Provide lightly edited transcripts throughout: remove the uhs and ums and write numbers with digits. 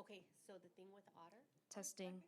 Okay, so the thing with Otter? Testing.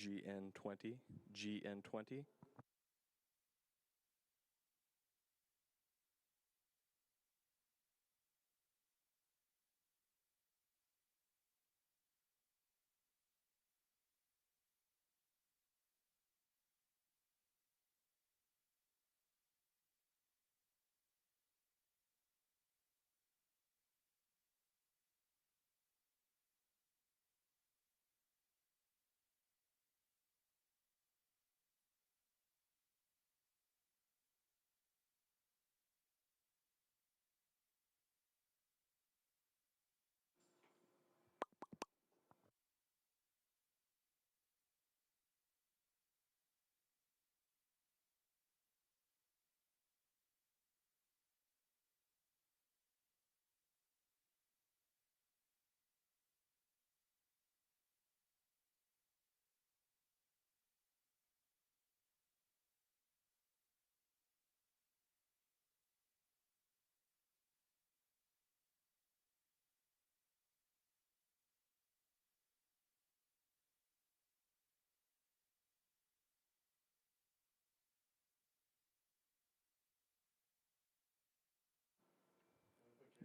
GN20, GN20.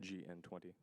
GN20.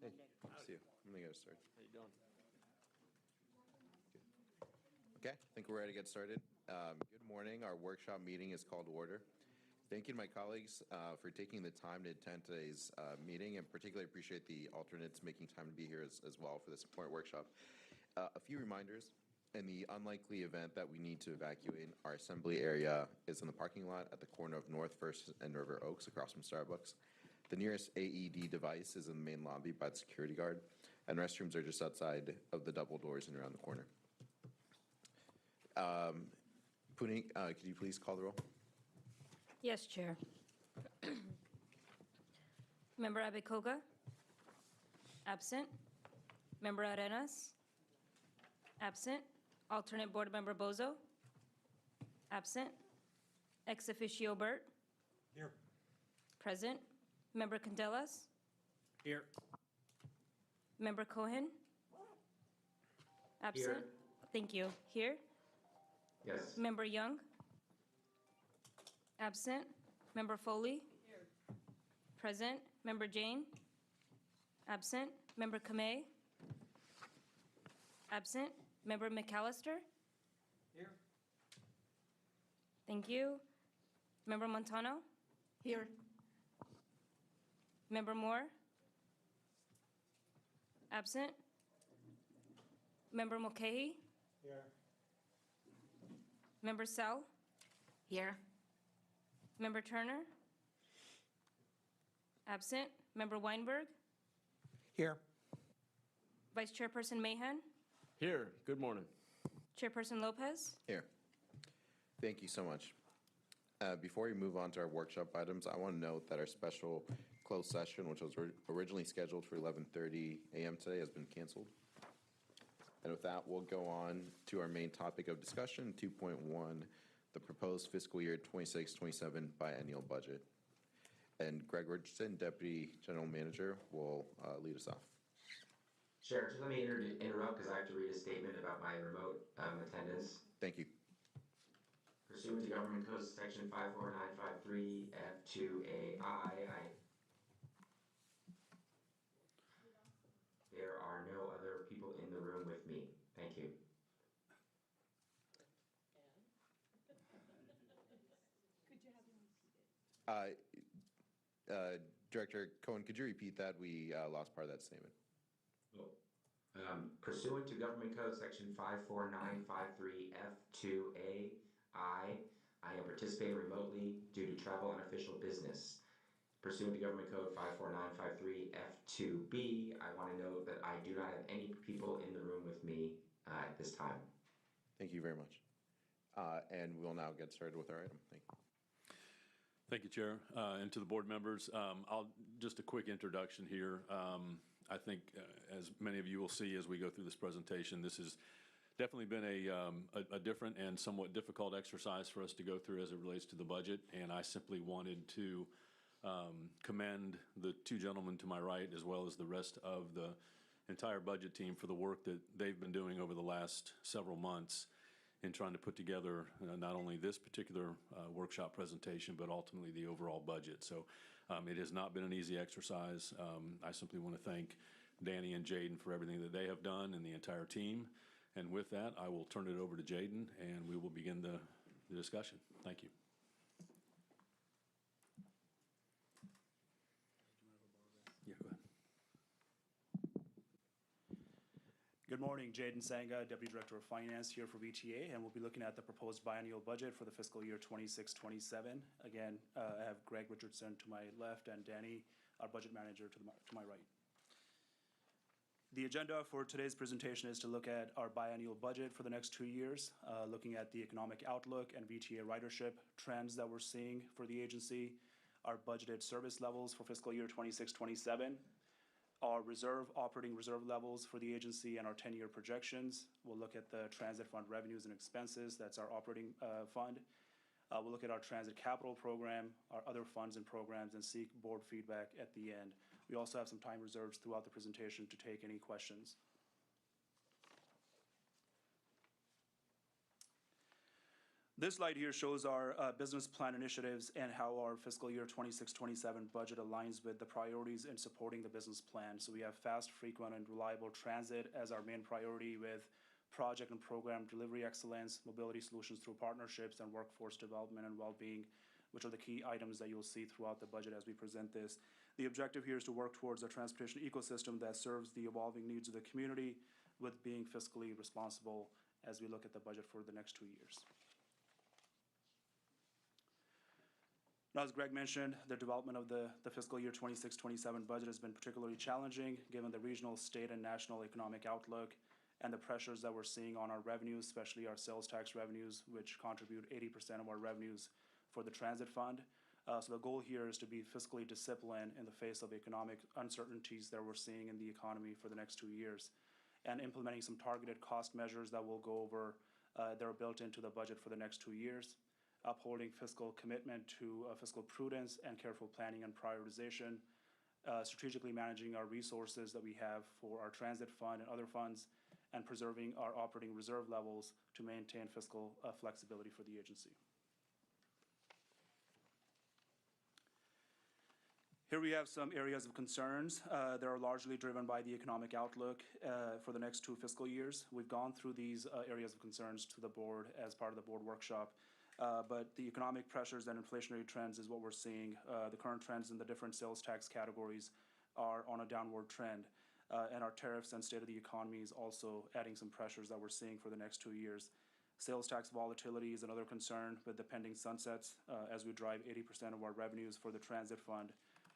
Hey, see you. I'm gonna get started. How you doing? Okay, I think we're ready to get started. Good morning. Our workshop meeting is called to order. Thank you to my colleagues for taking the time to attend today's meeting, and particularly appreciate the alternates making time to be here as well for this important workshop. A few reminders. In the unlikely event that we need to evacuate, our assembly area is in the parking lot at the corner of North First and River Oaks across from Starbucks. The nearest AED device is in the main lobby by the security guard, and restrooms are just outside of the double doors and around the corner. Puneet, could you please call the roll? Yes, Chair. Member Abekoga? Absent. Member Arenas? Absent. Alternate Board Member Bozo? Absent. Ex officio Burt? Here. Present. Member Candelas? Here. Member Cohen? Absent. Thank you. Here. Yes. Member Young? Absent. Member Foley? Here. Present. Member Jane? Absent. Member Kamei? Absent. Member McAllister? Here. Thank you. Member Montano? Here. Member Moore? Absent. Member Mulcahy? Here. Member Sell? Here. Member Turner? Absent. Member Weinberg? Here. Vice Chairperson Mahan? Here. Good morning. Chairperson Lopez? Here. Thank you so much. Before we move on to our workshop items, I want to note that our special closed session, which was originally scheduled for 11:30 a.m. today, has been canceled. And with that, we'll go on to our main topic of discussion, 2.1, the proposed fiscal year 26-27 biennial budget. And Greg Richardson, Deputy General Manager, will lead us off. Sure. Just let me interrupt because I have to read a statement about my remote attendance. Thank you. Pursuant to Government Code Section 54953 F2AI, there are no other people in the room with me. Thank you. Director Cohen, could you repeat that? We lost part of that statement. Pursuant to Government Code Section 54953 F2AI, I am participating remotely due to travel on official business. Pursuant to Government Code 54953 F2B, I want to note that I do not have any people in the room with me at this time. Thank you very much. And we'll now get started with our item. Thank you. Thank you, Chair, and to the board members. Just a quick introduction here. I think, as many of you will see as we go through this presentation, this has definitely been a different and somewhat difficult exercise for us to go through as it relates to the budget, and I simply wanted to commend the two gentlemen to my right, as well as the rest of the entire budget team, for the work that they've been doing over the last several months in trying to put together not only this particular workshop presentation, but ultimately the overall budget. So it has not been an easy exercise. I simply want to thank Danny and Jaden for everything that they have done, and the entire team. And with that, I will turn it over to Jaden, and we will begin the discussion. Thank you. Yeah, go ahead. Good morning, Jaden Sanga, Deputy Director of Finance here for VTA, and we'll be looking at the proposed biennial budget for the fiscal year 26-27. Again, I have Greg Richardson to my left and Danny, our budget manager, to my right. The agenda for today's presentation is to look at our biennial budget for the next 2 years, looking at the economic outlook and VTA ridership trends that we're seeing for the agency, our budgeted service levels for fiscal year 26-27, our operating reserve levels for the agency, and our 10-year projections. We'll look at the transit fund revenues and expenses. That's our operating fund. We'll look at our transit capital program, our other funds and programs, and seek board feedback at the end. We also have some time reserved throughout the presentation to take any questions. This slide here shows our business plan initiatives and how our fiscal year 26-27 budget aligns with the priorities in supporting the business plan. So we have fast, frequent, and reliable transit as our main priority, with project and program delivery excellence, mobility solutions through partnerships, and workforce development and well-being, which are the key items that you'll see throughout the budget as we present this. The objective here is to work towards a transportation ecosystem that serves the evolving needs of the community, with being fiscally responsible as we look at the budget for the next 2 years. Now, as Greg mentioned, the development of the fiscal year 26-27 budget has been particularly challenging given the regional, state, and national economic outlook and the pressures that we're seeing on our revenues, especially our sales tax revenues, which contribute 80% of our revenues for the transit fund. So the goal here is to be fiscally disciplined in the face of economic uncertainties that we're seeing in the economy for the next 2 years, and implementing some targeted cost measures that we'll go over that are built into the budget for the next 2 years. Upholding fiscal commitment to fiscal prudence and careful planning and prioritization, strategically managing our resources that we have for our transit fund and other funds, and preserving our operating reserve levels to maintain fiscal flexibility for the agency. Here we have some areas of concerns that are largely driven by the economic outlook for the next 2 fiscal years. We've gone through these areas of concerns to the board as part of the board workshop. But the economic pressures and inflationary trends is what we're seeing. The current trends in the different sales tax categories are on a downward trend. And our tariffs and state of the economy is also adding some pressures that we're seeing for the next 2 years. Sales tax volatility is another concern with the pending sunsets as we drive 80% of our revenues for the transit fund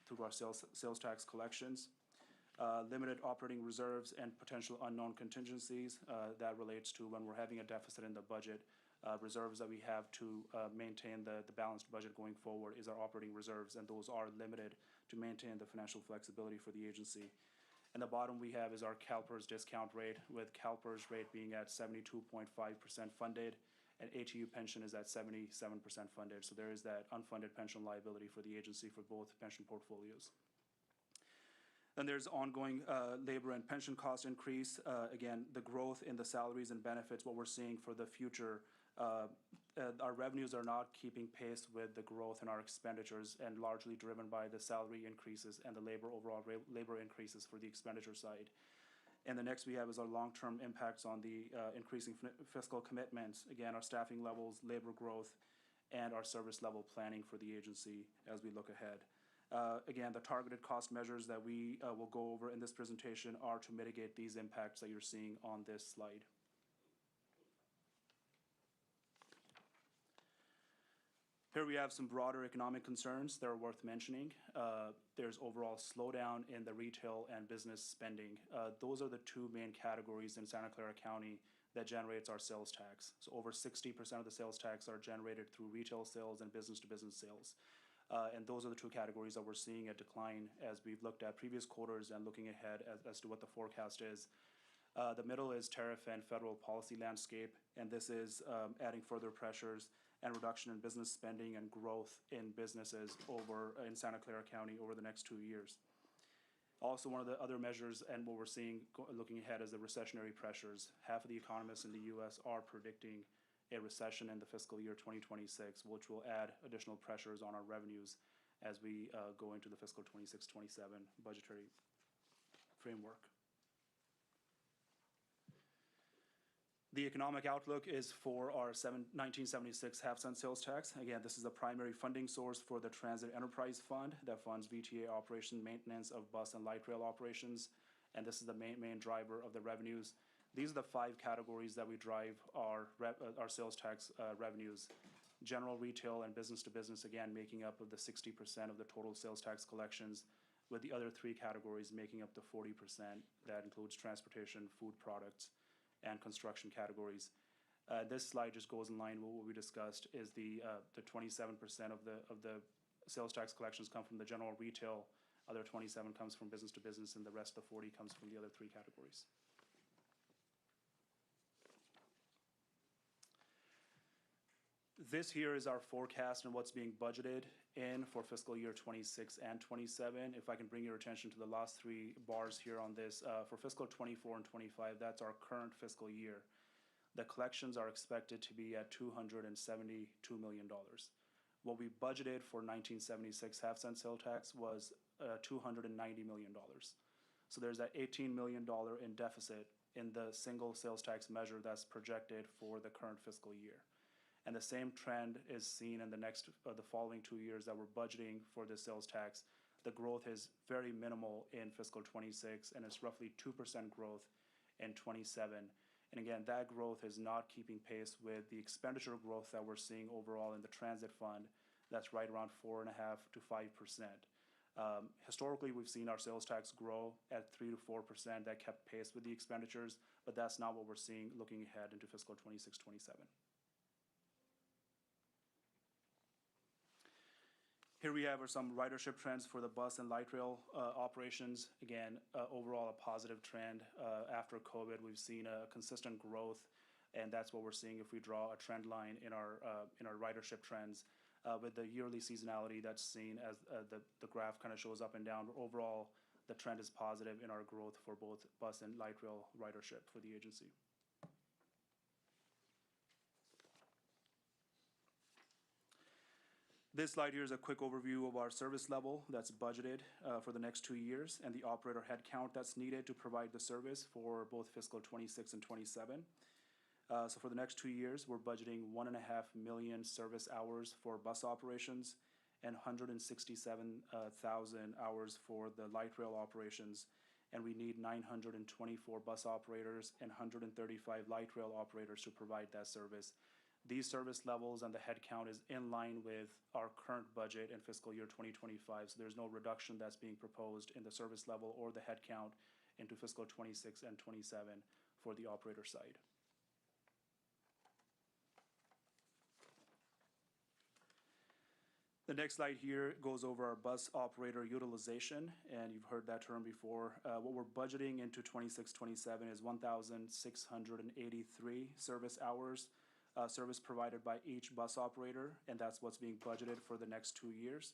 through our sales tax collections. Limited operating reserves and potential unknown contingencies that relates to when we're having a deficit in the budget. Reserves that we have to maintain the balanced budget going forward is our operating reserves, and those are limited to maintain the financial flexibility for the agency. And the bottom we have is our CalPERS discount rate, with CalPERS rate being at 72.5% funded, and ATU pension is at 77% funded. So there is that unfunded pension liability for the agency for both pension portfolios. Then there's ongoing labor and pension cost increase. Again, the growth in the salaries and benefits, what we're seeing for the future, our revenues are not keeping pace with the growth in our expenditures, and largely driven by the salary increases and the overall labor increases for the expenditure side. And the next we have is our long-term impacts on the increasing fiscal commitments. Again, our staffing levels, labor growth, and our service level planning for the agency as we look ahead. Again, the targeted cost measures that we will go over in this presentation are to mitigate these impacts that you're seeing on this slide. Here we have some broader economic concerns that are worth mentioning. There's overall slowdown in the retail and business spending. Those are the two main categories in Santa Clara County that generates our sales tax. So over 60% of the sales tax are generated through retail sales and business-to-business sales. And those are the two categories that we're seeing a decline as we've looked at previous quarters and looking ahead as to what the forecast is. The middle is tariff and federal policy landscape, and this is adding further pressures and reduction in business spending and growth in businesses in Santa Clara County over the next 2 years. Also, one of the other measures and what we're seeing looking ahead is the recessionary pressures. Half of the economists in the U.S. are predicting a recession in the fiscal year 2026, which will add additional pressures on our revenues as we go into the fiscal 26-27 budgetary framework. The economic outlook is for our 1976 half-cent sales tax. Again, this is the primary funding source for the Transit Enterprise Fund that funds VTA operation maintenance of bus and light rail operations, and this is the main driver of the revenues. These are the 5 categories that we drive our sales tax revenues. General retail and business-to-business, again, making up of the 60% of the total sales tax collections, with the other 3 categories making up the 40%. That includes transportation, food products, and construction categories. This slide just goes in line with what we discussed. Is the 27% of the sales tax collections come from the general retail, other 27 comes from business to business, and the rest of the 40 comes from the other 3 categories. This here is our forecast and what's being budgeted in for fiscal year 26 and 27. If I can bring your attention to the last 3 bars here on this, for fiscal 24 and 25, that's our current fiscal year. The collections are expected to be at $272 million. What we budgeted for 1976 half-cent sales tax was $290 million. So there's that $18 million in deficit in the single sales tax measure that's projected for the current fiscal year. And the same trend is seen in the following 2 years that we're budgeting for the sales tax. The growth is very minimal in fiscal 26, and it's roughly 2% growth in 27. And again, that growth is not keeping pace with the expenditure growth that we're seeing overall in the transit fund. That's right around 4.5% to 5%. Historically, we've seen our sales tax grow at 3 to 4%. That kept pace with the expenditures, but that's not what we're seeing looking ahead into fiscal 26, 27. Here we have some ridership trends for the bus and light rail operations. Again, overall a positive trend. After COVID, we've seen a consistent growth, and that's what we're seeing if we draw a trend line in our ridership trends. With the yearly seasonality that's seen as the graph kind of shows up and down. But overall, the trend is positive in our growth for both bus and light rail ridership for the agency. This slide here is a quick overview of our service level that's budgeted for the next 2 years and the operator headcount that's needed to provide the service for both fiscal 26 and 27. So for the next 2 years, we're budgeting 1.5 million service hours for bus operations and 167,000 hours for the light rail operations. and we need 924 bus operators and 135 light rail operators to provide that service. These service levels and the headcount is in line with our current budget in fiscal year 2025, so there's no reduction that's being proposed in the service level or the headcount into fiscal 26 and 27 for the operator side. The next slide here goes over our bus operator utilization, and you've heard that term before. What we're budgeting into 26-27 is 1,683 service hours, service provided by each bus operator, and that's what's being budgeted for the next 2 years.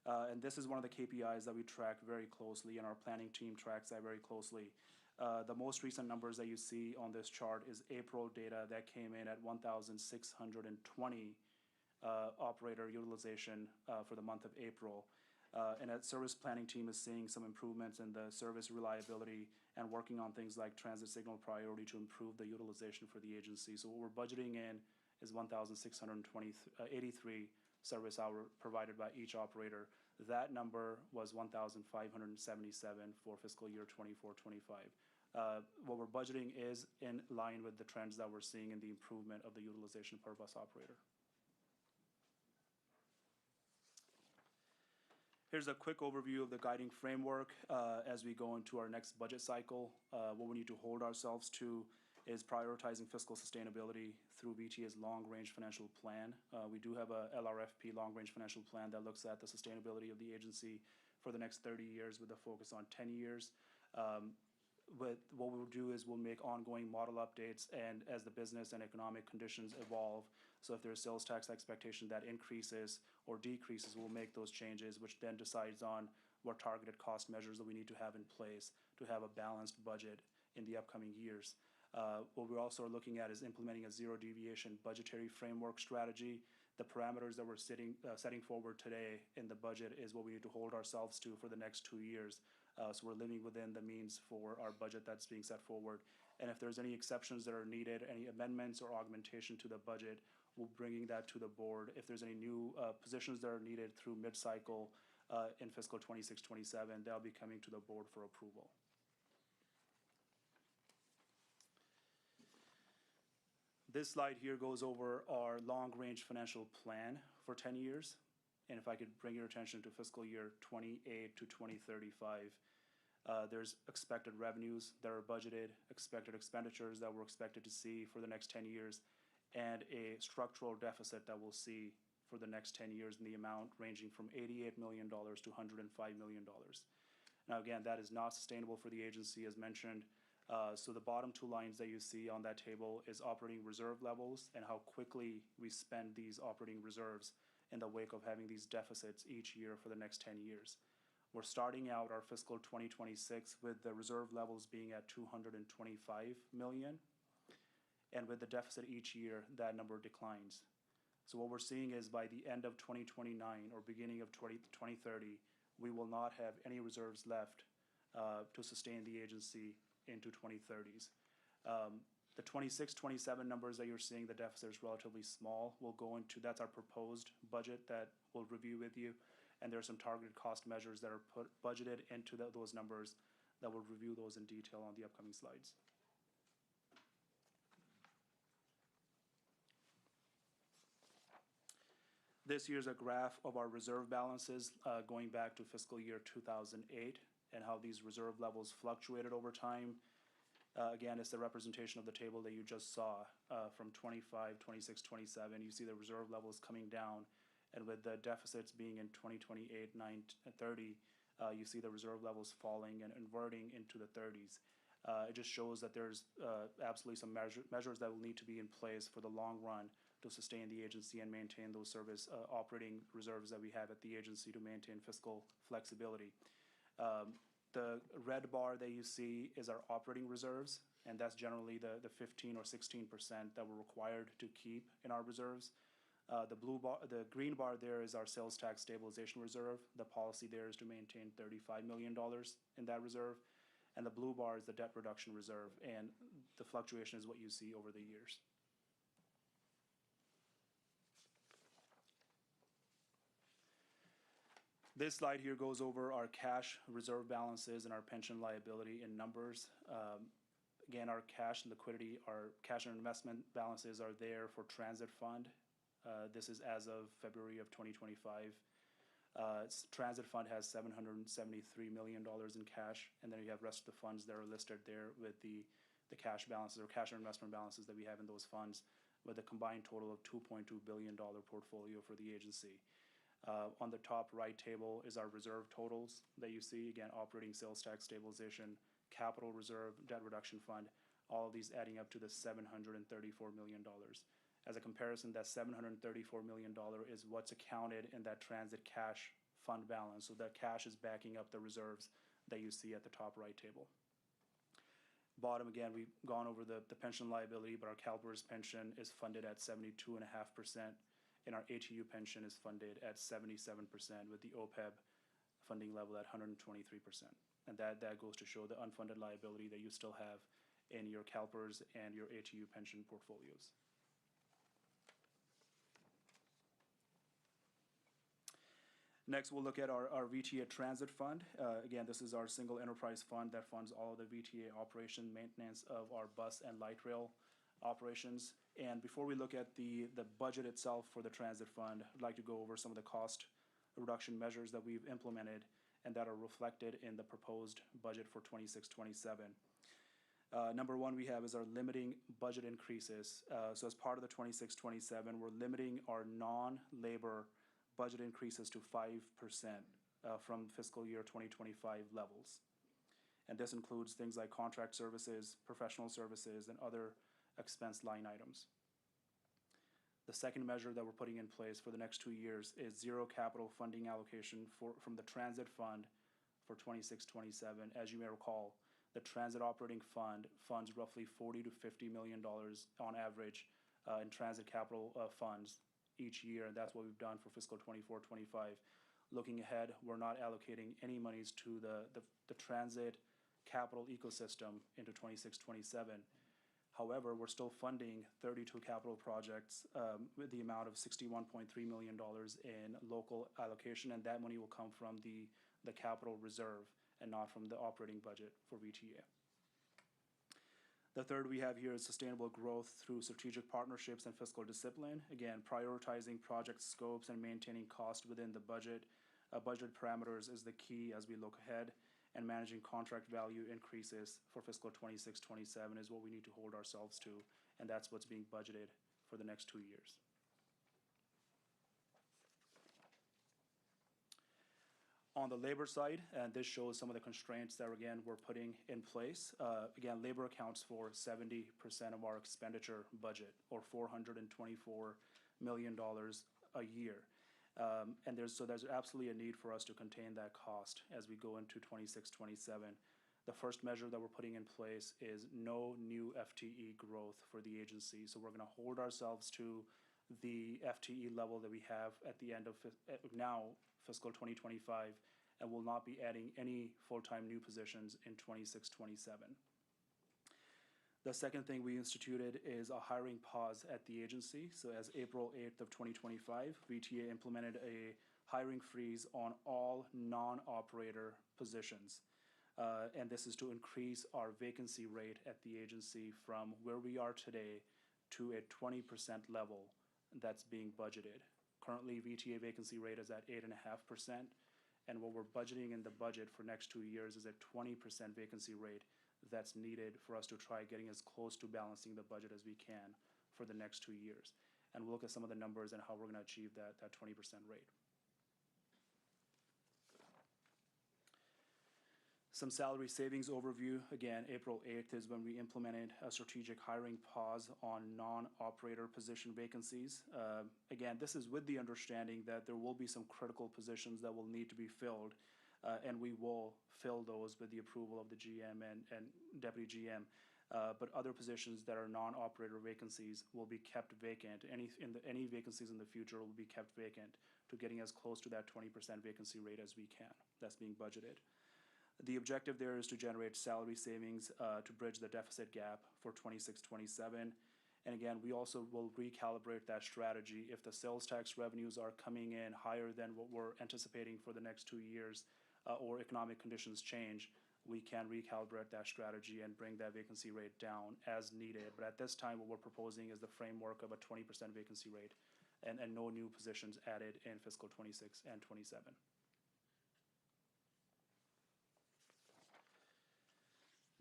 And this is one of the KPIs that we track very closely, and our planning team tracks that very closely. The most recent numbers that you see on this chart is April data that came in at 1,620 operator utilization for the month of April. And that service planning team is seeing some improvements in the service reliability and working on things like transit signal priority to improve the utilization for the agency. So what we're budgeting in is 1,683 service hour provided by each operator. That number was 1,577 for fiscal year 24-25. What we're budgeting is in line with the trends that we're seeing in the improvement of the utilization per bus operator. Here's a quick overview of the guiding framework as we go into our next budget cycle. What we need to hold ourselves to is prioritizing fiscal sustainability through VTA's long-range financial plan. We do have a LRFP long-range financial plan that looks at the sustainability of the agency for the next 30 years with a focus on 10 years. But what we'll do is we'll make ongoing model updates, and as the business and economic conditions evolve, so if there's sales tax expectation that increases or decreases, we'll make those changes, which then decides on what targeted cost measures that we need to have in place to have a balanced budget in the upcoming years. What we're also looking at is implementing a zero deviation budgetary framework strategy. The parameters that we're setting forward today in the budget is what we need to hold ourselves to for the next 2 years. So we're living within the means for our budget that's being set forward. And if there's any exceptions that are needed, any amendments or augmentation to the budget, we'll bring that to the board. If there's any new positions that are needed through mid-cycle in fiscal 26-27, they'll be coming to the board for approval. This slide here goes over our long-range financial plan for 10 years. And if I could bring your attention to fiscal year 28 to 2035, there's expected revenues that are budgeted, expected expenditures that we're expected to see for the next 10 years, and a structural deficit that we'll see for the next 10 years in the amount ranging from $88 million to $105 million. Now, again, that is not sustainable for the agency, as mentioned. So the bottom two lines that you see on that table is operating reserve levels and how quickly we spend these operating reserves in the wake of having these deficits each year for the next 10 years. We're starting out our fiscal 2026 with the reserve levels being at $225 million. And with the deficit each year, that number declines. So what we're seeing is by the end of 2029 or beginning of 2030, we will not have any reserves left to sustain the agency into 2030s. The 26-27 numbers that you're seeing, the deficit is relatively small. We'll go into, that's our proposed budget that we'll review with you. And there are some targeted cost measures that are budgeted into those numbers that we'll review those in detail on the upcoming slides. This here's a graph of our reserve balances going back to fiscal year 2008 and how these reserve levels fluctuated over time. Again, it's the representation of the table that you just saw from 25, 26, 27. You see the reserve levels coming down, and with the deficits being in 2028, 9, 30, you see the reserve levels falling and inverting into the 30s. It just shows that there's absolutely some measures that will need to be in place for the long run to sustain the agency and maintain those service operating reserves that we have at the agency to maintain fiscal flexibility. The red bar that you see is our operating reserves, and that's generally the 15 or 16% that we're required to keep in our reserves. The green bar there is our sales tax stabilization reserve. The policy there is to maintain $35 million in that reserve. And the blue bar is the debt reduction reserve, and the fluctuation is what you see over the years. This slide here goes over our cash reserve balances and our pension liability in numbers. Again, our cash and liquidity, our cash and investment balances are there for transit fund. This is as of February of 2025. Transit fund has $773 million in cash, and then you have rest of the funds that are listed there with the cash balances or cash and investment balances that we have in those funds, with a combined total of $2.2 billion portfolio for the agency. On the top right table is our reserve totals that you see. Again, operating sales tax stabilization, capital reserve, debt reduction fund, all of these adding up to the $734 million. As a comparison, that $734 million is what's accounted in that transit cash fund balance. So that cash is backing up the reserves that you see at the top right table. Bottom, again, we've gone over the pension liability, but our CalPERS pension is funded at 72.5%, and our ATU pension is funded at 77%, with the OPEB funding level at 123%. And that goes to show the unfunded liability that you still have in your CalPERS and your ATU pension portfolios. Next, we'll look at our VTA Transit Fund. Again, this is our single enterprise fund that funds all of the VTA operation maintenance of our bus and light rail operations. And before we look at the budget itself for the transit fund, I'd like to go over some of the cost reduction measures that we've implemented and that are reflected in the proposed budget for 26-27. Number one we have is our limiting budget increases. So as part of the 26-27, we're limiting our non-labor budget increases to 5% from fiscal year 2025 levels. And this includes things like contract services, professional services, and other expense line items. The second measure that we're putting in place for the next 2 years is zero capital funding allocation from the transit fund for 26-27. As you may recall, the transit operating fund funds roughly $40 to $50 million on average in transit capital funds each year, and that's what we've done for fiscal 24-25. Looking ahead, we're not allocating any monies to the transit capital ecosystem into 26-27. However, we're still funding 32 capital projects with the amount of $61.3 million in local allocation, and that money will come from the capital reserve and not from the operating budget for VTA. The third we have here is sustainable growth through strategic partnerships and fiscal discipline. Again, prioritizing project scopes and maintaining cost within the budget. Budget parameters is the key as we look ahead, and managing contract value increases for fiscal 26-27 is what we need to hold ourselves to, and that's what's being budgeted for the next 2 years. On the labor side, and this shows some of the constraints that, again, we're putting in place. Again, labor accounts for 70% of our expenditure budget, or $424 million a year. And there's absolutely a need for us to contain that cost as we go into 26-27. The first measure that we're putting in place is no new FTE growth for the agency. So we're going to hold ourselves to the FTE level that we have at the end of fiscal 2025, and will not be adding any full-time new positions in 26-27. The second thing we instituted is a hiring pause at the agency. So as April 8th of 2025, VTA implemented a hiring freeze on all non-operator positions. And this is to increase our vacancy rate at the agency from where we are today to a 20% level that's being budgeted. Currently, VTA vacancy rate is at 8.5%, and what we're budgeting in the budget for next 2 years is a 20% vacancy rate that's needed for us to try getting as close to balancing the budget as we can for the next 2 years. And we'll look at some of the numbers and how we're going to achieve that 20% rate. Some salary savings overview. Again, April 8th is when we implemented a strategic hiring pause on non-operator position vacancies. Again, this is with the understanding that there will be some critical positions that will need to be filled, and we will fill those with the approval of the GM and deputy GM. But other positions that are non-operator vacancies will be kept vacant. Any vacancies in the future will be kept vacant to getting as close to that 20% vacancy rate as we can. That's being budgeted. The objective there is to generate salary savings to bridge the deficit gap for 26-27. And again, we also will recalibrate that strategy. If the sales tax revenues are coming in higher than what we're anticipating for the next 2 years, or economic conditions change, we can recalibrate that strategy and bring that vacancy rate down as needed. But at this time, what we're proposing is the framework of a 20% vacancy rate and no new positions added in fiscal '26 and '27.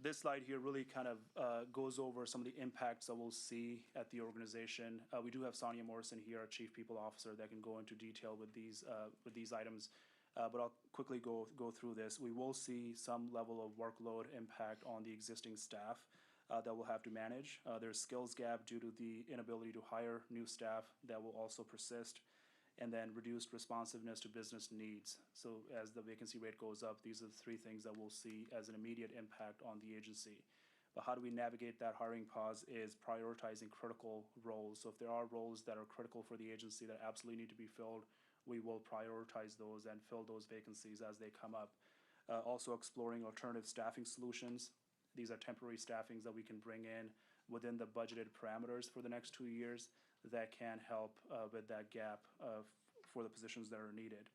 This slide here really kind of goes over some of the impacts that we'll see at the organization. We do have Sonia Morrison here, our Chief People Officer, that can go into detail with these items. But I'll quickly go through this. We will see some level of workload impact on the existing staff that we'll have to manage. There's skills gap due to the inability to hire new staff that will also persist, and then reduced responsiveness to business needs. So as the vacancy rate goes up, these are the three things that we'll see as an immediate impact on the agency. But how do we navigate that hiring pause is prioritizing critical roles. So if there are roles that are critical for the agency that absolutely need to be filled, we will prioritize those and fill those vacancies as they come up. Also exploring alternative staffing solutions. These are temporary staffings that we can bring in within the budgeted parameters for the next 2 years that can help with that gap for the positions that are needed.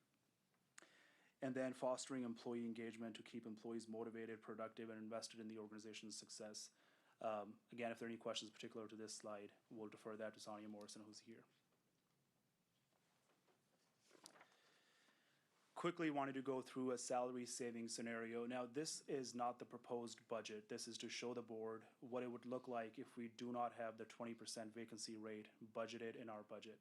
And then fostering employee engagement to keep employees motivated, productive, and invested in the organization's success. Again, if there are any questions particular to this slide, we'll defer that to Sonia Morrison, who's here. Quickly wanted to go through a salary savings scenario. Now, this is not the proposed budget. This is to show the board what it would look like if we do not have the 20% vacancy rate budgeted in our budget.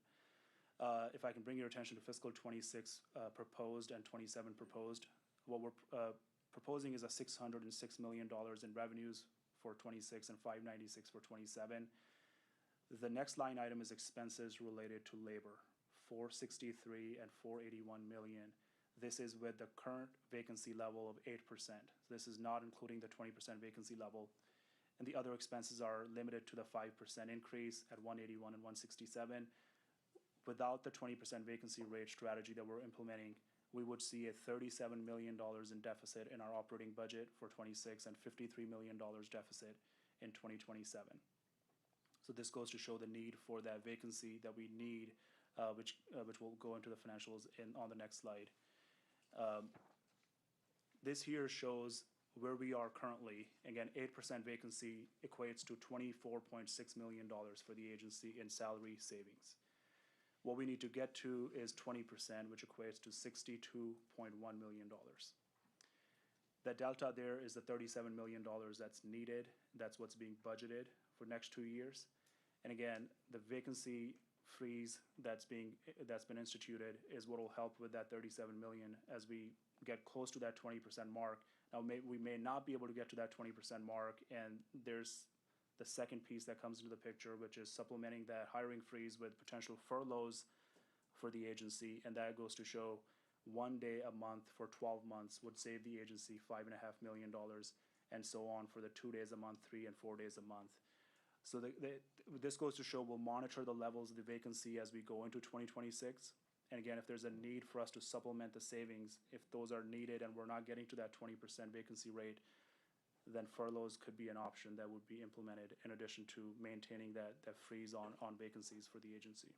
If I can bring your attention to fiscal '26 proposed and '27 proposed, what we're proposing is a $606 million in revenues for '26 and $596 for '27. The next line item is expenses related to labor, $463 and $481 million. This is with the current vacancy level of 8%. This is not including the 20% vacancy level. And the other expenses are limited to the 5% increase at 181 and 167. Without the 20% vacancy rate strategy that we're implementing, we would see a $37 million in deficit in our operating budget for '26 and $53 million deficit in 2027. So this goes to show the need for that vacancy that we need, which will go into the financials on the next slide. This here shows where we are currently. Again, 8% vacancy equates to $24.6 million for the agency in salary savings. What we need to get to is 20%, which equates to $62.1 million. The delta there is the $37 million that's needed. That's what's being budgeted for next 2 years. And again, the vacancy freeze that's been instituted is what will help with that $37 million as we get close to that 20% mark. Now, we may not be able to get to that 20% mark, and there's the second piece that comes into the picture, which is supplementing that hiring freeze with potential furloughs for the agency, and that goes to show 1 day a month for 12 months would save the agency $5.5 million, and so on for the 2 days a month, 3 and 4 days a month. So this goes to show we'll monitor the levels of the vacancy as we go into 2026. And again, if there's a need for us to supplement the savings, if those are needed and we're not getting to that 20% vacancy rate, then furloughs could be an option that would be implemented in addition to maintaining that freeze on vacancies for the agency.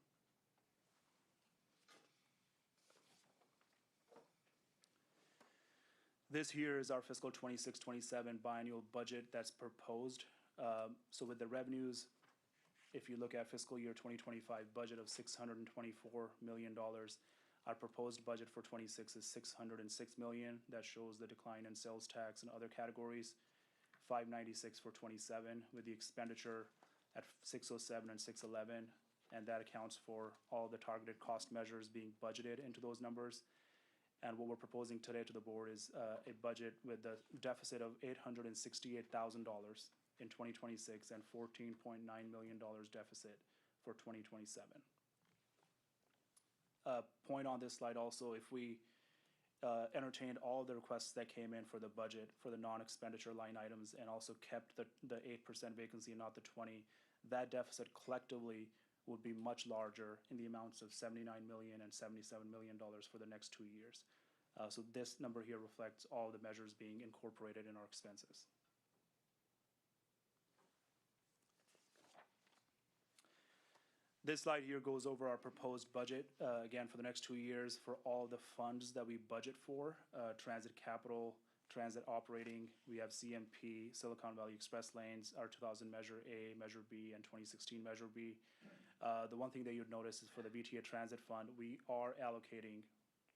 This here is our fiscal '26-'27 biennial budget that's proposed. So with the revenues, if you look at fiscal year 2025 budget of $624 million, our proposed budget for '26 is $606 million. That shows the decline in sales tax and other categories. $596 for '27 with the expenditure at $607 and $611, and that accounts for all the targeted cost measures being budgeted into those numbers. And what we're proposing today to the board is a budget with a deficit of $868,000 in 2026 and $14.9 million deficit for 2027. Point on this slide also, if we entertained all the requests that came in for the budget for the non-expenditure line items and also kept the 8% vacancy and not the 20, that deficit collectively would be much larger in the amounts of $79 million and $77 million for the next 2 years. So this number here reflects all the measures being incorporated in our expenses. This slide here goes over our proposed budget, again, for the next 2 years for all the funds that we budget for, transit capital, transit operating. We have CMP, Silicon Valley Express lanes, our 2000 Measure A, Measure B, and 2016 Measure B. The one thing that you'd notice is for the VTA Transit Fund, we are allocating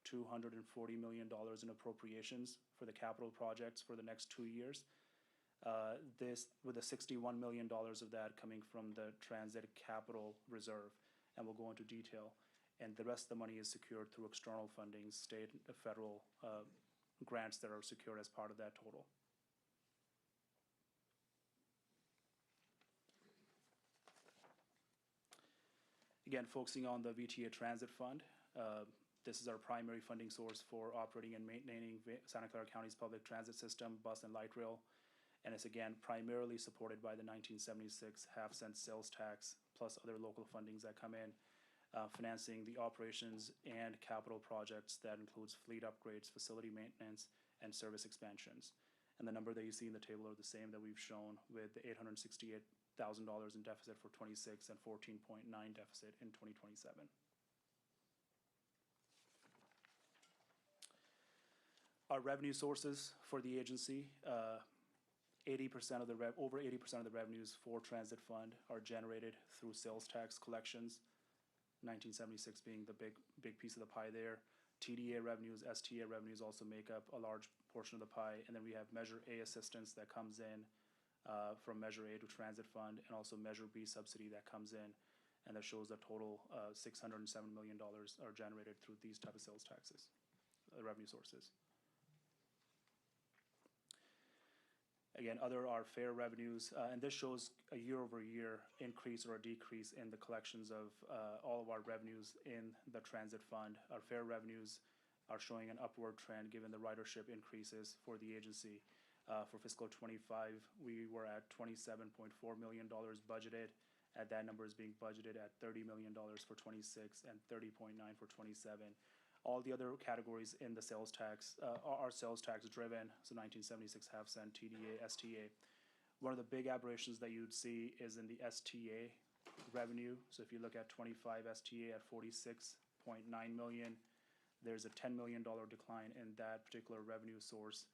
$240 million in appropriations for the capital projects for the next 2 years. This, with the $61 million of that coming from the Transit Capital Reserve, and we'll go into detail. And the rest of the money is secured through external funding, state, federal grants that are secured as part of that total. Again, focusing on the VTA Transit Fund, this is our primary funding source for operating and maintaining Santa Clara County's public transit system, bus and light rail. And it's again primarily supported by the 1976 half-cent sales tax, plus other local fundings that come in, financing the operations and capital projects that includes fleet upgrades, facility maintenance, and service expansions. And the number that you see in the table are the same that we've shown with the $868,000 in deficit for 26 and 14.9 deficit in 2027. Our revenue sources for the agency, 80% of the over 80% of the revenues for Transit Fund are generated through sales tax collections. 1976 being the big piece of the pie there. TDA revenues, STA revenues also make up a large portion of the pie, and then we have Measure A assistance that comes in from Measure A to Transit Fund, and also Measure B subsidy that comes in, and that shows a total $607 million are generated through these type of sales taxes, revenue sources. Again, other are fare revenues, and this shows a year-over-year increase or a decrease in the collections of all of our revenues in the Transit Fund. Our fare revenues are showing an upward trend given the ridership increases for the agency. For fiscal '25, we were at $27.4 million budgeted. That number is being budgeted at $30 million for '26 and $30.9 for '27. All the other categories in the sales tax are sales tax driven, so 1976 half-cent, TDA, STA. One of the big aberrations that you'd see is in the STA revenue. So if you look at 25 STA at 46.9 million, there's a $10 million decline in that particular revenue source.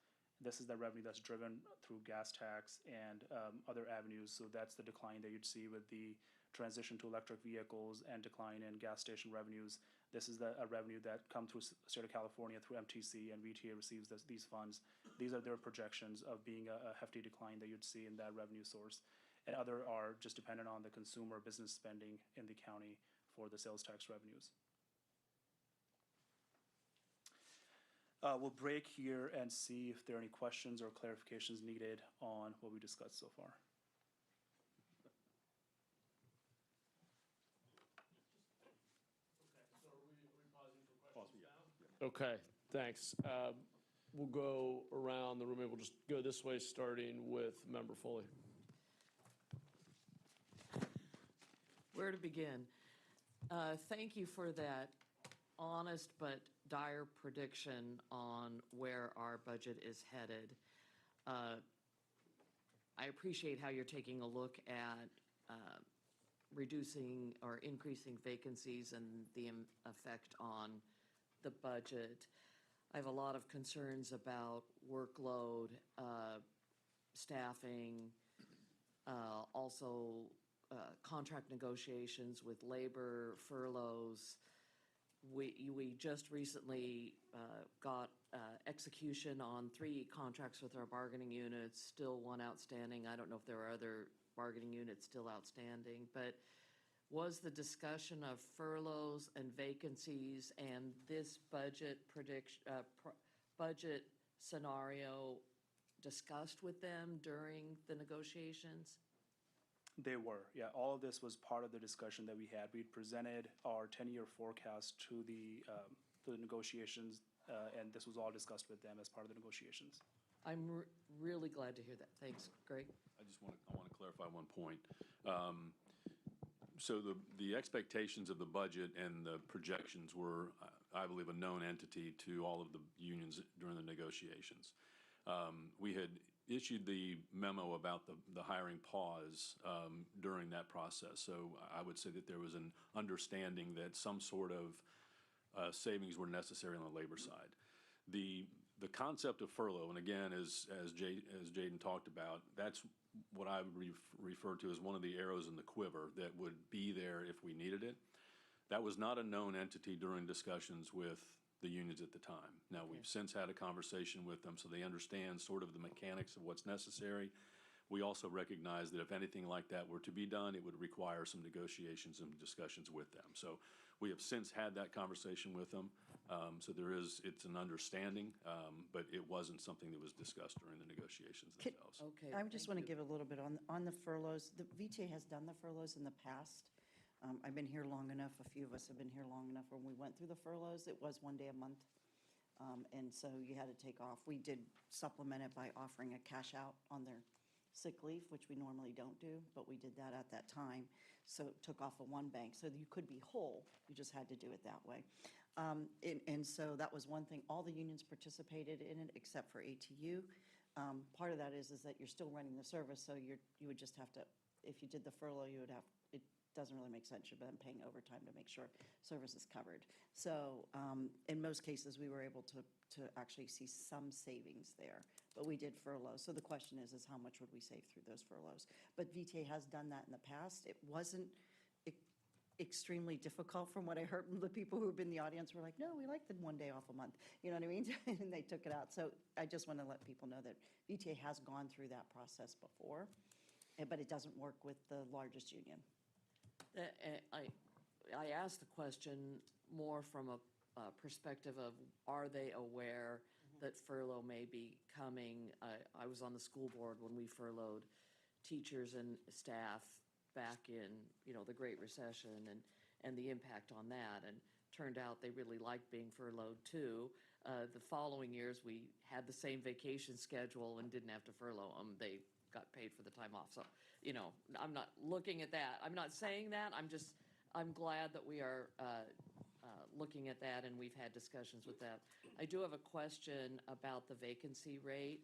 This is the revenue that's driven through gas tax and other avenues. So that's the decline that you'd see with the transition to electric vehicles and decline in gas station revenues. This is a revenue that come through the state of California through MTC, and VTA receives these funds. These are their projections of being a hefty decline that you'd see in that revenue source. And other are just dependent on the consumer business spending in the county for the sales tax revenues. We'll break here and see if there are any questions or clarifications needed on what we discussed so far. Okay, thanks. We'll go around the room, and we'll just go this way, starting with Member Foley. Where to begin? Thank you for that honest but dire prediction on where our budget is headed. I appreciate how you're taking a look at reducing or increasing vacancies and the effect on the budget. I have a lot of concerns about workload, staffing, also contract negotiations with labor, furloughs. We just recently got execution on 3 contracts with our bargaining units, still one outstanding. I don't know if there are other bargaining units still outstanding, but was the discussion of furloughs and vacancies and this budget budget scenario discussed with them during the negotiations? They were, yeah. All of this was part of the discussion that we had. We'd presented our 10-year forecast to the negotiations, and this was all discussed with them as part of the negotiations. I'm really glad to hear that. Thanks, Greg. I want to clarify one point. So the expectations of the budget and the projections were, I believe, a known entity to all of the unions during the negotiations. We had issued the memo about the hiring pause during that process. So I would say that there was an understanding that some sort of savings were necessary on the labor side. The concept of furlough, and again, as Jaden talked about, that's what I would refer to as one of the arrows in the quiver that would be there if we needed it. That was not a known entity during discussions with the unions at the time. Now, we've since had a conversation with them, so they understand sort of the mechanics of what's necessary. We also recognize that if anything like that were to be done, it would require some negotiations and discussions with them. So we have since had that conversation with them. So it's an understanding, but it wasn't something that was discussed during the negotiations themselves. Okay. I just thank want to you. give a little bit on the furloughs. The VTA has done the furloughs in the past. I've been here long enough, a few of us have been here long enough. When we went through the furloughs, it was 1 day a month. And so you had to take off. We did supplement it by offering a cash out on their sick leave, which we normally don't do, but we did that at that time. So it took off of one bank. So you could be whole, you just had to do it that way. And so that was one thing. All the unions participated in it except for ATU. Part of that is that you're still running the service, so you would just have to, if you did the furlough, you would have, it doesn't really make sense. You've been paying overtime to make sure service is covered. So in most cases, we were able to actually see some savings there, but we did furlough. So the question is how much would we save through those furloughs? But VTA has done that in the past. It wasn't extremely difficult from what I heard from the people who have been in the audience were like, no, we like the 1 day off a month. You know what I mean? And they took it out. So I just want to let people know that VTA has gone through that process before, but it doesn't work with the largest union. I asked the question more from a perspective of, are they aware that furlough may be coming? I was on the school board when we furloughed teachers and staff back in, the Great Recession and the impact on that. And turned out they really liked being furloughed too. The following years, we had the same vacation schedule and didn't have to furlough them. They got paid for the time off. So, I'm not looking at that. I'm not saying that. I'm glad that we are looking at that, and we've had discussions with that. I do have a question about the vacancy rate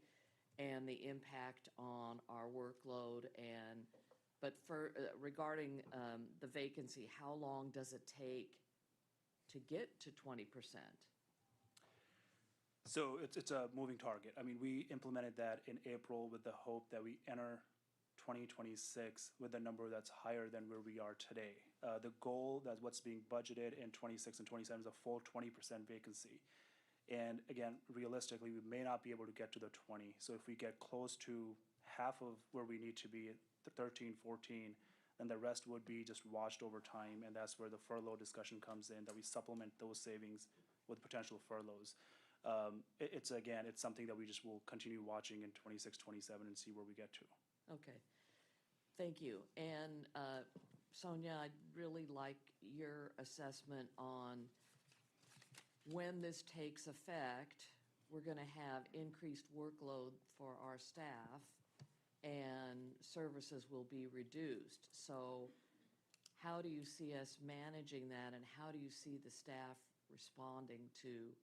and the impact on our workload. But regarding the vacancy, how long does it take to get to 20%? So it's a moving target. I mean, we implemented that in April with the hope that we enter 2026 with a number that's higher than where we are today. The goal, that's what's being budgeted in 26 and 27, is a full 20% vacancy. And again, realistically, we may not be able to get to the 20. So if we get close to half of where we need to be, the 13, 14, then the rest would be just watched over time. And that's where the furlough discussion comes in, that we supplement those savings with potential furloughs. It's something that we just will continue watching in 26, 27 and see where we get to. Okay, thank you. And Sonia, I'd really like your assessment on when this takes effect. We're going to have increased workload for our staff and services will be reduced. So how do you see us managing that, and how do you see the staff responding to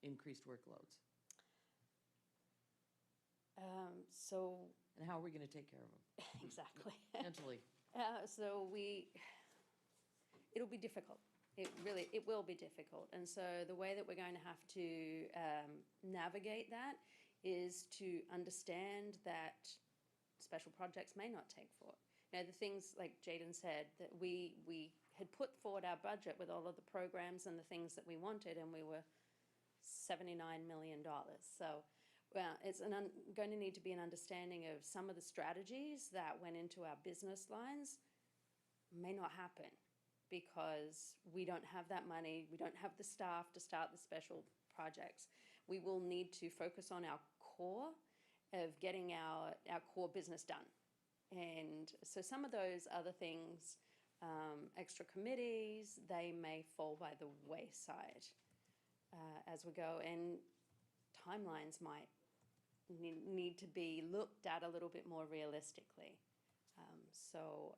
increased workloads? And how are we going to take care of them? Exactly. Mentally. It'll be difficult. It will be difficult. And so the way that we're going to have to navigate that is to understand that special projects may not take forward. The things like Jaden said, that we had put forward our budget with all of the programs and the things that we wanted, and we were $79 million. So it's going to need to be an understanding of some of the strategies that went into our business lines may not happen because we don't have that money, we don't have the staff to start the special projects. We will need to focus on our core of getting our core business done. And so some of those other things, extra committees, they may fall by the wayside as we go. And timelines might need to be looked at a little bit more realistically. So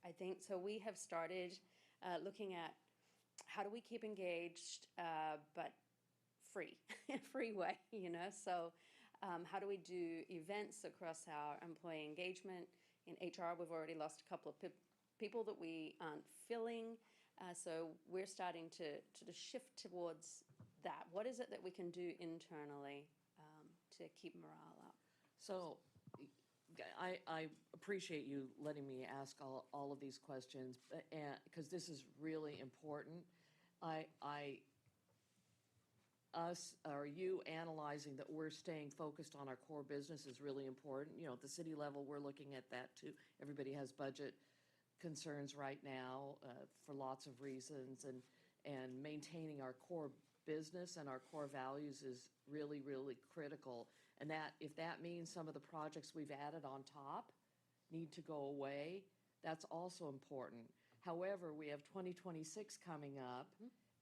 I think, we have started looking at how do we keep engaged, but free way, So How do we do events across our employee engagement? In HR, we've already lost a couple of people that we aren't filling. So we're starting to shift towards that. What is it that we can do internally to keep morale up? So I appreciate you letting me ask all of these questions, because this is really important. You analyzing that we're staying focused on our core business is really important. You know, at the city level, we're looking at that too. Everybody has budget concerns right now for lots of reasons, and maintaining our core business and our core values is really, really critical. And that, if that means some of the projects we've added on top need to go away, that's also important. However, we have 2026 coming up,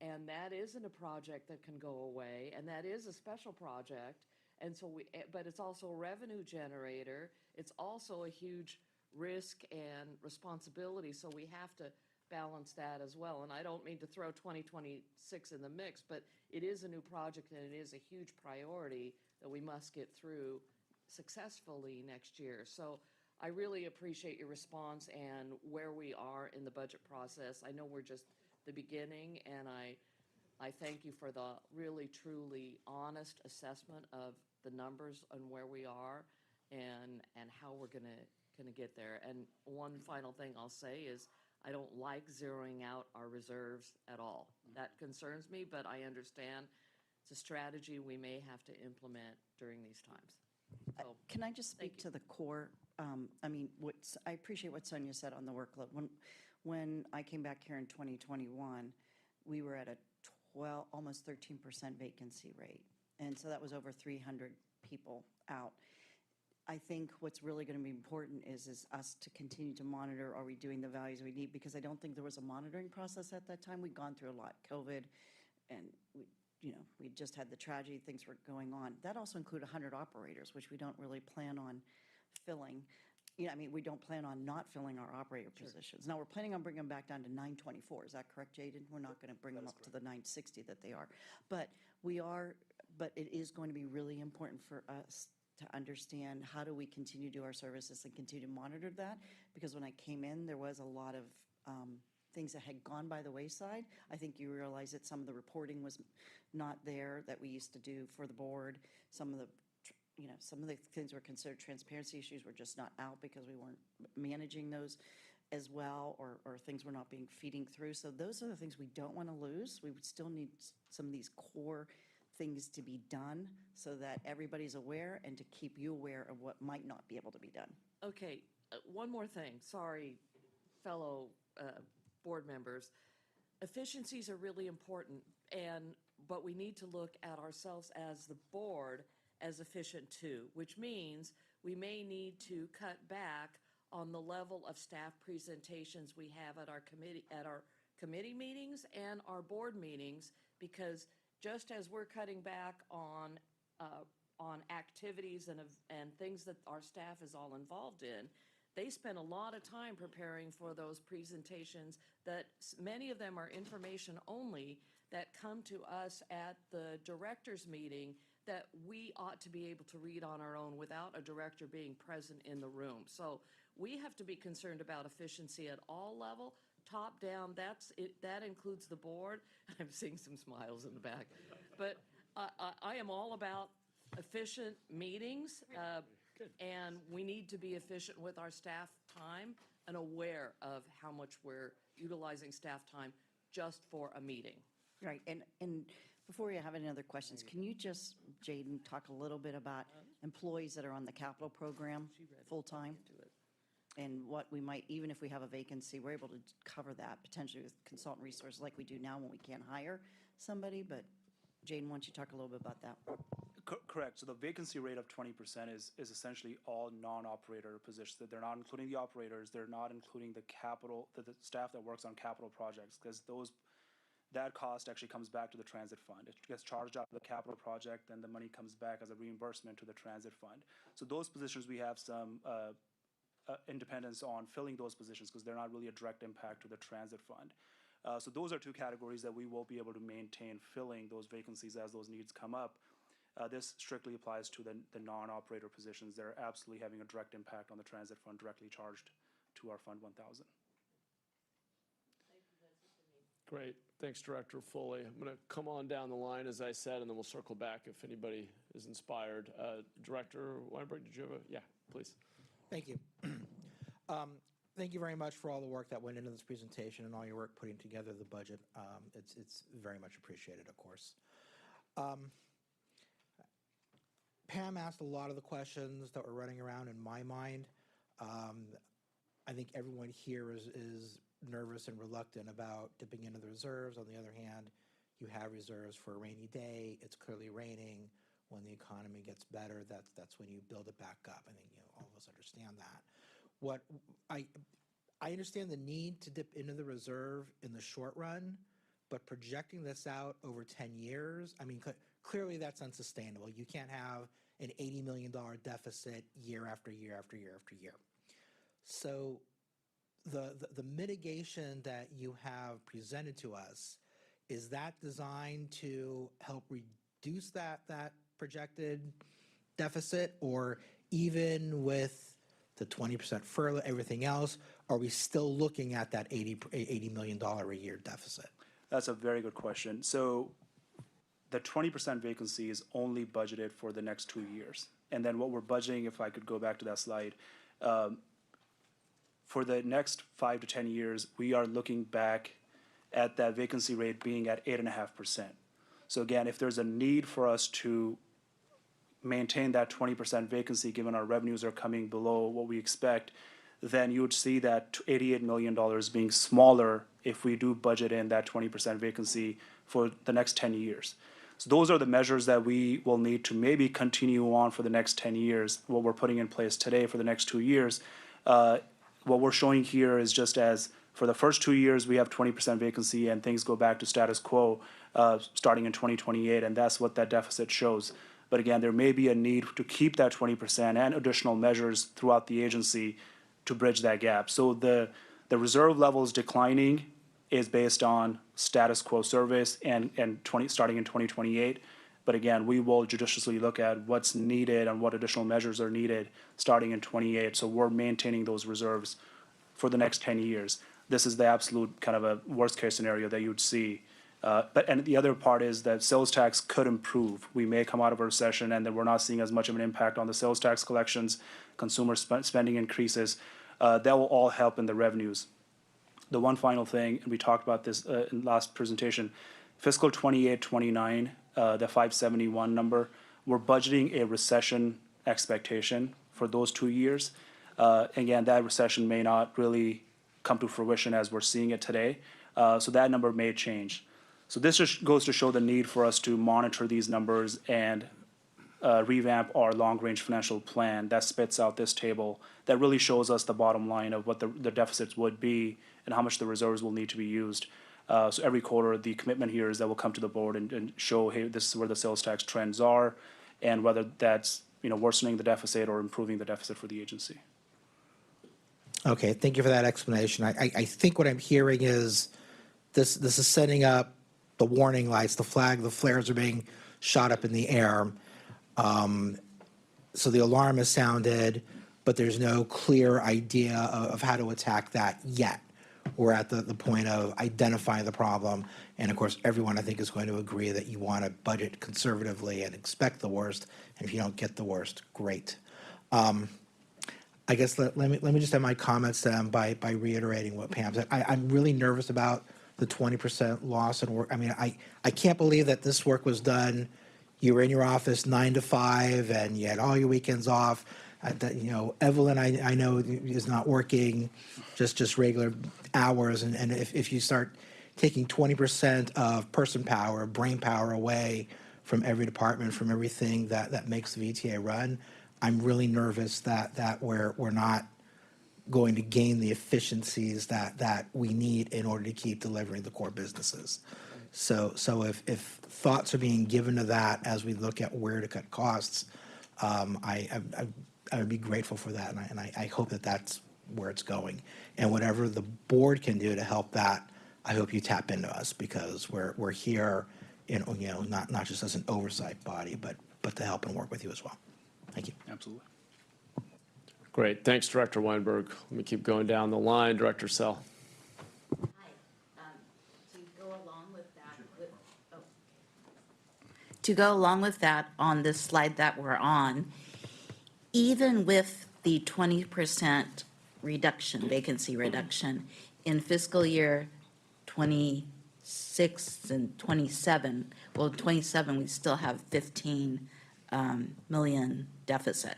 and that isn't a project that can go away, and that is a special project. And so but it's also a revenue generator. It's also a huge risk and responsibility, so we have to balance that as well. And I don't mean to throw 2026 in the mix, but it is a new project, and it is a huge priority that we must get through successfully next year. So I really appreciate your response and where we are in the budget process. I know we're just the beginning, and I thank you for the really, truly honest assessment of the numbers and where we are and how we're gonna get there. And one final thing I'll say is I don't like zeroing out our reserves at all. That concerns me, but I understand it's a strategy we may have to implement during these times. So, Can I just speak thank you. to the core? I mean, I appreciate what Sonia said on the workload. When I came back here in 2021, we were at a almost 13% vacancy rate. And so that was over 300 people out. I think what's really going to be important is us to continue to monitor, are we doing the values we need? Because I don't think there was a monitoring process at that time. We'd gone through a lot, COVID, and we just had the tragedy, things were going on. That also included 100 operators, which we don't really plan on filling. I mean, we don't plan on not filling our operator positions. Now, we're planning on bringing them back down to 924. Is that correct, Jaden? We're not going to bring them up to the 960 that they are. But it is going to be really important for us to understand how do we continue to do our services and continue to monitor that. Because when I came in, there was a lot of things that had gone by the wayside. I think you realize that some of the reporting was not there that we used to do for the board. Some of the things were considered transparency issues were just not out because we weren't managing those as well, or things were not feeding through. So those are the things we don't want to lose. We would still need some of these core things to be done so that everybody's aware and to keep you aware of what might not be able to be done. Okay, one more thing. Sorry, fellow board members. Efficiencies are really important, but we need to look at ourselves as the board as efficient too, which means we may need to cut back on the level of staff presentations we have at our committee meetings and our board meetings, because just as we're cutting back on activities and things that our staff is all involved in, they spend a lot of time preparing for those presentations that many of them are information only that come to us at the director's meeting that we ought to be able to read on our own without a director being present in the room. So we have to be concerned about efficiency at all level, top down. That includes the board. I'm seeing some smiles in the back. But I am all about efficient meetings, and we need to be efficient with our staff time and aware of how much we're utilizing staff time just for a meeting. Right, and before we have any other questions, can you just, Jaden, talk a little bit about employees that are on the capital program full-time? And what we might, even if we have a vacancy, we're able to cover that potentially with consultant resources like we do now when we can't hire somebody. But Jaden, why don't you talk a little bit about that? Correct. So the vacancy rate of 20% is essentially all non-operator positions. That they're not including the operators. They're not including the staff that works on capital projects, because that cost actually comes back to the transit fund. It gets charged out of the capital project, and the money comes back as a reimbursement to the transit fund. So those positions, we have some independence on filling those positions because they're not really a direct impact to the transit fund. So those are two categories that we will be able to maintain filling those vacancies as those needs come up. This strictly applies to the non-operator positions that are absolutely having a direct impact on the transit fund directly charged to our Fund 1000. Great. Thanks, Director Foley. I'm going to come on down the line, as I said, and then we'll circle back if anybody is inspired. Director Weinberg, did you have a, yeah, please. Thank you. Thank you very much for all the work that went into this presentation and all your work putting together the budget. It's very much appreciated, of course. Pam asked a lot of the questions that were running around in my mind. I think everyone here is nervous and reluctant about dipping into the reserves. On the other hand, you have reserves for a rainy day. It's clearly raining. When the economy gets better, that's when you build it back up. I think all of us understand that. What I understand the need to dip into the reserve in the short run, but projecting this out over 10 years, I mean, clearly that's unsustainable. You can't have an $80 million deficit year after year after year after year. So the mitigation that you have presented to us, is that designed to help reduce that projected deficit, or even with the 20% furlough, everything else, are we still looking at that $80 million a year deficit? That's a very good question. So the 20% vacancy is only budgeted for the next 2 years. And then what we're budgeting, if I could go back to that slide, for the next 5 to 10 years, we are looking back at that vacancy rate being at 8.5%. So again, if there's a need for us to maintain that 20% vacancy, given our revenues are coming below what we expect, then you would see that $88 million being smaller if we do budget in that 20% vacancy for the next 10 years. So those are the measures that we will need to maybe continue on for the next 10 years, what we're putting in place today for the next 2 years. What we're showing here is just as for the first 2 years, we have 20% vacancy and things go back to status quo starting in 2028, and that's what that deficit shows. But again, there may be a need to keep that 20% and additional measures throughout the agency to bridge that gap. So the reserve levels declining is based on status quo service and starting in 2028. But again, we will judiciously look at what's needed and what additional measures are needed starting in 28. So we're maintaining those reserves for the next 10 years. This is the absolute kind of a worst case scenario that you would see. And the other part is that sales tax could improve. We may come out of a recession and then we're not seeing as much of an impact on the sales tax collections, consumer spending increases. That will all help in the revenues. The one final thing, and we talked about this in last presentation, fiscal 28-29, the 571 number, we're budgeting a recession expectation for those 2 years. Again, that recession may not really come to fruition as we're seeing it today. So that number may change. So this just goes to show the need for us to monitor these numbers and revamp our long-range financial plan that spits out this table that really shows us the bottom line of what the deficits would be and how much the reserves will need to be used. So every quarter, the commitment here is that we'll come to the board and show, hey, this is where the sales tax trends are, and whether that's worsening the deficit or improving the deficit for the agency. Okay, thank you for that explanation. I think what I'm hearing is this is setting up the warning lights, the flares are being shot up in the air. So the alarm has sounded, but there's no clear idea of how to attack that yet. We're at the point of identifying the problem. And of course, everyone I think is going to agree that you want to budget conservatively and expect the worst. And if you don't get the worst, great. I guess let me just have my comments then by reiterating what Pam said. I'm really nervous about the 20% loss in work. I mean, I can't believe that this work was done. You were in your office 9 to 5 and you had all your weekends off. Evelyn, I know is not working just regular hours. And if you start taking 20% of person power, brain power away from every department, from everything that makes the VTA run, I'm really nervous that we're not going to gain the efficiencies that we need in order to keep delivering the core businesses. So if thoughts are being given to that as we look at where to cut costs, I would be grateful for that, and I hope that that's where it's going. And whatever the board can do to help that, I hope you tap into us, because we're here, not just as an oversight body, but but to help and work with you as well. Thank you. Absolutely. Great. Thanks, Director Weinberg. Let me keep going down the line. Director Sell. To go along with that, on this slide that we're on, even with the 20% reduction, vacancy reduction, in fiscal year 26 and 27, well, 27, we still have 15 million deficit.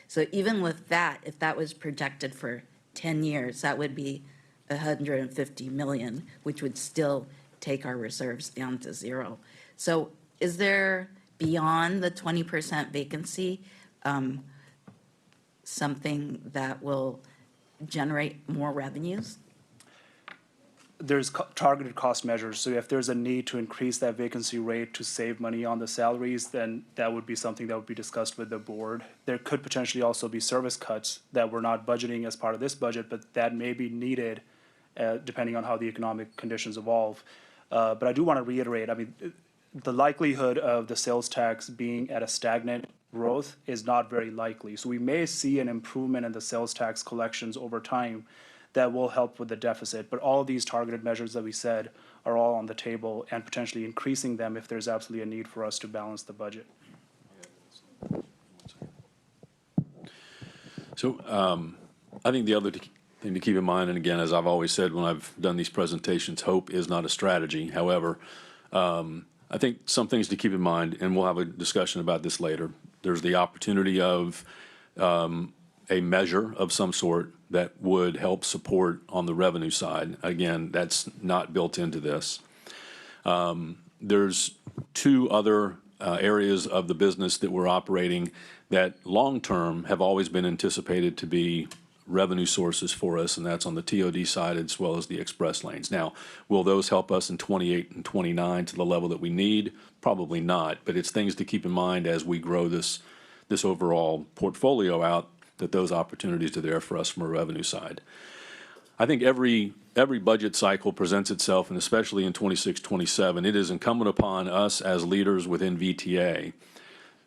So even with that, if that was projected for 10 years, that would be 150 million, which would still take our reserves down to zero. So is there, beyond the 20% vacancy, something that will generate more revenues? There's targeted cost measures. So if there's a need to increase that vacancy rate to save money on the salaries, then that would be something that would be discussed with the board. There could potentially also be service cuts that we're not budgeting as part of this budget, but that may be needed depending on how the economic conditions evolve. But I do want to reiterate, I mean, the likelihood of the sales tax being at a stagnant growth is not very likely. So we may see an improvement in the sales tax collections over time that will help with the deficit. But all these targeted measures that we said are all on the table, and potentially increasing them if there's absolutely a need for us to balance the budget. So I think the other thing to keep in mind, and again, as I've always said when I've done these presentations, hope is not a strategy. However, I think some things to keep in mind, and we'll have a discussion about this later. There's the opportunity of a measure of some sort that would help support on the revenue side. Again, that's not built into this. There's two other areas of the business that we're operating that long-term have always been anticipated to be revenue sources for us, and that's on the TOD side as well as the express lanes. Now, will those help us in 28 and 29 to the level that we need? Probably not, but it's things to keep in mind as we grow this overall portfolio out, that those opportunities are there for us from a revenue side. I think every budget cycle presents itself, and especially in 26, 27, it is incumbent upon us as leaders within VTA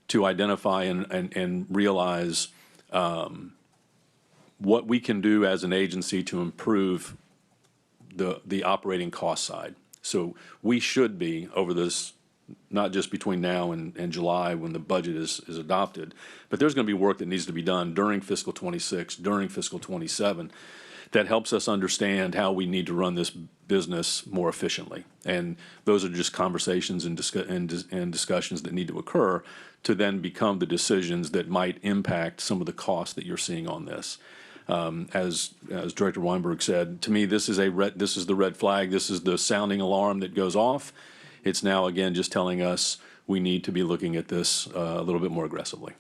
to identify and realize what we can do as an agency to improve the operating cost side. So we should be, over this, not just between now and July when the budget is adopted, but there's going to be work that needs to be done during fiscal 26, during fiscal 27, that helps us understand how we need to run this business more efficiently. And those are just conversations and discussions that need to occur to then become the decisions that might impact some of the costs that you're seeing on this. As Director Weinberg said, to me, this is the red flag. This is the sounding alarm that goes off. It's now, again, just telling us we need to be looking at this a little bit more aggressively.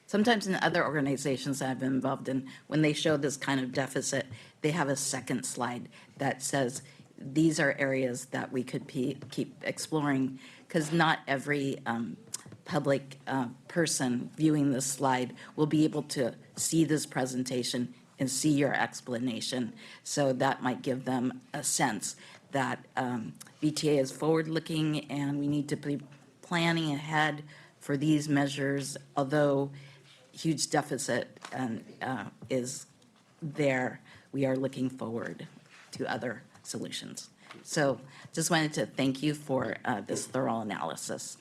Sometimes in other organizations I've been involved in, when they show this kind of deficit, they have a second slide that says, these are areas that we could keep exploring, because not every public person viewing this slide will be able to see this presentation and see your explanation. So that might give them a sense that VTA is forward-looking and we need to be planning ahead for these measures, although huge deficit is there, we are looking forward to other solutions. So just wanted to thank you for this thorough analysis.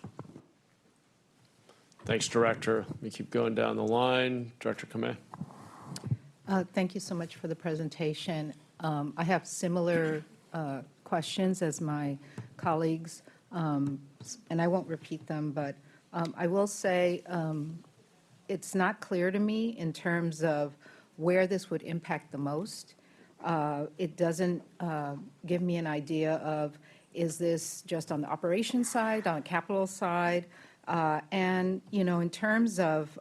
Thanks, Director. Let me keep going down the line. Director Kameh. Thank you so much for the presentation. I have similar questions as my colleagues, and I won't repeat them, but I will say it's not clear to me in terms of where this would impact the most. It doesn't give me an idea of, is this just on the operations side, on the capital side? And, you know, in terms of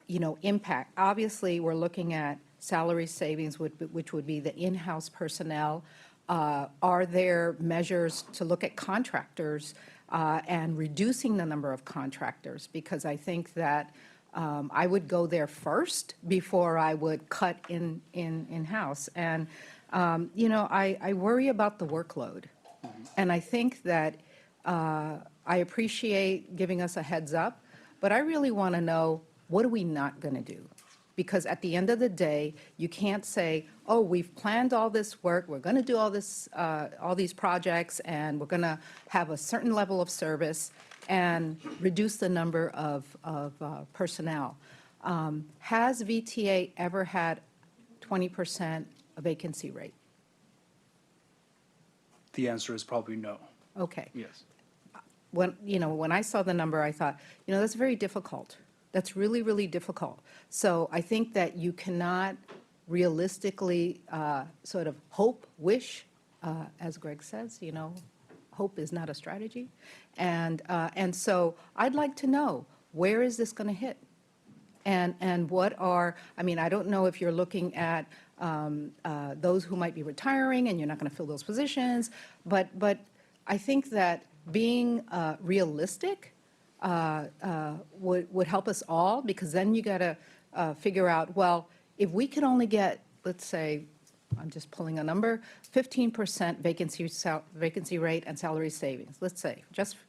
impact, obviously, we're looking at salary savings, which would be the in-house personnel. Are there measures to look at contractors and reducing the number of contractors? Because I think that I would go there first before I would cut in-house. And I worry about the workload. And I think that I appreciate giving us a heads up, but I really want to know, what are we not going to do? Because at the end of the day, you can't say, oh, we've planned all this work, we're going to do all these projects, and we're going to have a certain level of service and reduce the number of personnel. Has VTA ever had 20% vacancy rate? The answer is probably no. Okay. Yes. When I saw the number, I thought, that's very difficult. That's really, really difficult. So I think that you cannot realistically sort of hope, wish, as Greg says, hope is not a strategy. And so I'd like to know, where is this going to hit? And what are, I don't know if you're looking at those who might be retiring and you're not going to fill those positions, but I think that being realistic would help us all, because then you got to figure out, well, if we could only get, let's say, I'm just pulling a number, 15% vacancy rate and salary savings, let's say,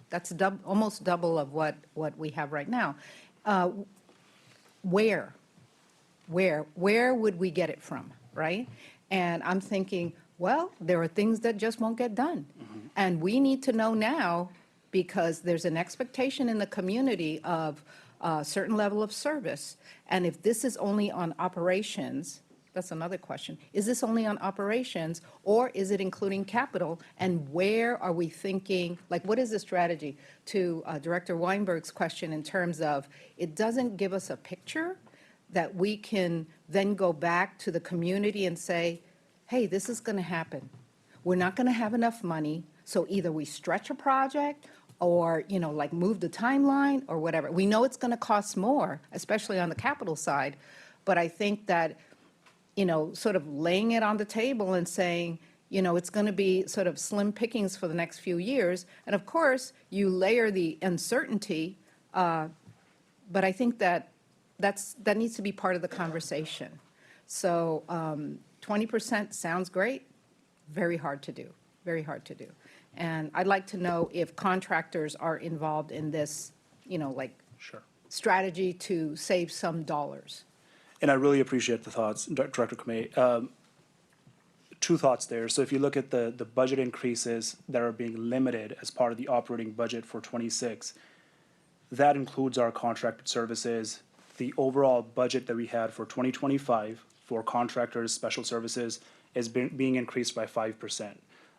that's almost double of what we have right now. Where would we get it from, right? And I'm thinking, well, there are things that just won't get done. And we need to know now, because there's an expectation in the community of a certain level of service. And if this is only on operations, that's another question. Is this only on operations, or is it including capital? And where are we thinking, like, what is the strategy? To Director Weinberg's question, in terms of, it doesn't give us a picture that we can then go back to the community and say, hey, this is going to happen. We're not going to have enough money, so either we stretch a project or, like move the timeline or whatever. We know it's going to cost more, especially on the capital side, but I think that, sort of laying it on the table and saying, it's going to be sort of slim pickings for the next few years. And of course, you layer the uncertainty, but I think that needs to be part of the conversation. So 20% sounds great, very hard to do, very hard to do. And I'd like to know if contractors are involved in this, like Sure. strategy to save some dollars. And I really appreciate the thoughts, Director Kamei. Two thoughts there. So if you look at the budget increases that are being limited as part of the operating budget for 26, that includes our contracted services. The overall budget that we had for 2025 for contractors, special services, is being increased by 5%.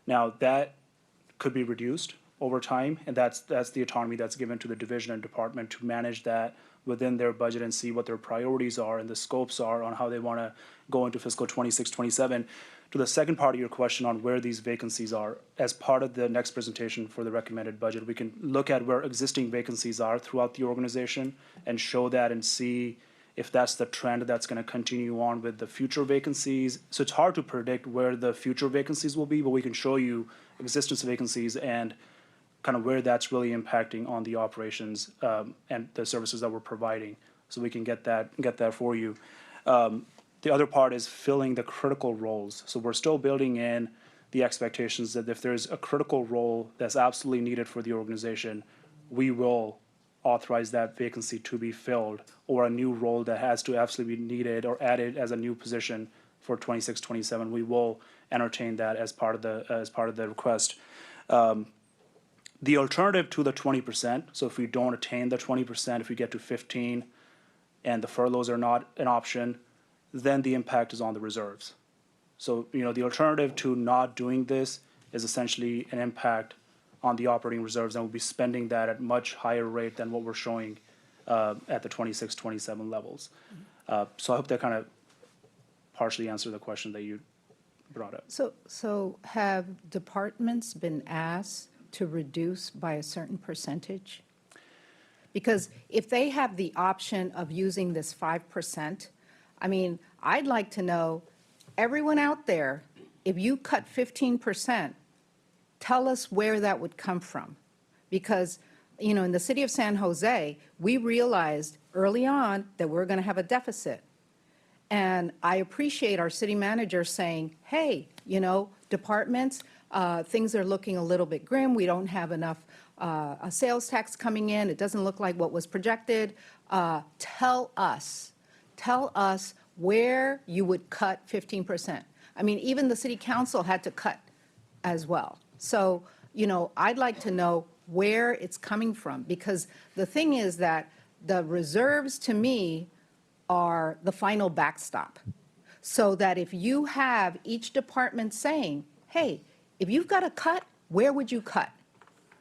Now, that could be reduced over time, and that's the autonomy that's given to the division and department to manage that within their budget and see what their priorities are and the scopes are on how they want to go into fiscal 26, 27. To the second part of your question on where these vacancies are, as part of the next presentation for the recommended budget, we can look at where existing vacancies are throughout the organization and show that and see if that's the trend that's going to continue on with the future vacancies. So it's hard to predict where the future vacancies will be, but we can show you existence vacancies and kind of where that's really impacting on the operations and the services that we're providing. So we can get that for you. The other part is filling the critical roles. So we're still building in the expectations that if there's a critical role that's absolutely needed for the organization, we will authorize that vacancy to be filled, or a new role that has to absolutely be needed or added as a new position for 26, 27. We will entertain that as part of the request. The alternative to the 20%, so if we don't attain the 20%, if we get to 15 and the furloughs are not an option, then the impact is on the reserves. So, the alternative to not doing this is essentially an impact on the operating reserves, and we'll be spending that at much higher rate than what we're showing at the 26, 27 levels. So I hope that kind of partially answered the question that you brought up. So have departments been asked to reduce by a certain percentage? Because if they have the option of using this 5%, I'd like to know, everyone out there, if you cut 15%, tell us where that would come from. Because, in the city of San Jose, we realized early on that we're going to have a deficit. And I appreciate our city manager saying, hey, departments, things are looking a little bit grim. We don't have enough a sales tax coming in. It doesn't look like what was projected. Tell us where you would cut 15%. I mean, even the city council had to cut as well. So, I'd like to know where it's coming from, because the thing is that the reserves, to me, are the final backstop. So that if you have each department saying, hey, if you've got to cut, where would you cut?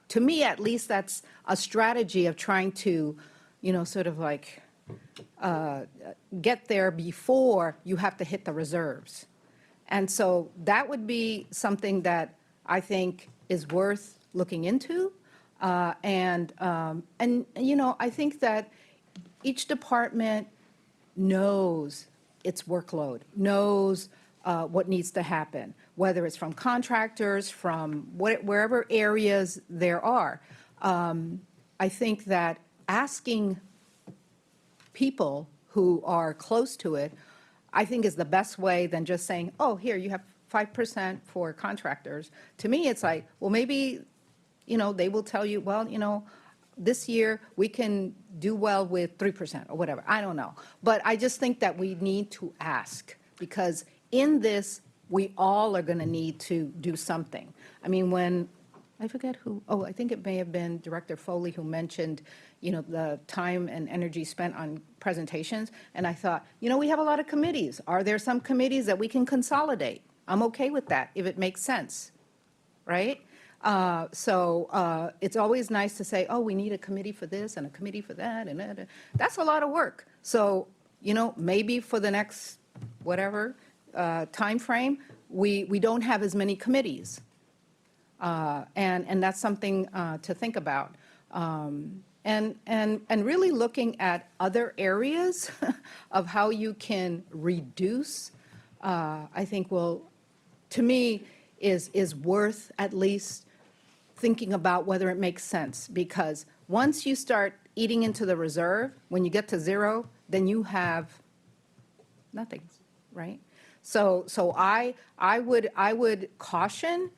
To me, at least, that's a strategy of trying to, sort of like get there before you have to hit the reserves. And so that would be something that I think is worth looking into. I think that each department knows its workload, knows what needs to happen, whether it's from contractors, from wherever areas there are. I think that asking people who are close to it, I think is the best way than just saying, oh, here, you have 5% for contractors. To me, it's like, well, maybe, they will tell you, well, this year we can do well with 3% or whatever. I don't know. But I just think that we need to ask, because in this, we all are going to need to do something. I mean, I forget who, I think it may have been Director Foley who mentioned, the time and energy spent on presentations. And I thought, we have a lot of committees. Are there some committees that we can consolidate? I'm okay with that if it makes sense, right? It's always nice to say, oh, we need a committee for this and a committee for that, and that's a lot of work. So, maybe for the next whatever time frame, we don't have as many committees, and that's something to think about. And really looking at other areas of how you can reduce, I think to me, is worth at least thinking about whether it makes sense. Because once you start eating into the reserve, when you get to zero, then you have nothing, right? So I would caution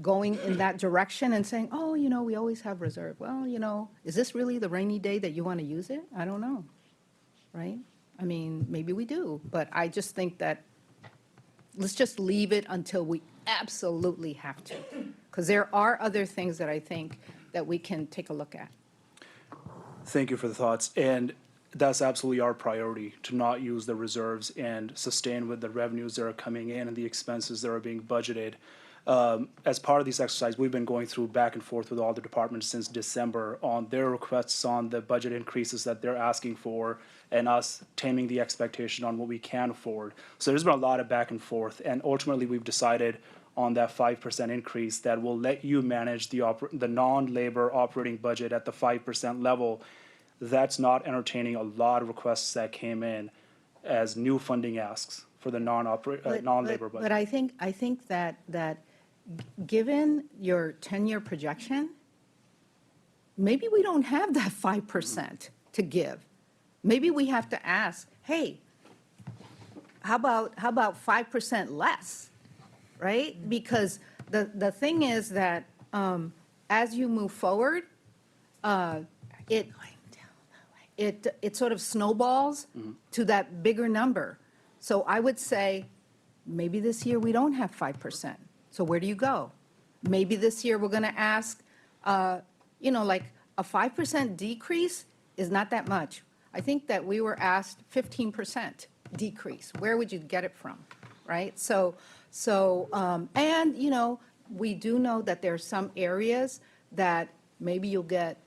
going in that direction and saying, oh, we always have reserve. Well, is this really the rainy day that you want to use it? I don't know, right? I mean, maybe we do, but I just think that let's just leave it until we absolutely have to, because there are other things that I think that we can take a look at. Thank you for the thoughts. And that's absolutely our priority, to not use the reserves and sustain with the revenues that are coming in and the expenses that are being budgeted. As part of this exercise, we've been going through back and forth with all the departments since December on their requests on the budget increases that they're asking for, and us taming the expectation on what we can afford. So there's been a lot of back and forth, and ultimately we've decided on that 5% increase that will let you manage the non-labor operating budget at the 5% level. That's not entertaining a lot of requests that came in as new funding asks for the non-labor budget. But I think that given your 10-year projection, maybe we don't have that 5% to give. Maybe we have to ask, hey, how about 5% less, right? Because the thing is that as you move forward, it sort of snowballs to that bigger number. So I would say maybe this year we don't have 5%. So where do you go? Maybe this year we're going to ask, like a 5% decrease is not that much. I think that we were asked 15% decrease. Where would you get it from, right? We do know that there are some areas that maybe you'll get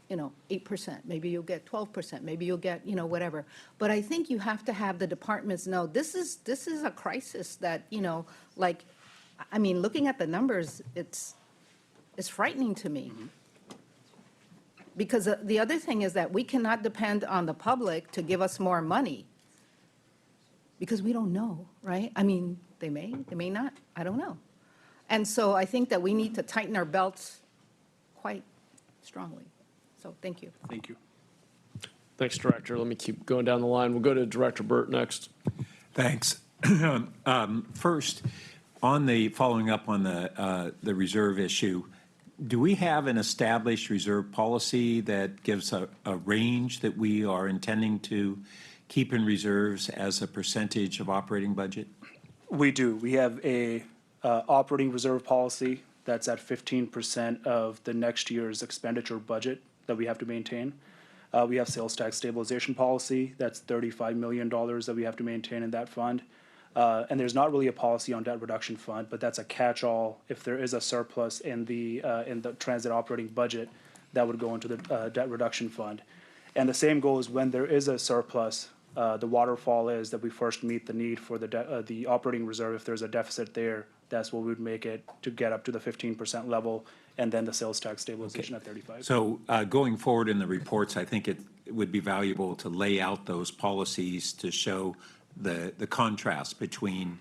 8%, maybe you'll get 12%, maybe you'll get, whatever. But I think you have to have the departments know this is a crisis that, looking at the numbers, it's frightening to me. Because the other thing is that we cannot depend on the public to give us more money, because we don't know, right? I mean, they may not, I don't know. And so I think that we need to tighten our belts quite strongly. So thank you. Thank you. Thanks, Director. Let me keep going down the line. We'll go to Director Burt next. Thanks. First, following up on the reserve issue, do we have an established reserve policy that gives a range that we are intending to keep in reserves as a percentage of operating budget? We do. We have a operating reserve policy that's at 15% of the next year's expenditure budget that we have to maintain. We have sales tax stabilization policy, that's $35 million that we have to maintain in that fund. And there's not really a policy on debt reduction fund, but that's a catch-all. If there is a surplus in the transit operating budget, that would go into the debt reduction fund. And the same goes when there is a surplus. The waterfall is that we first meet the need for the operating reserve. If there's a deficit there, that's what we would make it to get up to the 15% level, and then the sales tax stabilization at 35. So going forward in the reports, I think it would be valuable to lay out those policies to show the contrast between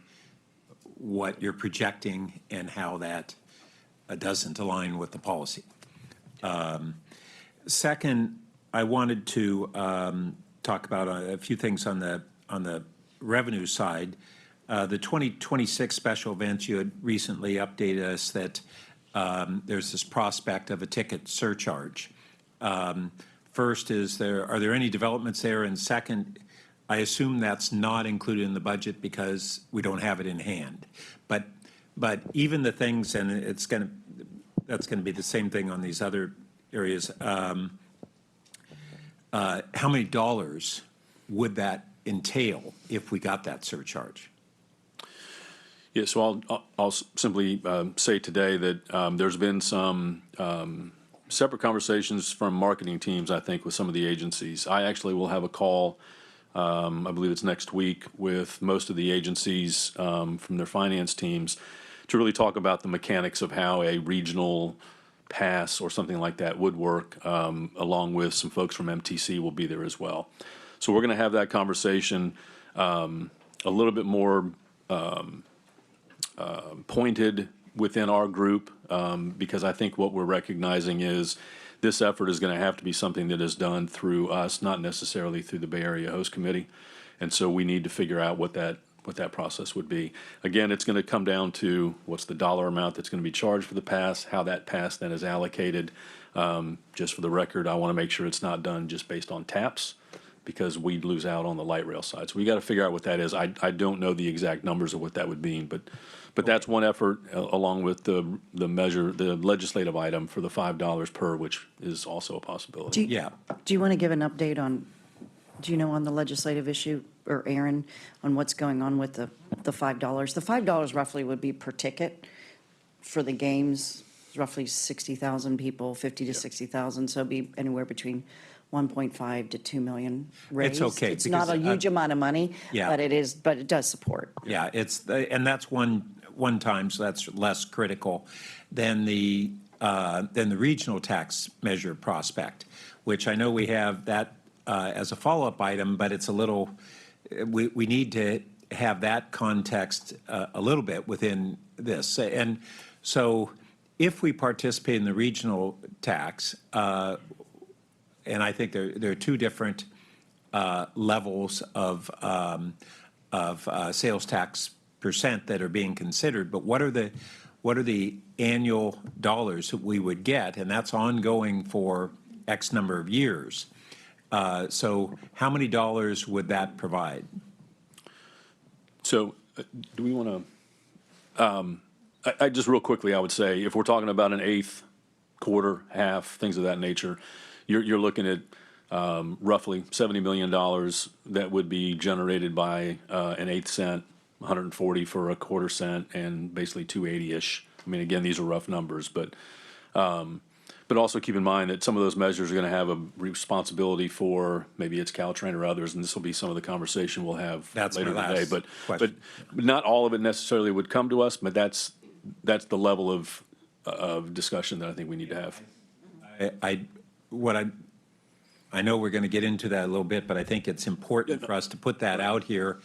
what you're projecting and how that doesn't align with the policy. Second, I wanted to talk about a few things on the revenue side. The 2026 special events, you had recently updated us that there's this prospect of a ticket surcharge. First, are there any developments there? And second, I assume that's not included in the budget because we don't have it in hand. But even the things, and that's going to be the same thing on these other areas. How many dollars would that entail if we got that surcharge? Yeah, so I'll simply say today that there's been some separate conversations from marketing teams, I think, with some of the agencies. I actually will have a call, I believe it's next week, with most of the agencies from their finance teams to really talk about the mechanics of how a regional pass or something like that would work, along with some folks from MTC will be there as well. So we're going to have that conversation a little bit more pointed within our group, because I think what we're recognizing is this effort is going to have to be something that is done through us, not necessarily through the Bay Area Host Committee. And so we need to figure out what that process would be. Again, it's going to come down to what's the dollar amount that's going to be charged for the pass, how that pass then is allocated. Just for the record, I want to make sure it's not done just based on taps, because we'd lose out on the light rail side. So we got to figure out what that is. I don't know the exact numbers of what that would mean, but that's one effort, along with the legislative item for the $5 per, which is also a possibility. Do you want to give an update on, on the legislative issue, or Aaron, on what's going on with the $5? The $5 roughly would be per ticket for the games, roughly 60,000 people, 50 to 60,000, so it'd be anywhere between 1.5 to 2 million raised. It's okay. It's not a huge amount of money, Yeah. but it does support. Yeah, and that's one time, so that's less critical than the regional tax measure prospect, which I know we have that as a follow-up item, but it's a little, we need to have that context a little bit within this. And so if we participate in the regional tax, and I think there are two different levels of sales tax percent that are being considered, but what are the annual dollars that we would get? And that's ongoing for X number of years. So how many dollars would that provide? So do we want to, I just real quickly, I would say, if we're talking about an eighth, quarter, half, things of that nature, you're looking at roughly $70 million that would be generated by an 1/8 cent, 140 for a 1/4 cent, and basically 280-ish. I mean, again, these are rough numbers, but also keep in mind that some of those measures are going to have a responsibility for, maybe it's Caltrain or others, and this will be some of the conversation we'll have later today. But not all of it necessarily would come to us, but that's the level of discussion that I think we need to have. I know we're going to get into that a little bit, but I think it's important for us to put that out here.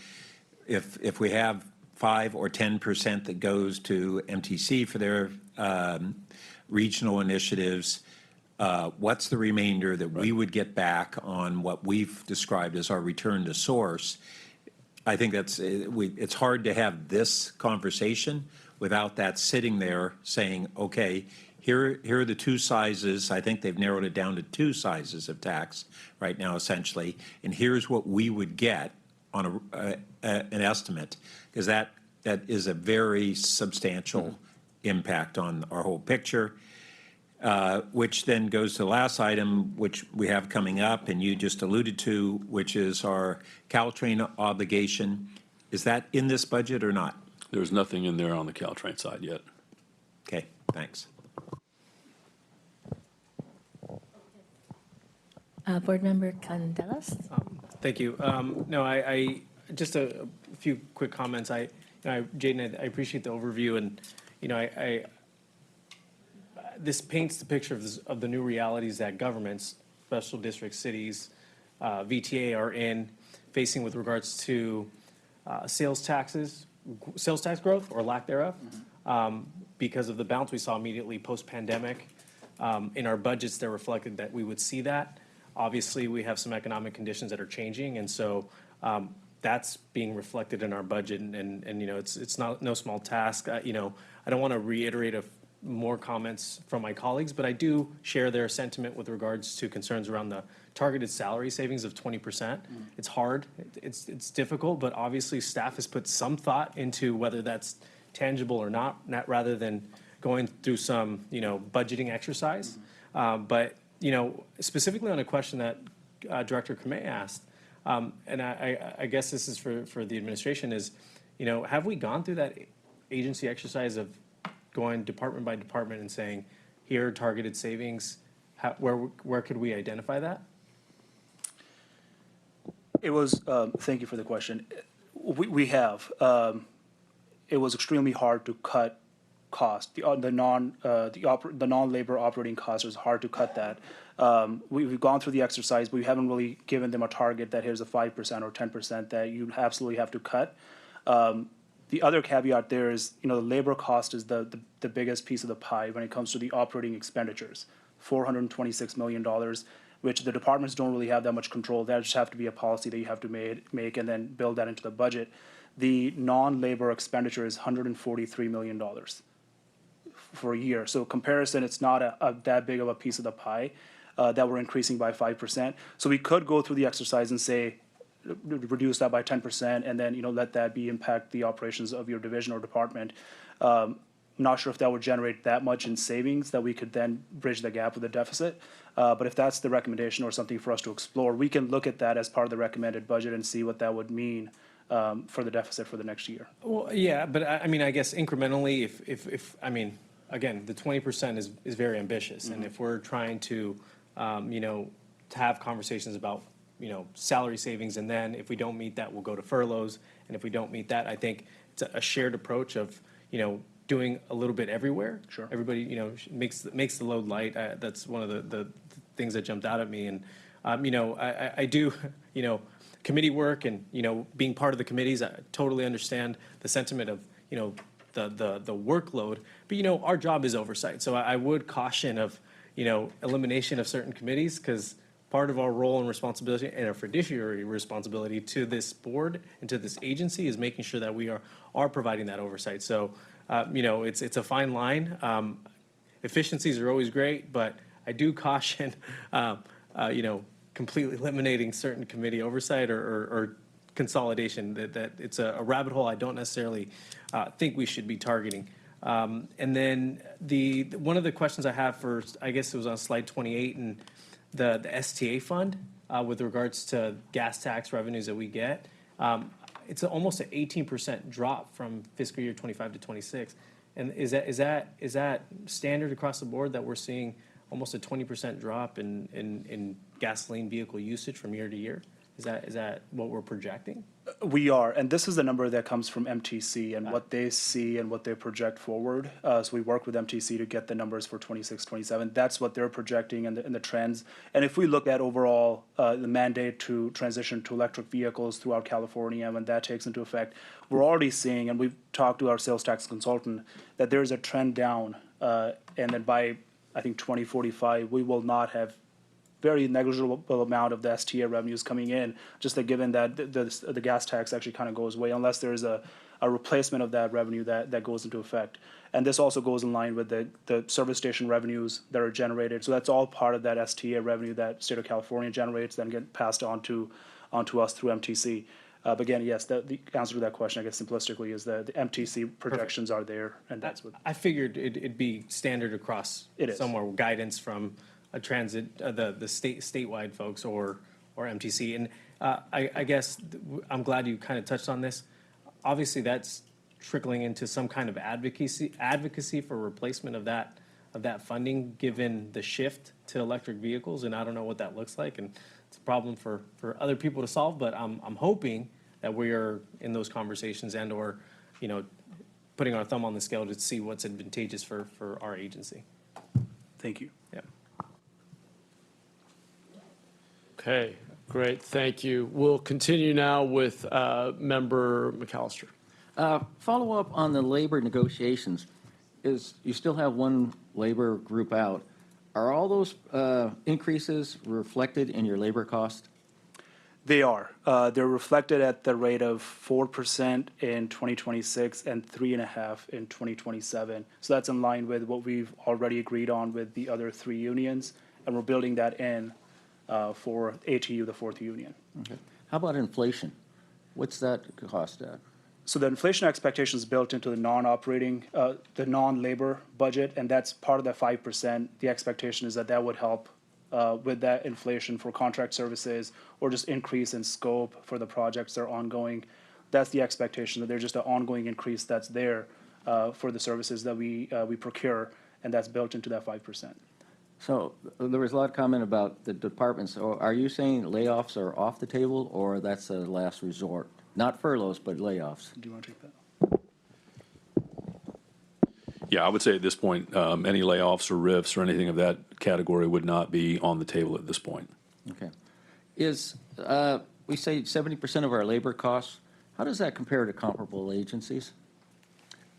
If we have 5 or 10% that goes to MTC for their regional initiatives, what's the remainder that we would get back on what we've described as our return to source? I think it's hard to have this conversation without that sitting there saying, okay, here are the two sizes. I think they've narrowed it down to two sizes of tax right now, essentially. And here's what we would get on an estimate, because that is a very substantial impact on our whole picture. Which then goes to the last item, which we have coming up, and you just alluded to, which is our Caltrain obligation. Is that in this budget or not? There's nothing in there on the Caltrain side yet. Okay, thanks. Board Member Candelas. Thank you. No, I just a few quick comments. Jaden, I appreciate the overview, and this paints the picture of the new realities that governments, special districts, cities, VTA are facing with regards to sales tax growth or lack thereof, because of the bounce we saw immediately post-pandemic. In our budgets, they're reflected that we would see that. Obviously, we have some economic conditions that are changing, and so that's being reflected in our budget, and it's no small task. I don't want to reiterate more comments from my colleagues, but I do share their sentiment with regards to concerns around the targeted salary savings of 20%. It's hard, it's difficult, but obviously staff has put some thought into whether that's tangible or not rather than going through some, budgeting exercise. But, specifically on a question that Director Kamei asked, and I guess this is for the administration is, have we gone through that agency exercise of going department by department and saying, here are targeted savings, where could we identify that? It was, thank you for the question. We have. It was extremely hard to cut cost. The non-labor operating costs is hard to cut that. We've gone through the exercise, but we haven't really given them a target that here's a 5% or 10% that you absolutely have to cut. The other caveat there is, the labor cost is the biggest piece of the pie when it comes to the operating expenditures, $426 million, which the departments don't really have that much control. That just have to be a policy that you have to make and then build that into the budget. The non-labor expenditure is $143 million for a year. So comparison, it's not that big of a piece of the pie that we're increasing by 5%. So we could go through the exercise and say, reduce that by 10%, and then let that impact the operations of your division or department. Not sure if that would generate that much in savings that we could then bridge the gap with the deficit. But if that's the recommendation or something for us to explore, we can look at that as part of the recommended budget and see what that would mean for the deficit for the next year. Well, yeah, but I guess incrementally, if again, the 20% is very ambitious, and if we're trying to have conversations about salary savings, and then if we don't meet that, we'll go to furloughs, and if we don't meet that, I think it's a shared approach of doing a little bit everywhere. Sure. Everybody makes the load light. That's one of the things that jumped out at me, and I do committee work and being part of the committees. I totally understand the sentiment of the workload, but our job is oversight. So I would caution of elimination of certain committees, because part of our role and responsibility and our fiduciary responsibility to this board and to this agency is making sure that we are providing that oversight. So, it's a fine line. Efficiencies are always great, but I do caution, completely eliminating certain committee oversight or consolidation. That it's a rabbit hole I don't necessarily think we should be targeting. And then one of the questions I have for, I guess it was on slide 28, and the STA fund with regards to gas tax revenues that we get. It's almost an 18% drop from fiscal year 25 to 26. And is that standard across the board that we're seeing almost a 20% drop in gasoline vehicle usage from year to year? Is that what we're projecting? We are, and this is the number that comes from MTC and what they see and what they project forward. So we work with MTC to get the numbers for 26, 27. That's what they're projecting and the trends. And if we look at overall the mandate to transition to electric vehicles throughout California, when that takes into effect, we're already seeing, and we've talked to our sales tax consultant, that there's a trend down. And then by, I think, 2045, we will not have very negligible amount of the STA revenues coming in, just that given that the gas tax actually kind of goes away unless there is a replacement of that revenue that goes into effect. And this also goes in line with the service station revenues that are generated. So that's all part of that STA revenue that state of California generates, then get passed on to us through MTC. But again, yes, the answer to that question, I guess simplistically, is that the MTC projections are there, and that's what. I figured it'd be standard across It is. somewhere, guidance from a transit, the statewide folks or MTC. And I guess I'm glad you kind of touched on this. Obviously, that's trickling into some kind of advocacy for replacement of that funding, given the shift to electric vehicles, and I don't know what that looks like, and it's a problem for other people to solve, but I'm hoping that we are in those conversations and/or, putting our thumb on the scale to see what's advantageous for our agency. Thank you. Yeah. Okay, great, thank you. We'll continue now with Member McAllister. Follow up on the labor negotiations. You still have one labor group out. Are all those increases reflected in your labor cost? They are. They're reflected at the rate of 4% in 2026 and 3.5% in 2027. So that's in line with what we've already agreed on with the other three unions, and we're building that in for ATU, the fourth union. Okay. How about inflation? What's that cost at? So the inflation expectation is built into the non-labor budget, and that's part of that 5%. The expectation is that would help with that inflation for contract services or just increase in scope for the projects that are ongoing. That's the expectation, that there's just an ongoing increase that's there for the services that we procure, and that's built into that 5%. So there was a lot of comment about the departments. So are you saying layoffs are off the table, or that's a last resort? Not furloughs, but layoffs. Do you want to take that? Yeah, I would say at this point, any layoffs or RIFs or anything of that category would not be on the table at this point. Okay. We say 70% of our labor costs. How does that compare to comparable agencies?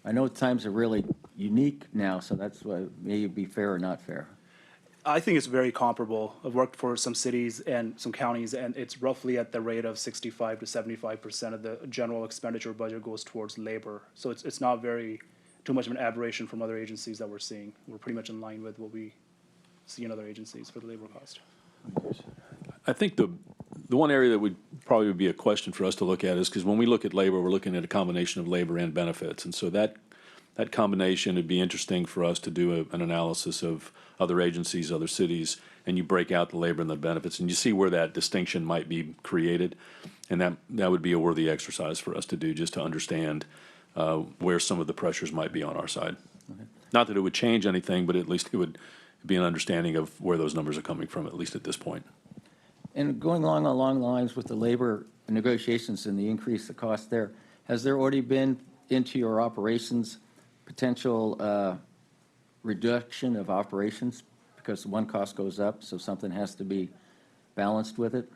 I know times are really unique now, so that's why may be fair or not fair. I think it's very comparable. I've worked for some cities and some counties, and it's roughly at the rate of 65 to 75% of the general expenditure budget goes towards labor. So it's not very too much of an aberration from other agencies that we're seeing. We're pretty much in line with what we see in other agencies for the labor cost. I think the one area that would probably be a question for us to look at is because when we look at labor, we're looking at a combination of labor and benefits. And so that combination, would be interesting for us to do an analysis of other agencies, other cities, and you break out the labor and the benefits, and you see where that distinction might be created. And that would be a worthy exercise for us to do, just to understand where some of the pressures might be on our side. Okay. Not that it would change anything, but at least it would be an understanding of where those numbers are coming from, at least at this point. And going along the lines with the labor negotiations and the increase the cost there, has there already been into your operations potential reduction of operations because one cost goes up, so something has to be balanced with it?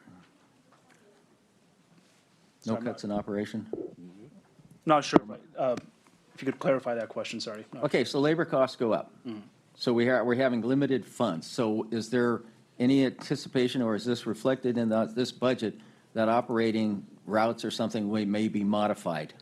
No cuts in operation? Not sure, but if you could clarify that question, sorry. No. Okay, so labor costs go up. So we're having limited funds. So is there any anticipation, or is this reflected in this budget, that operating routes or something may be modified?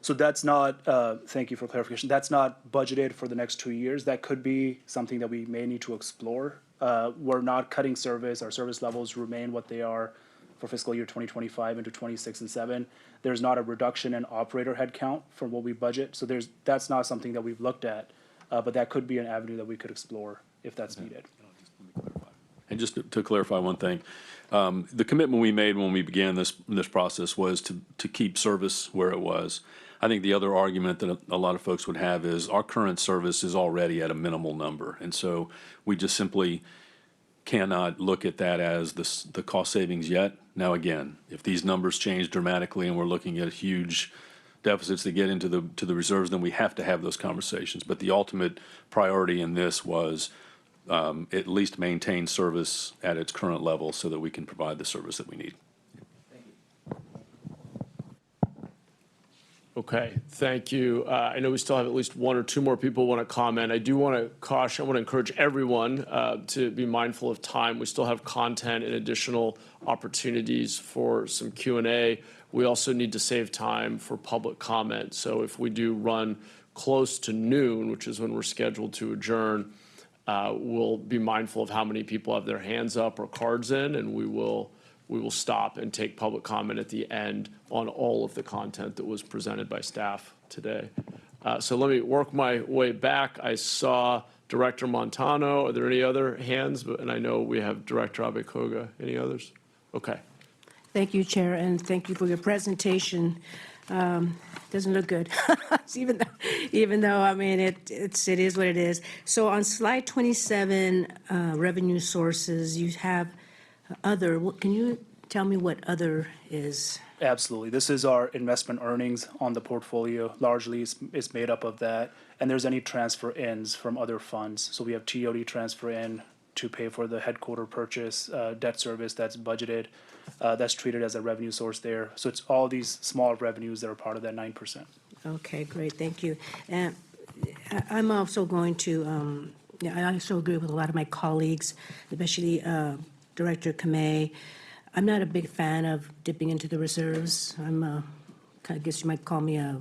So that's not, thank you for clarification, that's not budgeted for the next 2 years. That could be something that we may need to explore. We're not cutting service. Our service levels remain what they are for fiscal year 2025 into 26 and 7. There's not a reduction in operator headcount from what we budget. So that's not something that we've looked at, but that could be an avenue that we could explore if that's needed. And just to clarify one thing, the commitment we made when we began this process was to keep service where it was. I think the other argument that a lot of folks would have is our current service is already at a minimal number. And so we just simply cannot look at that as the cost savings yet. Now, again, if these numbers change dramatically and we're looking at huge deficits that get into the reserves, then we have to have those conversations. But the ultimate priority in this was at least maintain service at its current level so that we can provide the service that we need. Okay, thank you. I know we still have at least one or two more people want to comment. I do want to caution, I want to encourage everyone to be mindful of time. We still have content and additional opportunities for some Q&A. We also need to save time for public comment. So if we do run close to noon, which is when we're scheduled to adjourn, we'll be mindful of how many people have their hands up or cards in, and we will stop and take public comment at the end on all of the content that was presented by staff today. So let me work my way back. I saw Director Montano. Are there any other hands? And I know we have Director Abekoga. Any others? Okay. Thank you, Chair, and thank you for your presentation. Doesn't look good, even though I mean, it is what it is. So on slide 27, revenue sources, you have other. Can you tell me what other is? Absolutely. This is our investment earnings on the portfolio. Largely, it's made up of that. And there's any transfer ins from other funds. So we have TOD transfer in to pay for the headquarter purchase, debt service that's budgeted. That's treated as a revenue source there. So it's all these small revenues that are part of that 9%. Okay, great, thank you. And I'm also going to, I also agree with a lot of my colleagues, especially Director Kamei. I'm not a big fan of dipping into the reserves. I guess you might call me a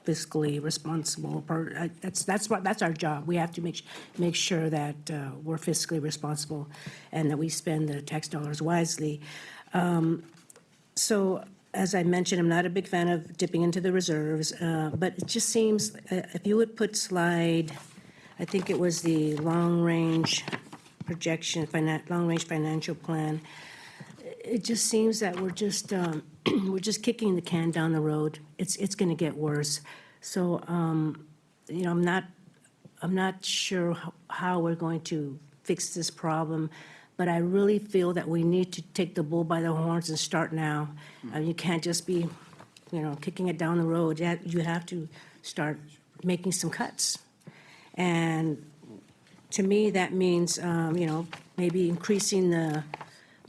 fiscally responsible part. That's our job. We have to make sure that we're fiscally responsible and that we spend the tax dollars wisely. So as I mentioned, I'm not a big fan of dipping into the reserves, but it just seems, if you would put slide, I think it was the long-range projection, long-range financial plan, it just seems that we're just kicking the can down the road. It's going to get worse. So, you know, I'm not sure how we're going to fix this problem, but I really feel that we need to take the bull by the horns and start now. You can't just be, you know, kicking it down the road. You have to start making some cuts. And to me, that means, you know, maybe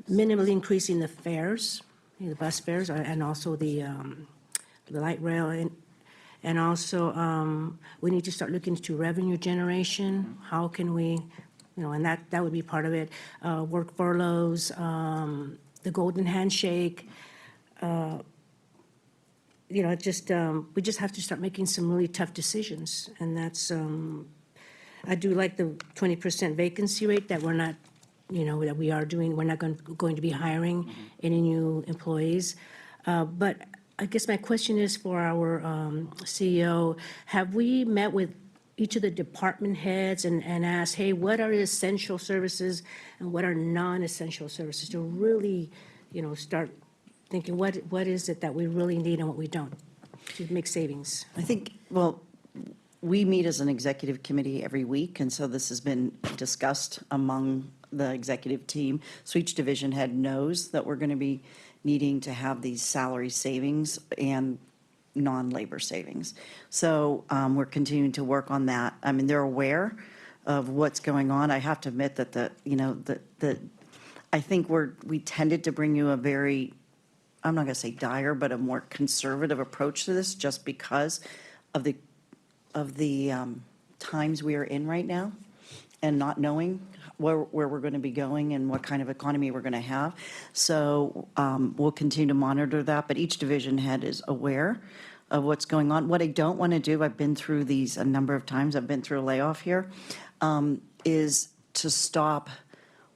minimally increasing the fares, the bus fares, and also the light rail. And also, we need to start looking into revenue generation. How can we, you know, and that would be part of it. Work furloughs, the golden handshake. You know, we just have to start making some really tough decisions. And that's, I do like the 20% vacancy rate that we're not, you know, that we are doing. We're not going to be hiring any new employees. But I guess my question is for our CEO, have we met with each of the department heads and asked, hey, what are essential services and what are non-essential services, to really, you know, start thinking what is it that we really need and what we don't to make savings? I think, well, we meet as an executive committee every week, and so this has been discussed among the executive team. So each division head knows that we're going to be needing to have these salary savings and non-labor savings. So we're continuing to work on that. I mean, they're aware of what's going on. I have to admit that I think we tended to bring you a very, I'm not going to say dire, but a more conservative approach to this, just because of the times we are in right now and not knowing where we're going to be going and what kind of economy we're going to have. So we'll continue to monitor that, but each division head is aware of what's going on. What I don't want to do, I've been through these a number of times, I've been through a layoff here, is to stop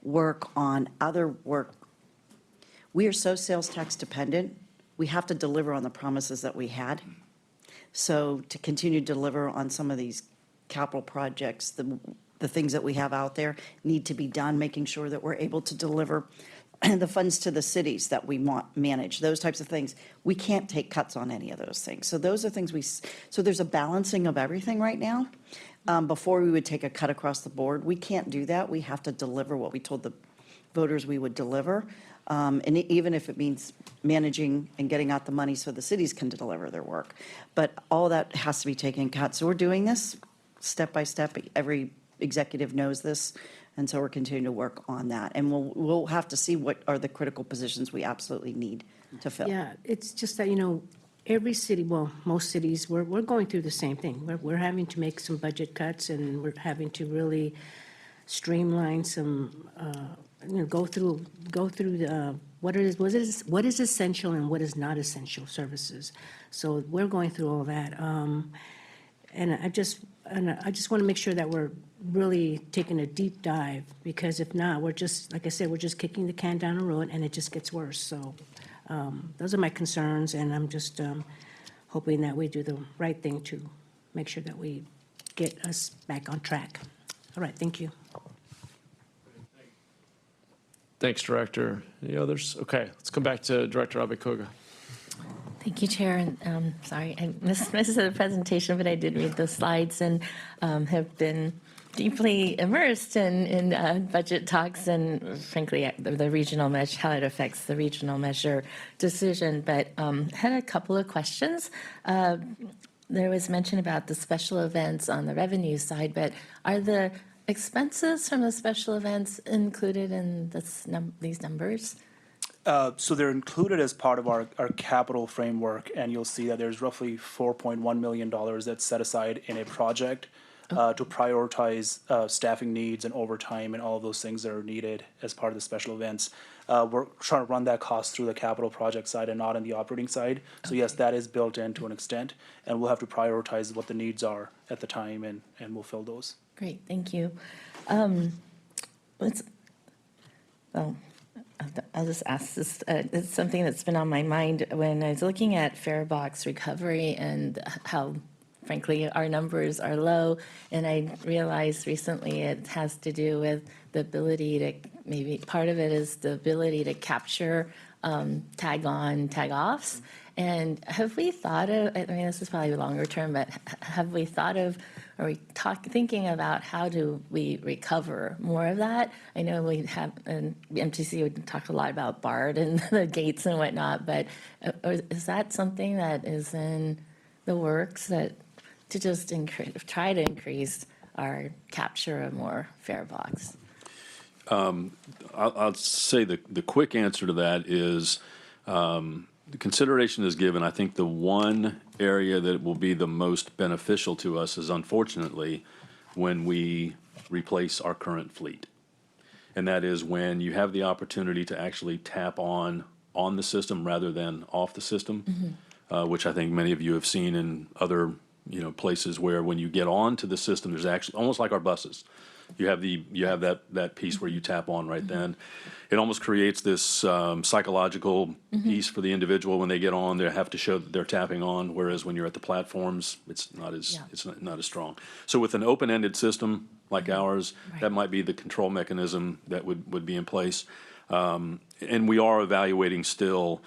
work on other work. We are so sales tax dependent, we have to deliver on the promises that we had. So to continue to deliver on some of these capital projects, the things that we have out there need to be done, making sure that we're able to deliver the funds to the cities that we manage, those types of things. We can't take cuts on any of those things. So those are things so there's a balancing of everything right now. Before we would take a cut across the board, we can't do that. We have to deliver what we told the voters we would deliver. And even if it means managing and getting out the money so the cities can deliver their work. But all that has to be taken cut. So we're doing this step by step. Every executive knows this, and so we're continuing to work on that. And we'll have to see what are the critical positions we absolutely need to fill. Yeah, it's just that, you know, every city, well, most cities, we're going through the same thing. We're having to make some budget cuts, and we're having to really streamline some, go through the, what is essential and what is not essential services. So we're going through all that. And I just want to make sure that we're really taking a deep dive, because if not, we're just, like I said, we're just kicking the can down the road and it just gets worse. So those are my concerns, and I'm just hoping that we do the right thing to make sure that we get us back on track. All right, thank you. Thanks, Director. Any others? Okay, let's come back to Director Abekoga. Thank you, Chair. And sorry, I missed the presentation, but I did read the slides and have been deeply immersed in budget talks and, frankly, the regional measure, how it affects the regional measure decision. But had a couple of questions. There was mention about the special events on the revenue side, but are the expenses from the special events included in these numbers? So they're included as part of our capital framework, and you'll see that there's roughly $4.1 million that's set aside in a project to prioritize staffing needs and overtime and all of those things that are needed as part of the special events. We're trying to run that cost through the capital project side and not in the operating side. So yes, that is built in to an extent, and we'll have to prioritize what the needs are at the time, and we'll fill those. Great, thank you. I'll just ask this. It's something that's been on my mind when I was looking at fare box recovery and how, frankly, our numbers are low. And I realized recently it has to do with the ability to, maybe part of it is the ability to capture tag on, tag offs. And have we thought of, I mean, this is probably longer term, but have we thought of, are we thinking about how do we recover more of that? I know we have, and MTC would talk a lot about BART and the gates and whatnot, but is that something that is in the works, that to just try to increase our capture of more fare box? I'll say the quick answer to that is the consideration is given. I think the one area that will be the most beneficial to us is, unfortunately, when we replace our current fleet. And that is when you have the opportunity to actually tap on the system rather than off the system, which I think many of you have seen in other places where when you get on to the system, there's actually, almost like our buses, you have that piece where you tap on right then. It almost creates this psychological piece for the individual. When they get on, they have to show that they're tapping on, whereas when you're at the platforms, it's not as strong. So with an open-ended system like ours, that might be the control mechanism that would be in place. And we are evaluating still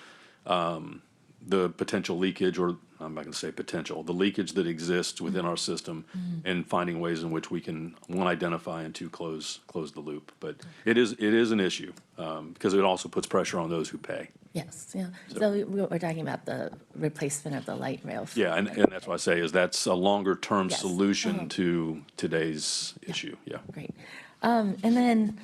the potential leakage, or I'm not going to say potential, the leakage that exists within our system, and finding ways in which we can, one, identify, and two, close the loop. But it is an issue because it also puts pressure on those who pay. Yes, yeah. So we're talking about the replacement of the light rail. Yeah, and that's what I say is that's a longer-term solution to today's issue. Yeah. Great. And then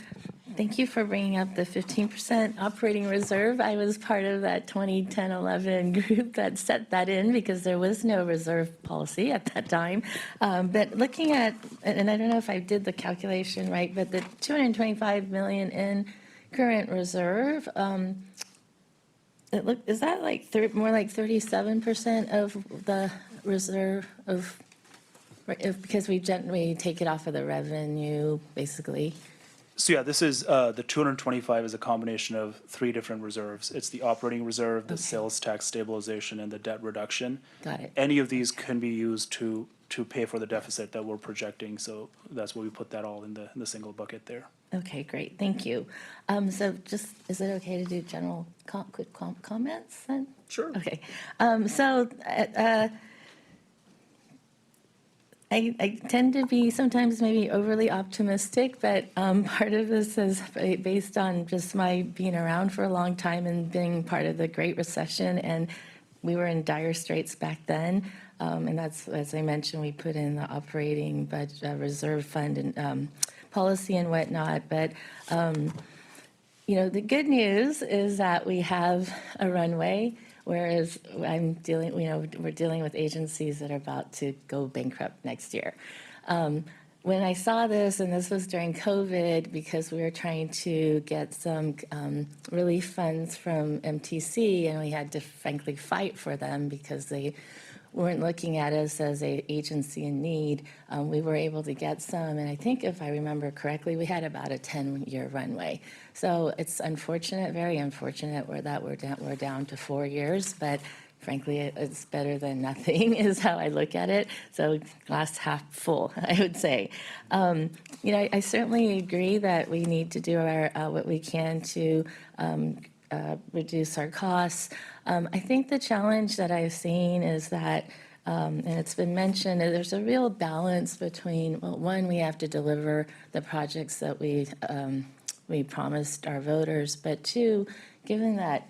thank you for bringing up the 15% operating reserve. I was part of that 2010-11 group that set that in because there was no reserve policy at that time. But looking at, and I don't know if I did the calculation right, but the $225 million in current reserve, is that like more like 37% of the reserve because we take it off of the revenue, basically? So yeah, this is, the 225 is a combination of three different reserves. It's the operating reserve, the sales tax stabilization, and the debt reduction. Got it. Any of these can be used to pay for the deficit that we're projecting, so that's why we put that all in the single bucket there. Okay, great, thank you. So just, is it okay to do general quick comments then? Sure. Okay, so I tend to be sometimes maybe overly optimistic, but part of this is based on just my being around for a long time and being part of the Great Recession, and we were in dire straits back then. And that's, as I mentioned, we put in the operating budget, reserve fund and policy and whatnot. But, the good news is that we have a runway. whereas we're dealing with agencies that are about to go bankrupt next year. When I saw this, and this was during COVID, because we were trying to get some relief funds from MTC, and we had to frankly fight for them because they weren't looking at us as an agency in need, we were able to get some. And I think if I remember correctly, we had about a 10-year runway. So it's unfortunate, very unfortunate, we're down to 4 years, but frankly, it's better than nothing is how I look at it. So glass half full, I would say. I certainly agree that we need to do what we can to reduce our costs. I think the challenge that I've seen is that, and it's been mentioned, there's a real balance between, well, one, we have to deliver the projects that we promised our voters, but two, given that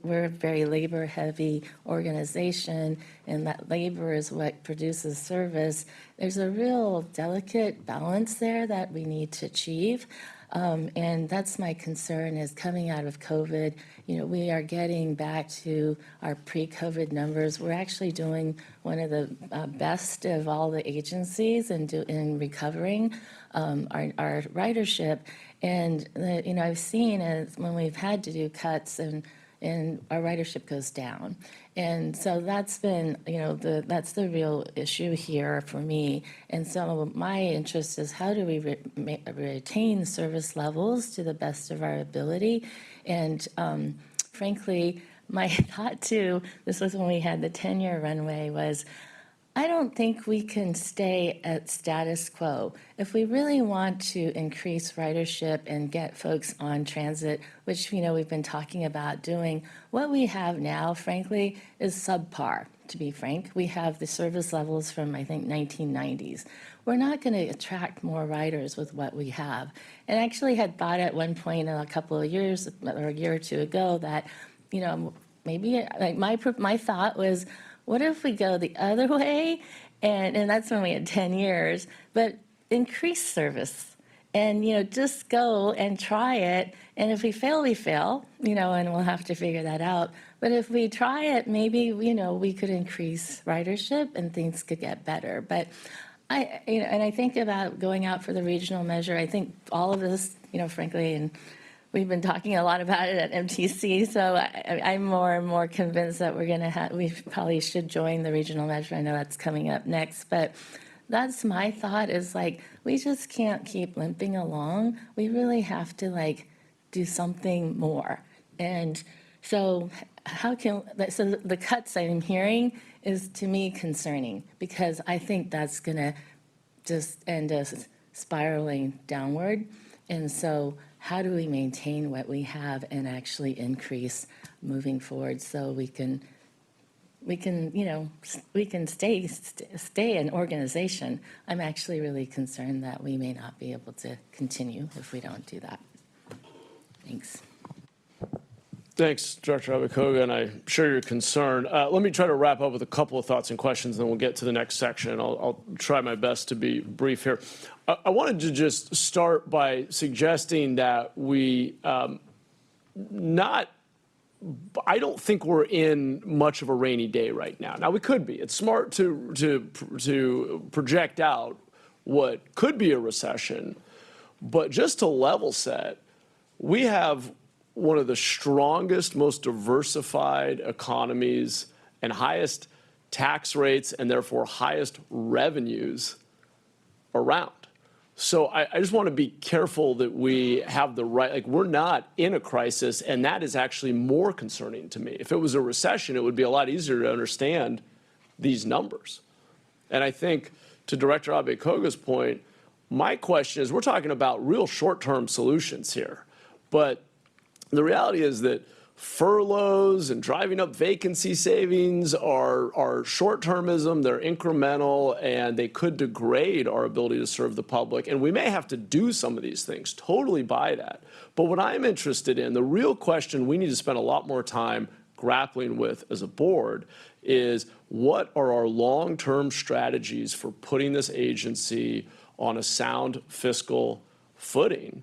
we're a very labor-heavy organization, and that labor is what produces service, there's a real delicate balance there that we need to achieve. And that's my concern is coming out of COVID, we are getting back to our pre-COVID numbers. We're actually doing one of the best of all the agencies in recovering our ridership. And, I've seen as when we've had to do cuts and our ridership goes down. And so that's been, that's the real issue here for me. And so my interest is how do we retain service levels to the best of our ability? And frankly, my thought too, this was when we had the 10-year runway, was I don't think we can stay at status quo. If we really want to increase ridership and get folks on transit, which, we've been talking about doing, what we have now, frankly, is subpar, to be frank. We have the service levels from, I think, 1990s. We're not going to attract more riders with what we have. And I actually had thought at one point a couple of years, or a year or two ago, that, maybe like my thought was, what if we go the other way? And that's when we had 10 years, but increase service and, just go and try it. And if we fail, we fail, and we'll have to figure that out. But if we try it, maybe, we could increase ridership and things could get better. But and I think about going out for the regional measure. I think all of this, frankly, and we've been talking a lot about it at MTC, so I'm more and more convinced that we probably should join the regional measure. I know that's coming up next, but that's my thought is we just can't keep limping along. We really have to do something more. And so so the cuts I'm hearing is to me concerning because I think that's gonna just end us spiraling downward. And so how do we maintain what we have and actually increase moving forward so we can stay an organization? I'm actually really concerned that we may not be able to continue if we don't do that. Thanks. Thanks, Director Abakoga, and I share your concern. Let me try to wrap up with a couple of thoughts and questions, and then we'll get to the next section. I'll try my best to be brief here. I wanted to just start by suggesting that I don't think we're in much of a rainy day right now. Now, we could be. It's smart to project out what could be a recession, but just to level set, we have one of the strongest, most diversified economies and highest tax rates and therefore highest revenues around. So I just want to be careful that we have the right, we're not in a crisis, and that is actually more concerning to me. If it was a recession, it would be a lot easier to understand these numbers. And I think to Director Abakoga's point, my question is, we're talking about real short-term solutions here, but the reality is that furloughs and driving up vacancy savings are short-termism, they're incremental, and they could degrade our ability to serve the public. And we may have to do some of these things, totally buy that. But what I'm interested in, the real question we need to spend a lot more time grappling with as a board is what are our long-term strategies for putting this agency on a sound fiscal footing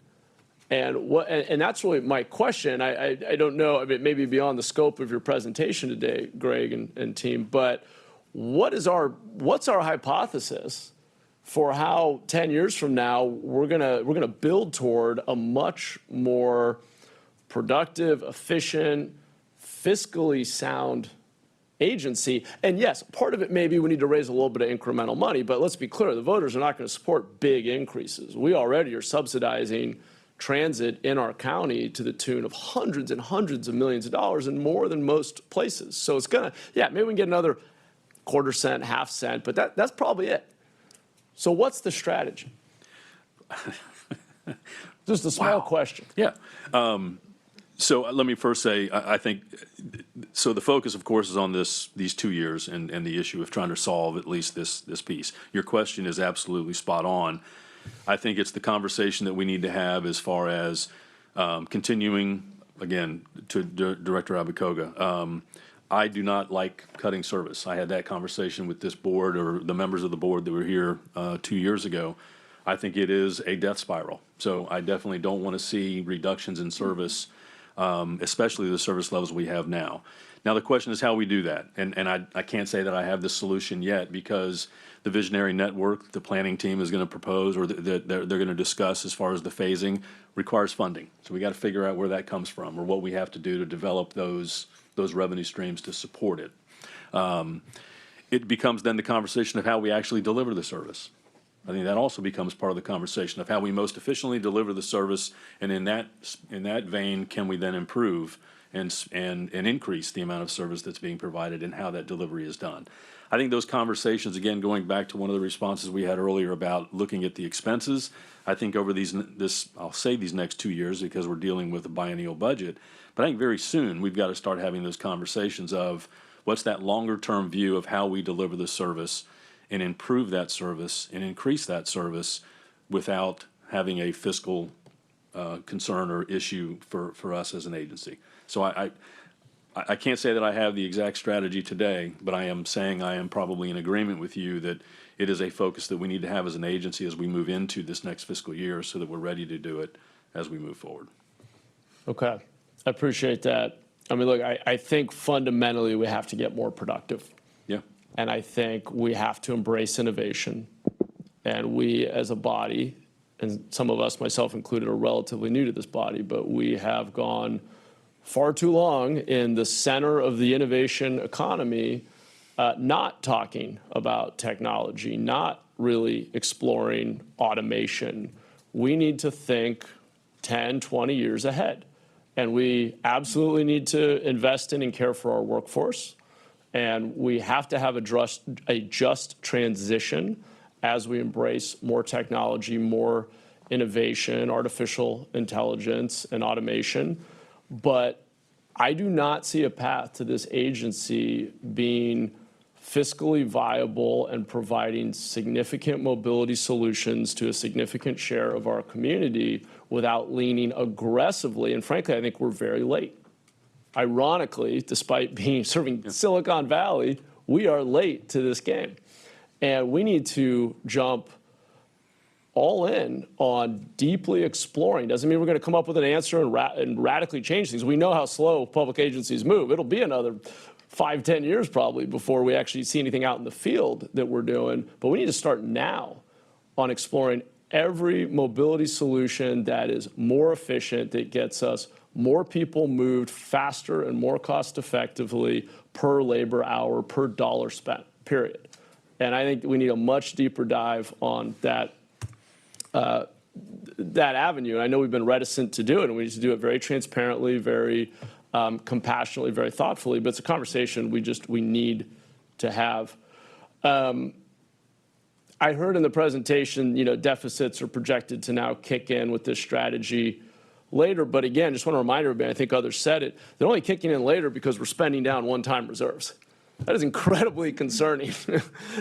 And that's really my question. I don't know, I mean, maybe beyond the scope of your presentation today, Greg and team, but what's our hypothesis for how 10 years from now we're gonna build toward a much more productive, efficient, fiscally sound agency? And yes, part of it maybe we need to raise a little bit of incremental money, but let's be clear, the voters are not going to support big increases. We already are subsidizing transit in our county to the tune of hundreds and hundreds of millions of dollars and more than most places. So it's gonna, yeah, maybe we can get another quarter cent, half cent, but that's probably it. So what's the strategy? Just a small question. Yeah. So let me first say, I think, so the focus, of course, is on these 2 years and the issue of trying to solve at least this piece. Your question is absolutely spot on. I think it's the conversation that we need to have as far as continuing, again, to Director Abakoga. I do not like cutting service. I had that conversation with this board or the members of the board that were here 2 years ago. I think it is a death spiral. So I definitely don't want to see reductions in service, especially the service levels we have now. Now, the question is how we do that. And I can't say that I have the solution yet because the visionary network the planning team is going to propose or that they're going to discuss as far as the phasing requires funding. So we got to figure out where that comes from or what we have to do to develop those revenue streams to support it. It becomes then the conversation of how we actually deliver the service. I think that also becomes part of the conversation of how we most efficiently deliver the service, and in that vein, can we then improve and increase the amount of service that's being provided and how that delivery is done. I think those conversations, again, going back to one of the responses we had earlier about looking at the expenses, I think over these next 2 years because we're dealing with a biennial budget, but I think very soon we've got to start having those conversations of what's that longer term view of how we deliver the service and improve that service and increase that service without having a fiscal concern or issue for us as an agency. So I can't say that I have the exact strategy today, but I am saying I am probably in agreement with you that it is a focus that we need to have as an agency as we move into this next fiscal year so that we're ready to do it as we move forward. Okay, I appreciate that. I mean, look, I think fundamentally we have to get more productive. Yeah. And I think we have to embrace innovation. And we as a body, and some of us, myself included, are relatively new to this body, but we have gone far too long in the center of the innovation economy, not talking about technology, not really exploring automation. We need to think 10, 20 years ahead. And we absolutely need to invest in and care for our workforce. And we have to have a just transition as we embrace more technology, more innovation, artificial intelligence, and automation. But I do not see a path to this agency being fiscally viable and providing significant mobility solutions to a significant share of our community without leaning aggressively. And frankly, I think we're very late. Ironically, despite serving Silicon Valley, we are late to this game. And we need to jump all in on deeply exploring. Doesn't mean we're going to come up with an answer and radically change things. We know how slow public agencies move. It'll be another 5, 10 years probably before we actually see anything out in the field that we're doing. But we need to start now on exploring every mobility solution that is more efficient, that gets us more people moved faster and more cost effectively per labor hour, per dollar spent, period. And I think we need a much deeper dive on that avenue. And I know we've been reticent to do it, and we need to do it very transparently, very compassionately, very thoughtfully, but it's a conversation we need to have. I heard in the presentation, deficits are projected to now kick in with this strategy later. But again, just want to remind everybody, I think others said it, they're only kicking in later because we're spending down one-time reserves. That is incredibly concerning.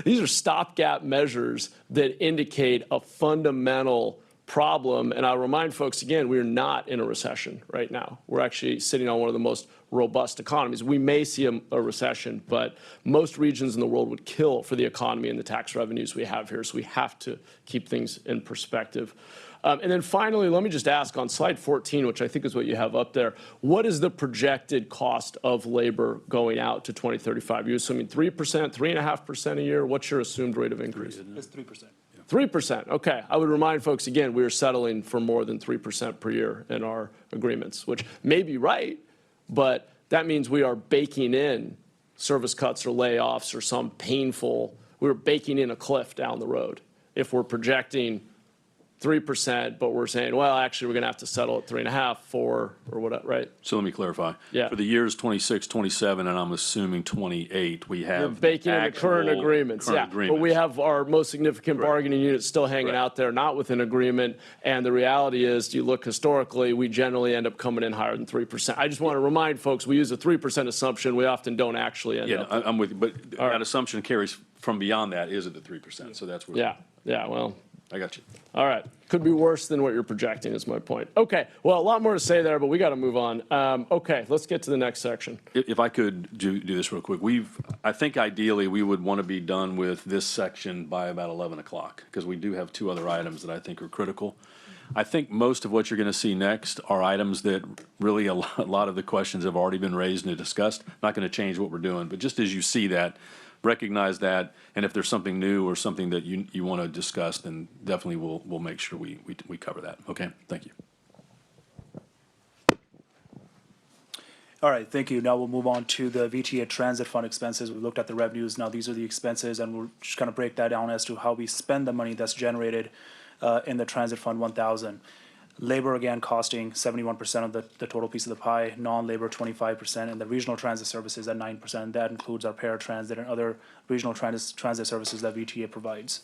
These are stopgap measures that indicate a fundamental problem. And I'll remind folks again, we're not in a recession right now. We're actually sitting on one of the most robust economies. We may see a recession, but most regions in the world would kill for the economy and the tax revenues we have here. So we have to keep things in perspective. And then finally, let me just ask on slide 14, which I think is what you have up there, what is the projected cost of labor going out to 2035? Are you assuming 3%, 3.5% a year? What's your assumed rate of increase? It's 3%. 3%, okay. I would remind folks, again, we are settling for more than 3% per year in our agreements, which may be right, but that means we are baking in service cuts or layoffs or some painful, we're baking in a cliff down the road. If we're projecting 3%, but we're saying, well, actually, we're going to have to settle at 3.5, 4, or whatever, right? So let me clarify. Yeah. For the years 26, 27, and I'm assuming 28, we have We're baking in the current actual agreements, yeah. current agreements. But we have our most significant bargaining units still hanging out there, not with an agreement. And the reality is, you look historically, we generally end up coming in higher than 3%. I just want to remind folks, we use a 3% assumption. We often don't actually end Yeah, up. I'm with you, but that assumption carries from beyond that, is it the 3%? So that's where. Yeah, well. I got you. All right. Could be worse than what you're projecting is my point. Okay. Well, a lot more to say there, but we got to move on. Okay. Let's get to the next section. If I could do this real quick, I think ideally we would want to be done with this section by about 11 o'clock because we do have two other items that I think are critical. I think most of what you're going to see next are items that really a lot of the questions have already been raised and discussed. Not going to change what we're doing, but just as you see that, recognize that, and if there's something new or something that you want to discuss, then definitely we'll make sure we cover that. Okay, thank you. All right, thank you. Now we'll move on to the VTA Transit Fund expenses. We looked at the revenues. Now these are the expenses, and we'll just kind of break that down as to how we spend the money that's generated in the Transit Fund 1000. Labor, again, costing 71% of the total piece of the pie, non-labor 25%, and the regional transit services at 9%. That includes our paratransit and other regional transit services that VTA provides.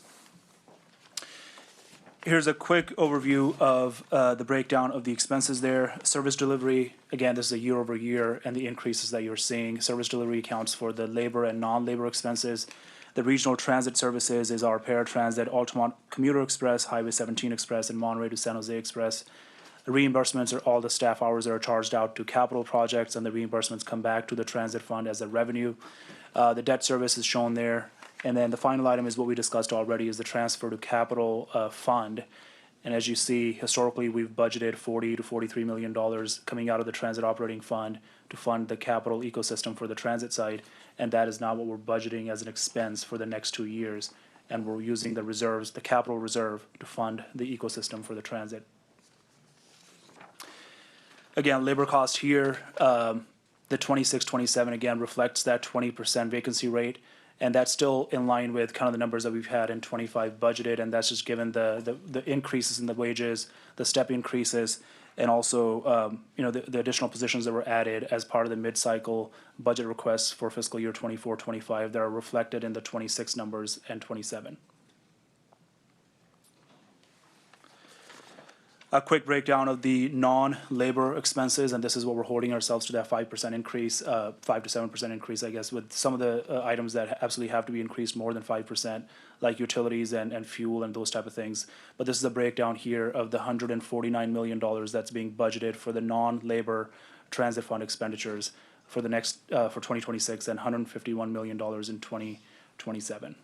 Here's a quick overview of the breakdown of the expenses there. Service delivery, again, this is a year over year, and the increases that you're seeing. Service delivery accounts for the labor and non-labor expenses. The regional transit services is our paratransit, Altamont Commuter Express, Highway 17 Express, and Monterey to San Jose Express. The reimbursements are all the staff hours that are charged out to capital projects, and the reimbursements come back to the transit fund as a revenue. The debt service is shown there. And then the final item is what we discussed already, is the transfer to capital fund. And as you see, historically, we've budgeted $40 to $43 million coming out of the transit operating fund to fund the capital ecosystem for the transit side. And that is not what we're budgeting as an expense for the next 2 years. And we're using the reserves, the capital reserve, to fund the ecosystem for the transit. Again, labor cost here, the 26-27 again reflects that 20% vacancy rate. And that's still in line with kind of the numbers that we've had in 25 budgeted, and that's just given the increases in the wages, the step increases, and also the additional positions that were added as part of the mid-cycle budget requests for fiscal year 24-25 that are reflected in the 26 numbers and 27. A quick breakdown of the non-labor expenses, and this is what we're holding ourselves to, that 5% increase, 5 to 7% increase, I guess, with some of the items that absolutely have to be increased more than 5%, like utilities and fuel and those type of things. But this is a breakdown here of the $149 million that's being budgeted for the non-labor transit fund expenditures for the next, for 2026, and $151 million in 2027.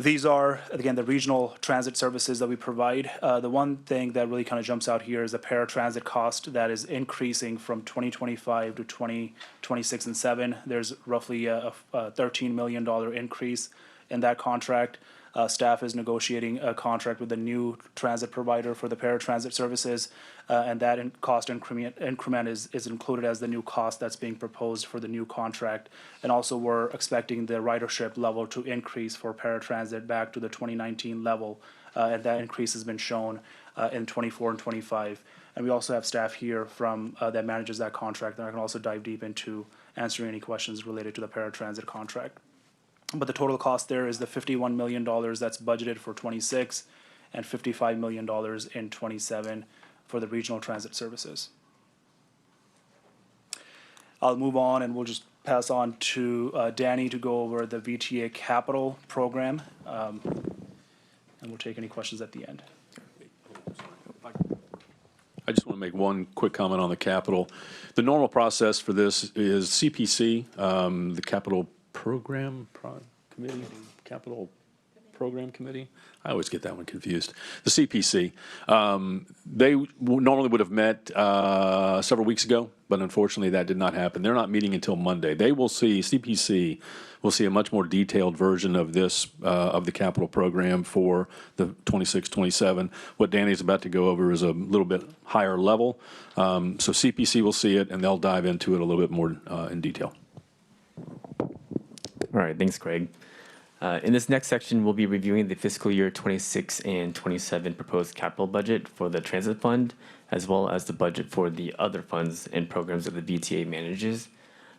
These are, again, the regional transit services that we provide. The one thing that really kind of jumps out here is the paratransit cost that is increasing from 2025 to 2026 and 7. There's roughly a $13 million increase in that contract. Staff is negotiating a contract with a new transit provider for the paratransit services, and that cost increment is included as the new cost that's being proposed for the new contract. And also, we're expecting the ridership level to increase for paratransit back to the 2019 level, and that increase has been shown in 24 and 25. And we also have staff here from that manages that contract, and I can also dive deep into answering any questions related to the paratransit contract. But the total cost there is the $51 million that's budgeted for 26 and $55 million in 27 for the regional transit services. I'll move on, and we'll just pass on to Danny to go over the VTA capital program, and we'll take any questions at the end. I just want to make one quick comment on the capital. The normal process for this is CPC, the capital program committee, capital Program Committee? I always get that one confused. The CPC. They normally would have met several weeks ago, but unfortunately that did not happen. They're not meeting until Monday. CPC will see a much more detailed version of this, of the capital program for the 26-27. What Danny's about to go over is a little bit higher level. So CPC will see it, and they'll dive into it a little bit more in detail. All right, thanks, Greg. In this next section, we'll be reviewing the fiscal year 26 and 27 proposed capital budget for the Transit Fund, as well as the budget for the other funds and programs that the VTA manages.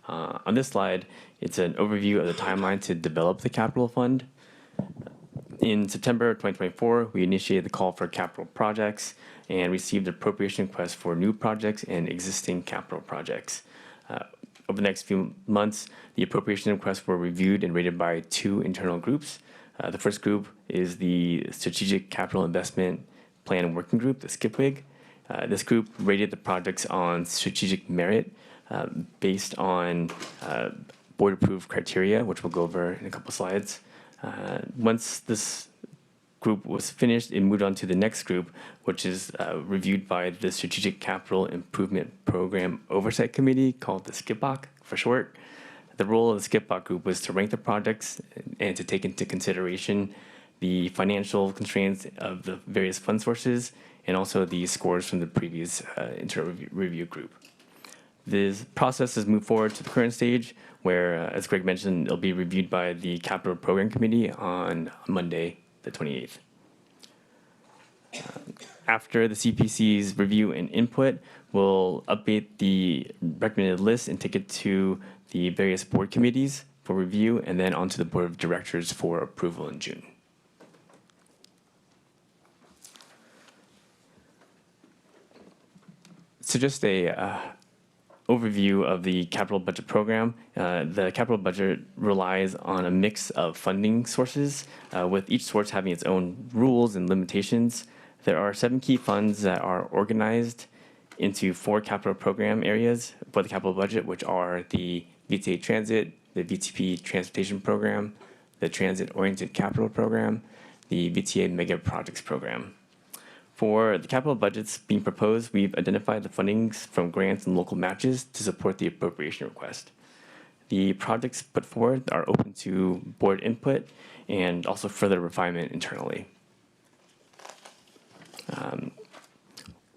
On this slide, it's an overview of the timeline to develop the capital fund. In September 2024, we initiated the call for capital projects and received appropriation requests for new projects and existing capital projects. Over the next few months, the appropriation requests were reviewed and rated by two internal groups. The first group is the Strategic Capital Investment Plan Working Group, the SCIPWIG. This group rated the projects on strategic merit based on board-approved criteria, which we'll go over in a couple slides. Once this group was finished, it moved on to the next group, which is reviewed by the Strategic Capital Improvement Program Oversight Committee, called the SCIPOC for short. The role of the SCIPOC group was to rank the projects and to take into consideration the financial constraints of the various fund sources and also the scores from the previous internal review group. This process has moved forward to the current stage where, as Greg mentioned, it'll be reviewed by the Capital Program Committee on Monday, the 28th. After the CPC's review and input, we'll update the recommended list and take it to the various board committees for review and then onto the board of directors for approval in June. So just a overview of the capital budget program. The capital budget relies on a mix of funding sources, with each source having its own rules and limitations. There are 7 key funds that are organized into 4 capital program areas for the capital budget, which are the VTA Transit, the VTP Transportation Program, the Transit Oriented Capital Program, the VTA Mega Projects Program. For the capital budgets being proposed, we've identified the fundings from grants and local matches to support the appropriation request. The projects put forward are open to board input and also further refinement internally.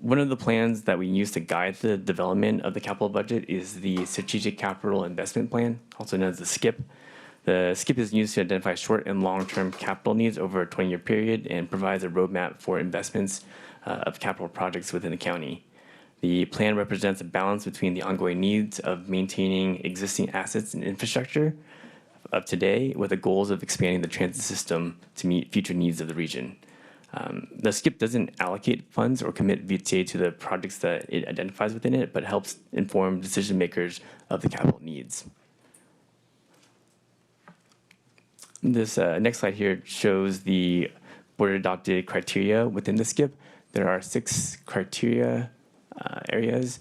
One of the plans that we use to guide the development of the capital budget is the Strategic Capital Investment Plan, also known as the SCIP. The SCIP is used to identify short and long-term capital needs over a 20-year period and provides a roadmap for investments of capital projects within the county. The plan represents a balance between the ongoing needs of maintaining existing assets and infrastructure of today with the goals of expanding the transit system to meet future needs of the region. The SCIP doesn't allocate funds or commit VTA to the projects that it identifies within it, but helps inform decision makers of the capital needs. This next slide here shows the board-adopted criteria within the SCIP. There are 6 criteria areas.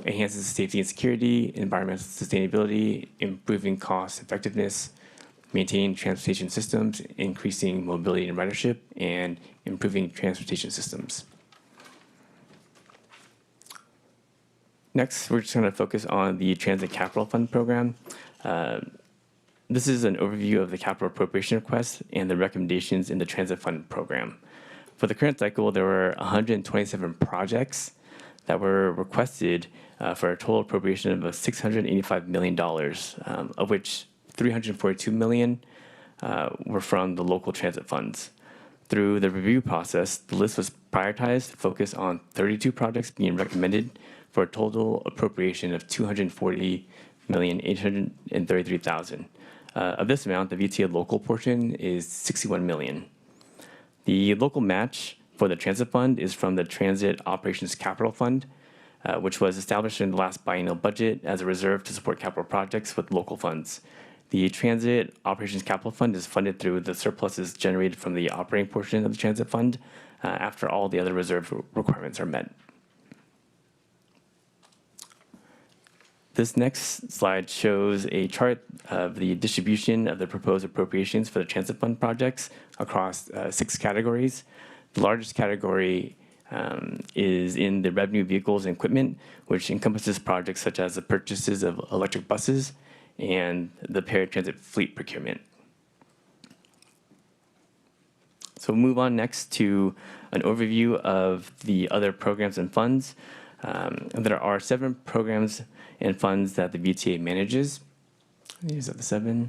Enhances safety and security, environmental sustainability, improving cost effectiveness, maintaining transportation systems, increasing mobility and ridership, and improving transportation systems. Next, we're just going to focus on the Transit Capital Fund program. This is an overview of the capital appropriation request and the recommendations in the Transit Fund program. For the current cycle, there were 127 projects that were requested for a total appropriation of $685 million, of which $342 million were from the local transit funds. Through the review process, the list was prioritized to focus on 32 projects being recommended for a total appropriation of $240,833,000. Of this amount, the VTA local portion is $61 million. The local match for the transit fund is from the Transit Operations Capital Fund, which was established in the last biennial budget as a reserve to support capital projects with local funds. The Transit Operations Capital Fund is funded through the surpluses generated from the operating portion of the transit fund after all the other reserve requirements are met. This next slide shows a chart of the distribution of the proposed appropriations for the transit fund projects across 6 categories. The largest category is in the revenue vehicles and equipment, which encompasses projects such as the purchases of electric buses and the paratransit fleet procurement. So we'll move on next to an overview of the other programs and funds. There are 7 programs and funds that the VTA manages. These are the 7.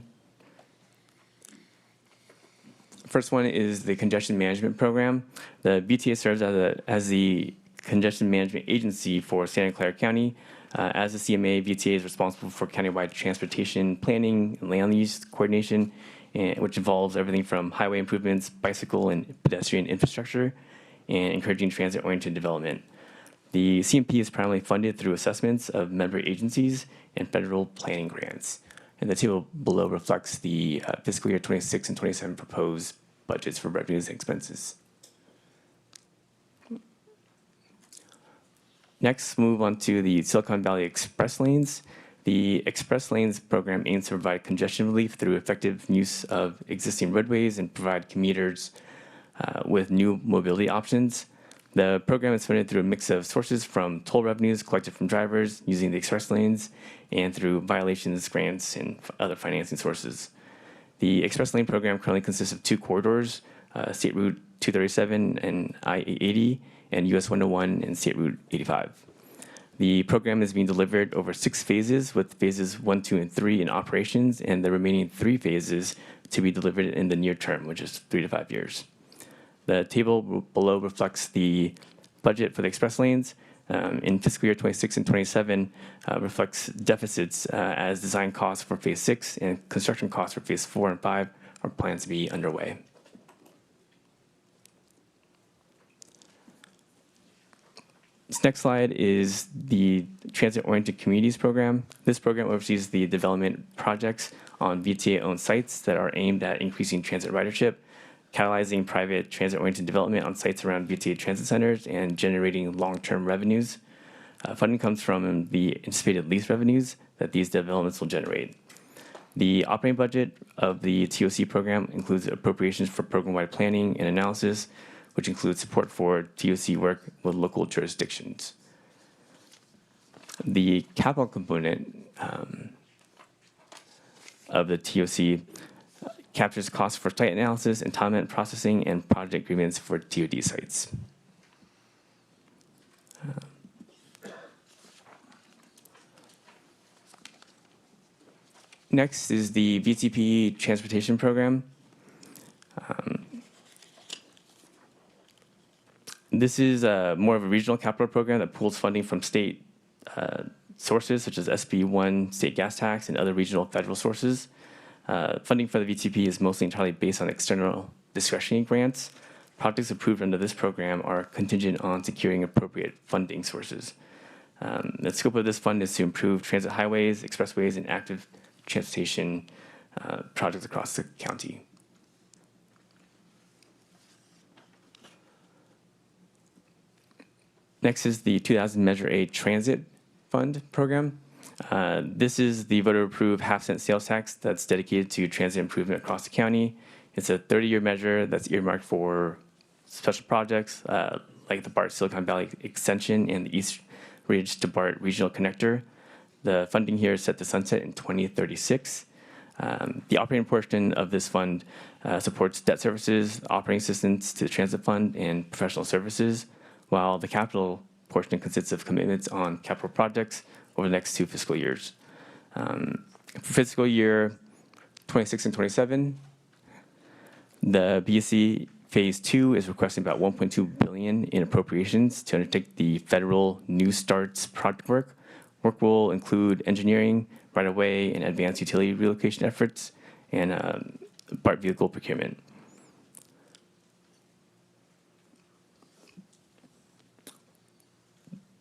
First one is the Congestion Management Program. The VTA serves as the congestion management agency for Santa Clara County. As the CMA, VTA is responsible for countywide transportation planning and land use coordination, which involves everything from highway improvements, bicycle and pedestrian infrastructure, and encouraging transit-oriented development. The CMP is primarily funded through assessments of member agencies and federal planning grants. And the table below reflects the fiscal year 26 and 27 proposed budgets for revenues and expenses. Next, move on to the Silicon Valley Express Lanes. The Express Lanes program aims to provide congestion relief through effective use of existing roadways and provide commuters with new mobility options. The program is funded through a mix of sources from toll revenues collected from drivers using the express lanes and through violations, grants, and other financing sources. The express lane program currently consists of 2 corridors, State Route 237 and I-880, and US 101 and State Route 85. The program is being delivered over 6 phases, with phases 1, 2, and 3 in operations, and the remaining 3 phases to be delivered in the near term, which is 3 to 5 years. The table below reflects the budget for the express lanes. In fiscal year 26 and 27 reflects deficits as design costs for phase 6 and construction costs for phase 4 and 5 are planned to be underway. This next slide is the Transit-Oriented Communities Program. This program oversees the development projects on VTA-owned sites that are aimed at increasing transit ridership, catalyzing private transit-oriented development on sites around VTA transit centers, and generating long-term revenues. Funding comes from the anticipated lease revenues that these developments will generate. The operating budget of the TOC program includes appropriations for program-wide planning and analysis, which includes support for TOC work with local jurisdictions. The capital component of the TOC captures costs for site analysis, entitlement processing, and project agreements for TOD sites. Next is the VTP Transportation Program. This is more of a regional capital program that pools funding from state sources, such as SB1 state gas tax and other regional federal sources. Funding for the VTP is mostly entirely based on external discretionary grants. Projects approved under this program are contingent on securing appropriate funding sources. The scope of this fund is to improve transit highways, expressways, and active transportation projects across the county. Next is the 2000 Measure A Transit Fund program. This is the voter-approved half-cent sales tax that's dedicated to transit improvement across the county. It's a 30-year measure that's earmarked for special projects like the BART Silicon Valley Extension and the East Ridge to BART Regional Connector. The funding here is set to sunset in 2036. The operating portion of this fund supports debt services, operating assistance to the transit fund, and professional services, while the capital portion consists of commitments on capital projects over the next 2 fiscal years. For fiscal year 26 and 27, the BSC Phase 2 is requesting about $1.2 billion in appropriations to undertake the federal New Starts project work. Work will include engineering, right-of-way, and advanced utility relocation efforts, and BART vehicle procurement.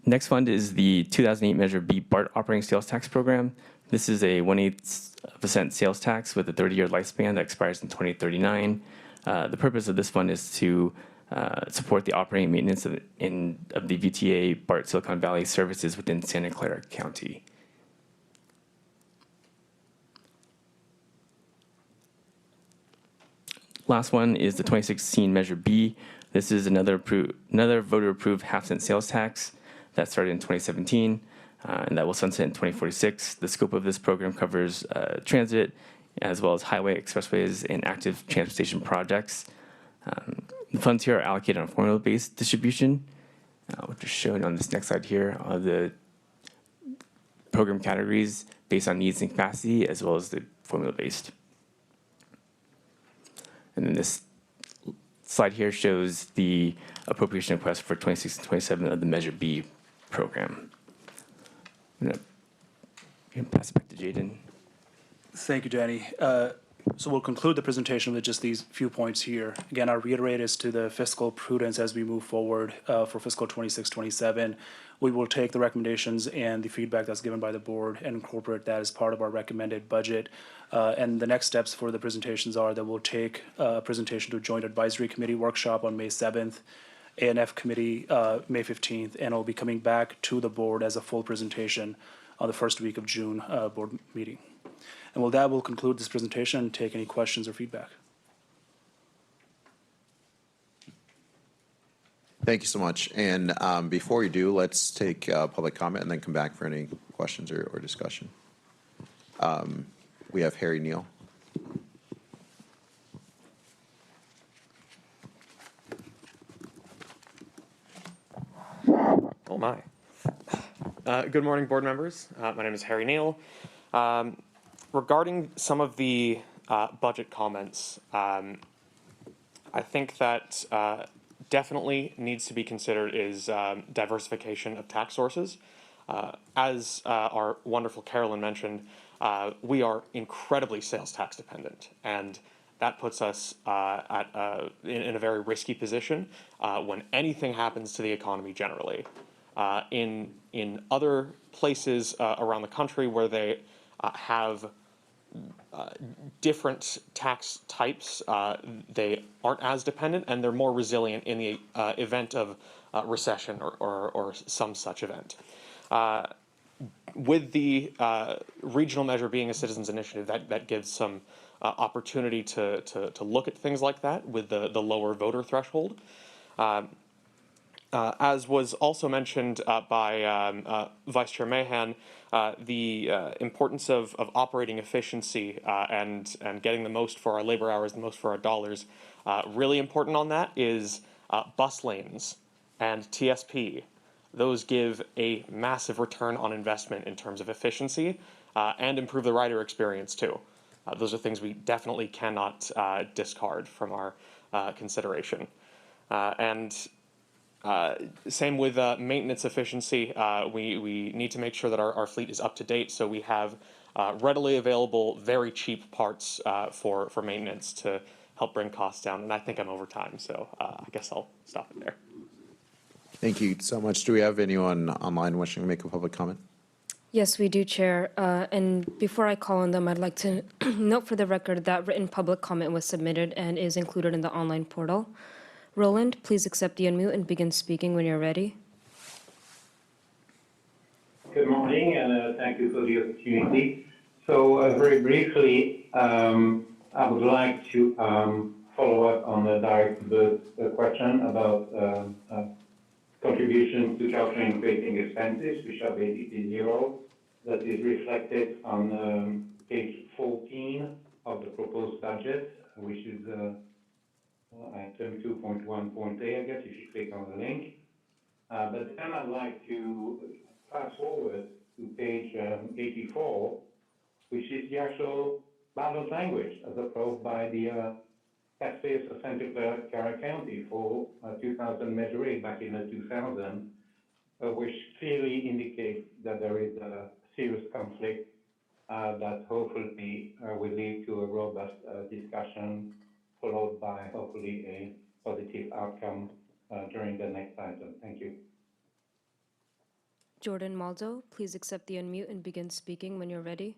Next fund is the 2008 Measure B BART Operating Sales Tax Program. This is a 1/8% sales tax with a 30-year lifespan that expires in 2039. The purpose of this fund is to support the operating maintenance of the VTA BART Silicon Valley services within Santa Clara County. last one is the 2016 Measure B. This is another voter-approved half-cent sales tax that started in 2017, and that will sunset in 2046. The scope of this program covers transit, as well as highway, expressways, and active transportation projects. The funds here are allocated on a formula-based distribution, which is shown on this next slide here, are the program categories based on needs and capacity, as well as the formula-based. And then this slide here shows the appropriation request for 26 and 27 of the Measure B program. I'm going to pass it back to Jaden. Thank you, Danny. So we'll conclude the presentation with just these few points here. Again, I'll reiterate as to the fiscal prudence as we move forward for fiscal 26-27. We will take the recommendations and the feedback that's given by the board and incorporate that as part of our recommended budget. And the next steps for the presentations are that we'll take a presentation to a joint advisory committee workshop on May 7th, ANF committee May 15th, and it'll be coming back to the board as a full presentation on the first week of June board meeting. And with that, we'll conclude this presentation and take any questions or feedback. Thank you so much. And before we do, let's take public comment and then come back for any questions or discussion. We have Harry Neal. Oh my. Good morning, board members. My name is Harry Neal. Regarding some of the budget comments, I think that definitely needs to be considered is diversification of tax sources. As our wonderful Carolyn mentioned, we are incredibly sales tax dependent, and that puts us in a very risky position when anything happens to the economy generally. In other places around the country where they have different tax types, they aren't as dependent and they're more resilient in the event of recession or some such event. With the regional measure being a citizens initiative, that gives some opportunity to look at things like that with the lower voter threshold. As was also mentioned by Vice Chair Mahan, the importance of operating efficiency and getting the most for our labor hours, the most for our dollars. Really important on that is bus lanes and TSP. Those give a massive return on investment in terms of efficiency and improve the rider experience too. Those are things we definitely cannot discard from our consideration. Same with maintenance efficiency. We need to make sure that our fleet is up to date, so we have readily available, very cheap parts for maintenance to help bring costs down. And I think I'm over time, so I guess I'll stop it there. Thank you so much. Do we have anyone online wishing to make a public comment? Yes, we do, Chair. And before I call on them, I'd like to note for the record that written public comment was submitted and is included in the online portal. Roland, please accept the unmute and begin speaking when you're ready. Good morning, and thank you for the opportunity. So very briefly, I would like to follow up on the question about contributions to calculating operating expenses, which are basically zero. That is reflected on page 14 of the proposed budget, which is item 2.1.a, I guess, if you click on the link. But then I'd like to fast forward to page 84, which is the actual ballot language as approved by the taxpayers of Santa Clara County for 2000 Measure A back in 2000, which clearly indicates that there is a serious conflict that hopefully will lead to a robust discussion, followed by hopefully a positive outcome during the next item. Thank you. Jordan Maldo, please accept the unmute and begin speaking when you're ready.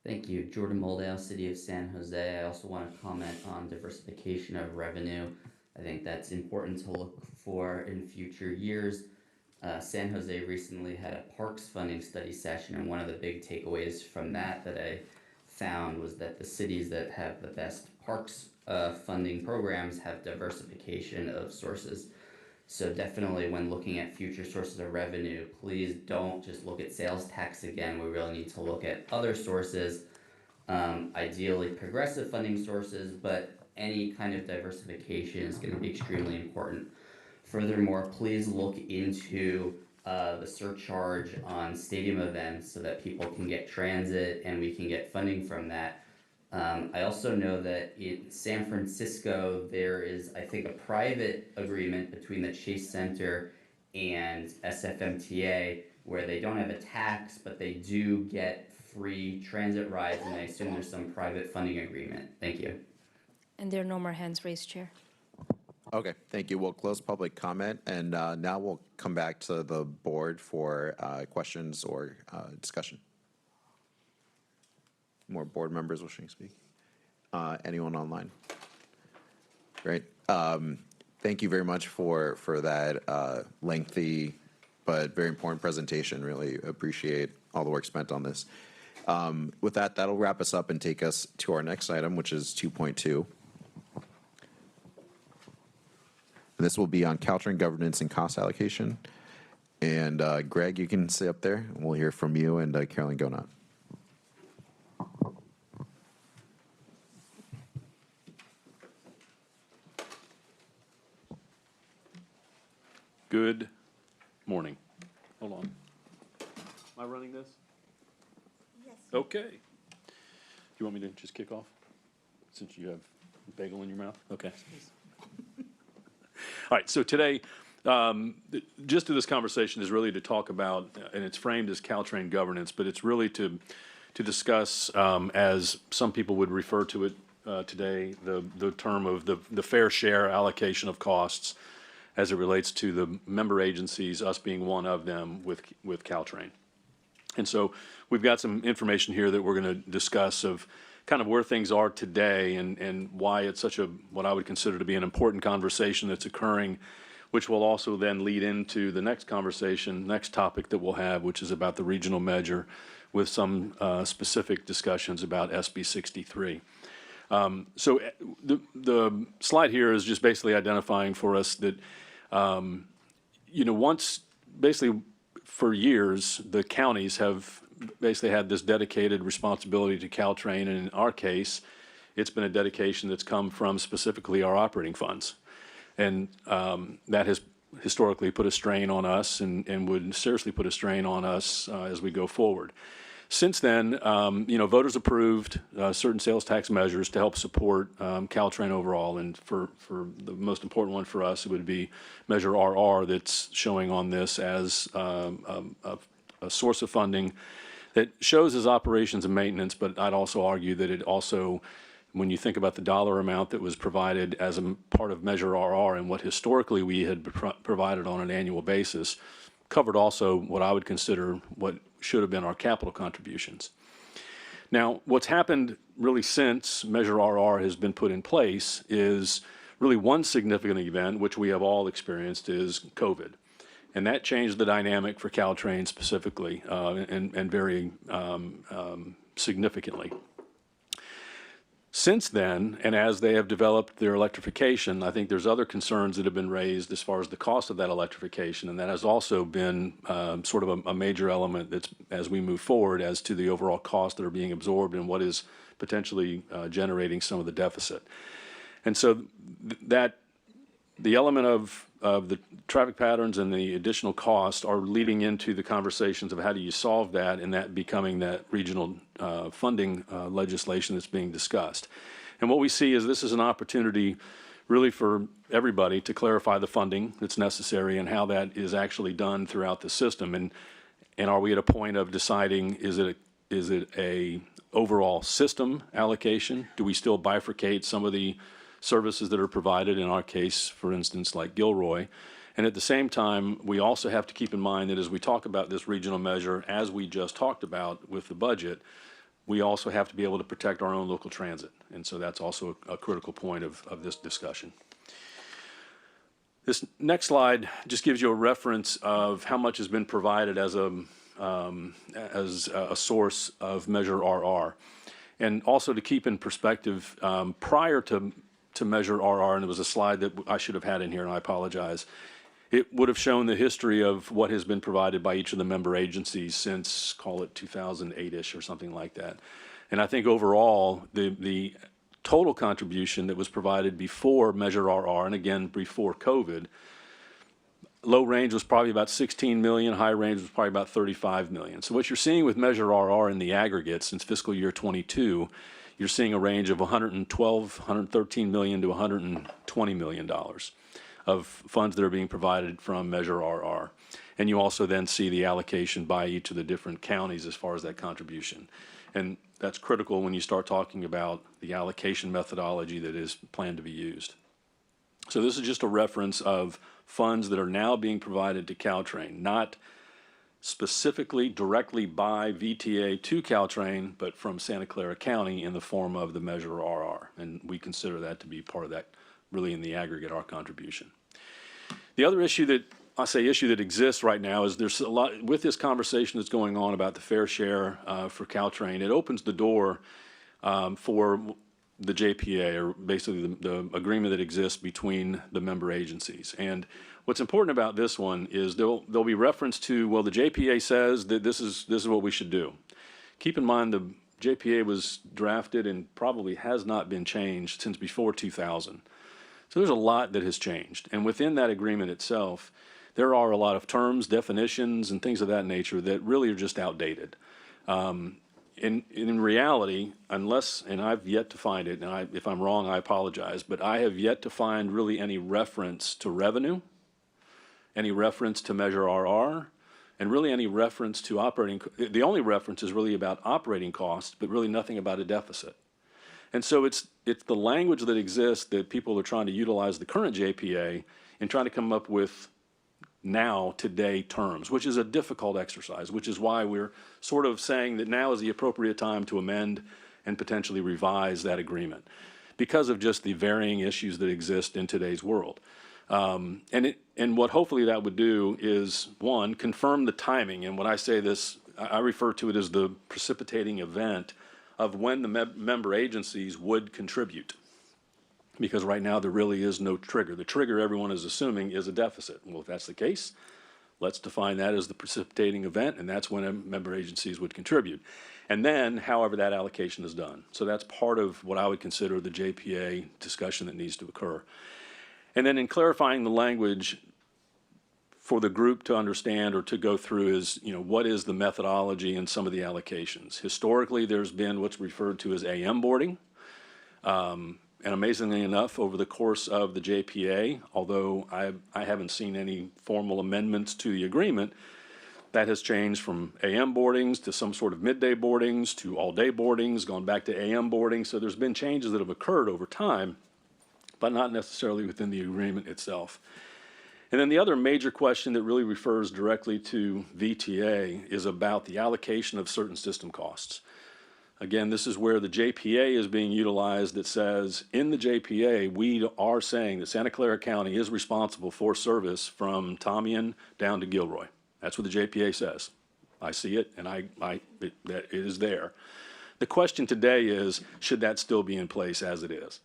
Thank you. Jordan Moldau, City of San Jose. I also want to comment on diversification of revenue. I think that's important to look for in future years. San Jose recently had a parks funding study session, and one of the big takeaways from that I found was that the cities that have the best parks funding programs have diversification of sources. So definitely when looking at future sources of revenue, please don't just look at sales tax again. We really need to look at other sources, ideally progressive funding sources, but any kind of diversification is going to be extremely important. Furthermore, please look into the surcharge on stadium events so that people can get transit and we can get funding from that. I also know that in San Francisco, there is, I think, a private agreement between the Chase Center and SFMTA where they don't have a tax, but they do get free transit rides, and I assume there's some private funding agreement. Thank you. And there are no more hands raised, Chair. Okay, thank you. We'll close public comment, and now we'll come back to the board for questions or discussion. More board members wishing to speak? Anyone online? Great. Thank you very much for that lengthy but very important presentation. Really appreciate all the work spent on this. With that, that'll wrap us up and take us to our next item, which is 2.2. This will be on Caltrain governance and cost allocation. And Greg, you can sit up there, and we'll hear from you and Carolyn Gonat. Good morning. Hold on. Am I running this? Yes. Okay. Do you want me to just kick off since you have a bagel in your mouth? Okay. All right, so today, the gist of this conversation is really to talk about, and it's framed as Caltrain governance, but it's really to discuss, as some people would refer to it today, the term of the fair share allocation of costs as it relates to the member agencies, us being one of them with Caltrain. And so we've got some information here that we're going to discuss of kind of where things are today and why it's such a, what I would consider to be an important conversation that's occurring, which will also then lead into the next conversation, next topic that we'll have, which is about the regional measure with some specific discussions about SB 63. So the slide here is just basically identifying for us that, once basically for years, the counties have basically had this dedicated responsibility to Caltrain, and in our case, it's been a dedication that's come from specifically our operating funds. And that has historically put a strain on us and would seriously put a strain on us as we go forward. Since then, voters approved certain sales tax measures to help support Caltrain overall, and for the most important one for us, it would be Measure RR that's showing on this as a source of funding that shows as operations and maintenance, but I'd also argue that it also, when you think about the dollar amount that was provided as a part of Measure RR and what historically we had provided on an annual basis, covered also what I would consider what should have been our capital contributions. Now, what's happened really since Measure RR has been put in place is really one significant event, which we have all experienced, is COVID. And that changed the dynamic for Caltrain specifically and very significantly. Since then, and as they have developed their electrification, I think there's other concerns that have been raised as far as the cost of that electrification, and that has also been sort of a major element that's, as we move forward, as to the overall costs that are being absorbed and what is potentially generating some of the deficit. And so that the element of the traffic patterns and the additional costs are leading into the conversations of how do you solve that, and that becoming that regional funding legislation that's being discussed. And what we see is this is an opportunity really for everybody to clarify the funding that's necessary and how that is actually done throughout the system. And are we at a point of deciding, is it a overall system allocation? Do we still bifurcate some of the services that are provided, in our case, for instance, like Gilroy? And at the same time, we also have to keep in mind that as we talk about this regional measure, as we just talked about with the budget, we also have to be able to protect our own local transit. And so that's also a critical point of this discussion. This next slide just gives you a reference of how much has been provided as a source of Measure RR. And also to keep in perspective, prior to Measure RR, and there was a slide that I should have had in here, and I apologize, it would have shown the history of what has been provided by each of the member agencies since, call it 2008-ish or something like that. And I think overall, the total contribution that was provided before Measure RR, and again, before COVID, low range was probably about 16 million, high range was probably about 35 million. So what you're seeing with Measure RR in the aggregate since fiscal year 22, you're seeing a range of 112, 113 million to 120 million dollars of funds that are being provided from Measure RR. And you also then see the allocation by each of the different counties as far as that contribution. And that's critical when you start talking about the allocation methodology that is planned to be used. So this is just a reference of funds that are now being provided to Caltrain, not specifically directly by VTA to Caltrain, but from Santa Clara County in the form of the Measure RR. And we consider that to be part of that, really in the aggregate, our contribution. The other issue that exists right now is there's a lot, with this conversation that's going on about the fair share for Caltrain, it opens the door for the JPA, or basically the agreement that exists between the member agencies. And what's important about this one is there'll be reference to, well, the JPA says that this is what we should do. Keep in mind the JPA was drafted and probably has not been changed since before 2000. So there's a lot that has changed. And within that agreement itself, there are a lot of terms, definitions, and things of that nature that really are just outdated. In reality, unless, and I've yet to find it, and if I'm wrong, I apologize, but I have yet to find really any reference to revenue, any reference to Measure RR, and really any reference to operating. The only reference is really about operating costs, but really nothing about a deficit. And so it's the language that exists that people are trying to utilize the current JPA in trying to come up with now, today terms, which is a difficult exercise, which is why we're sort of saying that now is the appropriate time to amend and potentially revise that agreement because of just the varying issues that exist in today's world. And what hopefully that would do is, one, confirm the timing. And when I say this, I refer to it as the precipitating event of when the member agencies would contribute. Because right now there really is no trigger. The trigger everyone is assuming is a deficit. Well, if that's the case, let's define that as the precipitating event, and that's when member agencies would contribute. And then, however that allocation is done. So that's part of what I would consider the JPA discussion that needs to occur. And then in clarifying the language for the group to understand or to go through is, what is the methodology in some of the allocations? Historically, there's been what's referred to as AM boarding. And amazingly enough, over the course of the JPA, although I haven't seen any formal amendments to the agreement, that has changed from AM boardings to some sort of midday boardings to all-day boardings, gone back to AM boarding. So there's been changes that have occurred over time, but not necessarily within the agreement itself. And then the other major question that really refers directly to VTA is about the allocation of certain system costs. Again, this is where the JPA is being utilized that says, in the JPA, we are saying that Santa Clara County is responsible for service from Tomian down to Gilroy. That's what the JPA says. I see it, and it is there. The question today is, should that still be in place as it is?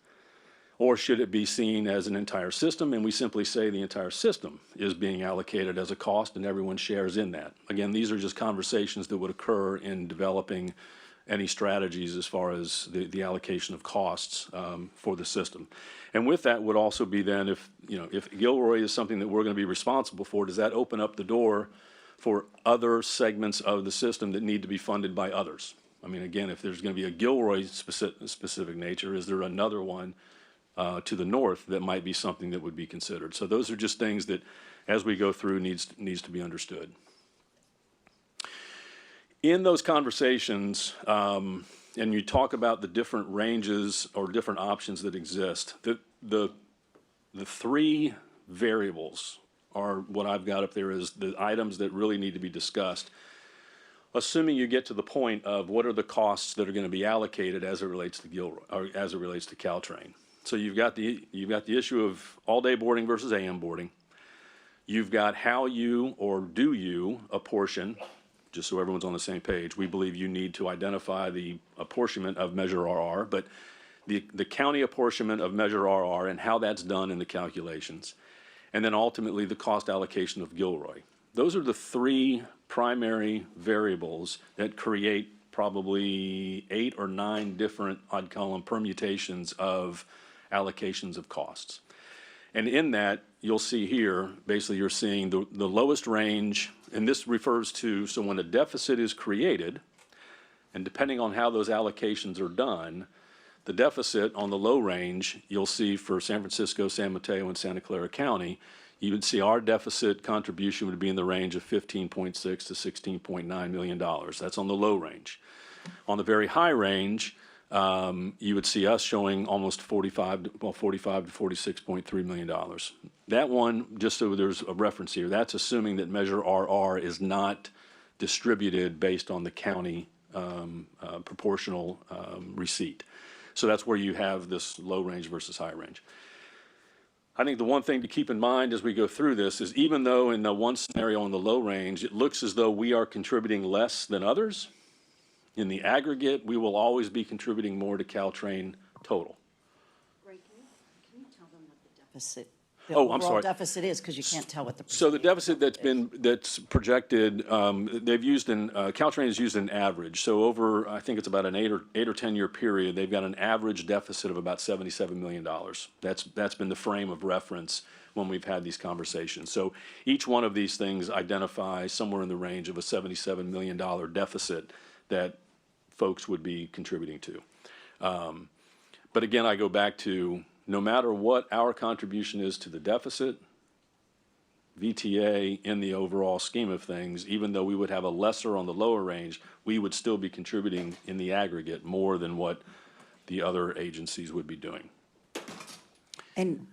Or should it be seen as an entire system, and we simply say the entire system is being allocated as a cost and everyone shares in that? Again, these are just conversations that would occur in developing any strategies as far as the allocation of costs for the system. And with that would also be then if Gilroy is something that we're going to be responsible for, does that open up the door for other segments of the system that need to be funded by others? I mean, again, if there's going to be a Gilroy specific nature, is there another one to the north that might be something that would be considered? So those are just things that, as we go through, needs to be understood. In those conversations, and you talk about the different ranges or different options that exist, the three variables are what I've got up there as the items that really need to be discussed, assuming you get to the point of what are the costs that are going to be allocated as it relates to Gilroy, or as it relates to Caltrain. So you've got the issue of all-day boarding versus AM boarding. You've got how you or do you apportion just so everyone's on the same page, we believe you need to identify the apportionment of Measure RR, but the county apportionment of Measure RR and how that's done in the calculations, and then ultimately the cost allocation of Gilroy. Those are the three primary variables that create probably 8 or 9 different, I'd call them permutations of allocations of costs. And in that, you'll see here, basically you're seeing the lowest range, and this refers to, so when a deficit is created, and depending on how those allocations are done, the deficit on the low range, you'll see for San Francisco, San Mateo, and Santa Clara County, you would see our deficit contribution would be in the range of $15.6 to $16.9 million. That's on the low range. On the very high range, you would see us showing almost 45 to 46.3 million dollars. That one, just so there's a reference here, that's assuming that Measure RR is not distributed based on the county proportional receipt. So that's where you have this low range versus high range. I think the one thing to keep in mind as we go through this is even though in the one scenario in the low range, it looks as though we are contributing less than others, in the aggregate, we will always be contributing more to Caltrain total. Ray, can you tell them what the deficit, the Oh, I'm overall sorry. deficit is, because you can't tell what the. So the deficit that's projected, they've used Caltrain has used an average. So over, I think it's about an 8 or 10 year period, they've got an average deficit of about $77 million. That's been the frame of reference when we've had these conversations. So each one of these things identifies somewhere in the range of a $77 million deficit that folks would be contributing to. But again, I go back to no matter what our contribution is to the deficit, VTA in the overall scheme of things, even though we would have a lesser on the lower range, we would still be contributing in the aggregate more than what the other agencies would be doing. And,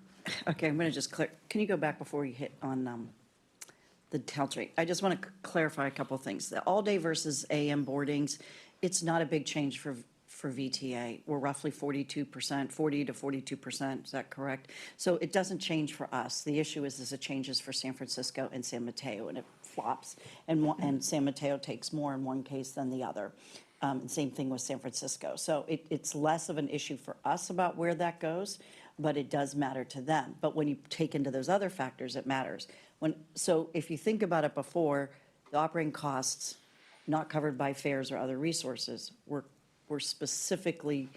okay, I'm going to just clear, can you go back before you hit on the Caltrain? I just want to clarify a couple of things. The all-day versus AM boardings, it's not a big change for VTA. We're roughly 42%, 40 to 42%, is that correct? So it doesn't change for us. The issue is it changes for San Francisco and San Mateo, and it flops. And San Mateo takes more in one case than the other. Same thing with San Francisco. So it's less of an issue for us about where that goes, but it does matter to them. But when you take into those other factors, it matters. So if you think about it before, the operating costs not covered by fares or other resources were specifically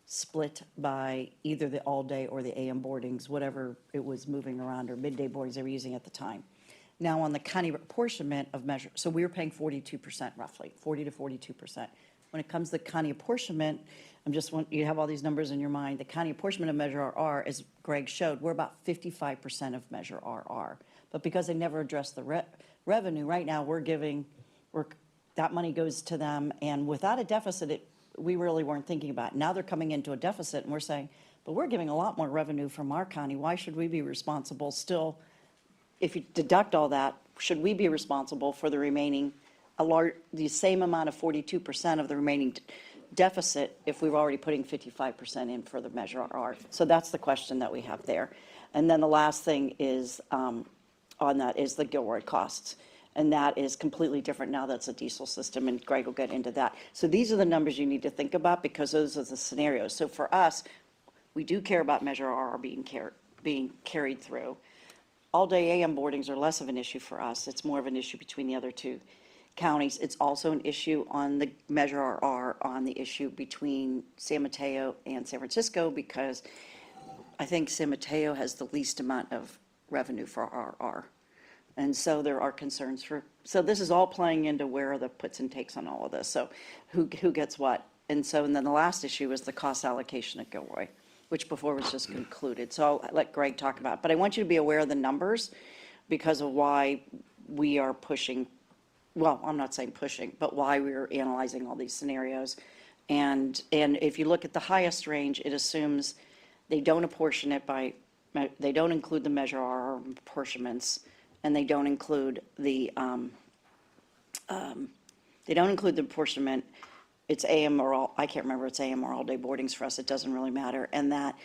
split by either the all-day or the AM boardings, whatever it was moving around, or midday boardings they were using at the time. Now, on the county apportionment of Measure, so we were paying 42% roughly, 40 to 42%. When it comes to the county apportionment, you have all these numbers in your mind. The county apportionment of Measure RR, as Greg showed, we're about 55% of Measure RR. But because they never addressed the revenue, right now that money goes to them, and without a deficit, we really weren't thinking about it. Now they're coming into a deficit, and we're saying, but we're giving a lot more revenue from our county. Why should we be responsible still? If you deduct all that, should we be responsible for the remaining, the same amount of 42% of the remaining deficit if we were already putting 55% in for the Measure RR? So that's the question that we have there. And then the last thing is, on that is the Gilroy costs. And that is completely different now. That's a diesel system, and Greg will get into that. So these are the numbers you need to think about, because those are the scenarios. So for us, we do care about Measure RR being carried through. All-day AM boardings are less of an issue for us. It's more of an issue between the other two counties. It's also an issue on the Measure RR on the issue between San Mateo and San Francisco, because I think San Mateo has the least amount of revenue for RR. And so there are concerns so this is all playing into where are the puts and takes on all of this. So who gets what? And then the last issue is the cost allocation at Gilroy, which before was just concluded. So I'll let Greg talk about it. But I want you to be aware of the numbers because of why we are pushing, well, I'm not saying pushing, but why we're analyzing all these scenarios. And if you look at the highest range, it assumes they don't apportion it they don't include the Measure RR apportionments, and they don't include the apportionment. It's AM or all, I can't remember, it's AM or all-day boardings for us. It doesn't really matter. And that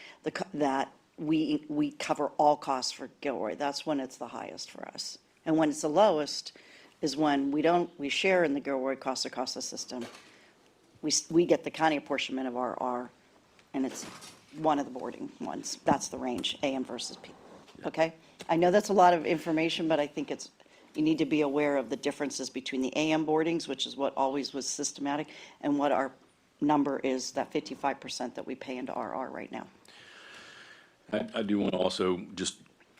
we cover all costs for Gilroy. That's when it's the highest for us. And when it's the lowest, is when we share in the Gilroy cost across the system. We get the county apportionment of RR, and it's one of the boarding ones. That's the range, AM versus P. Okay? I know that's a lot of information, but I think you need to be aware of the differences between the AM boardings, which is what always was systematic, and what our number is, that 55% that we pay into RR right now. I do want to also just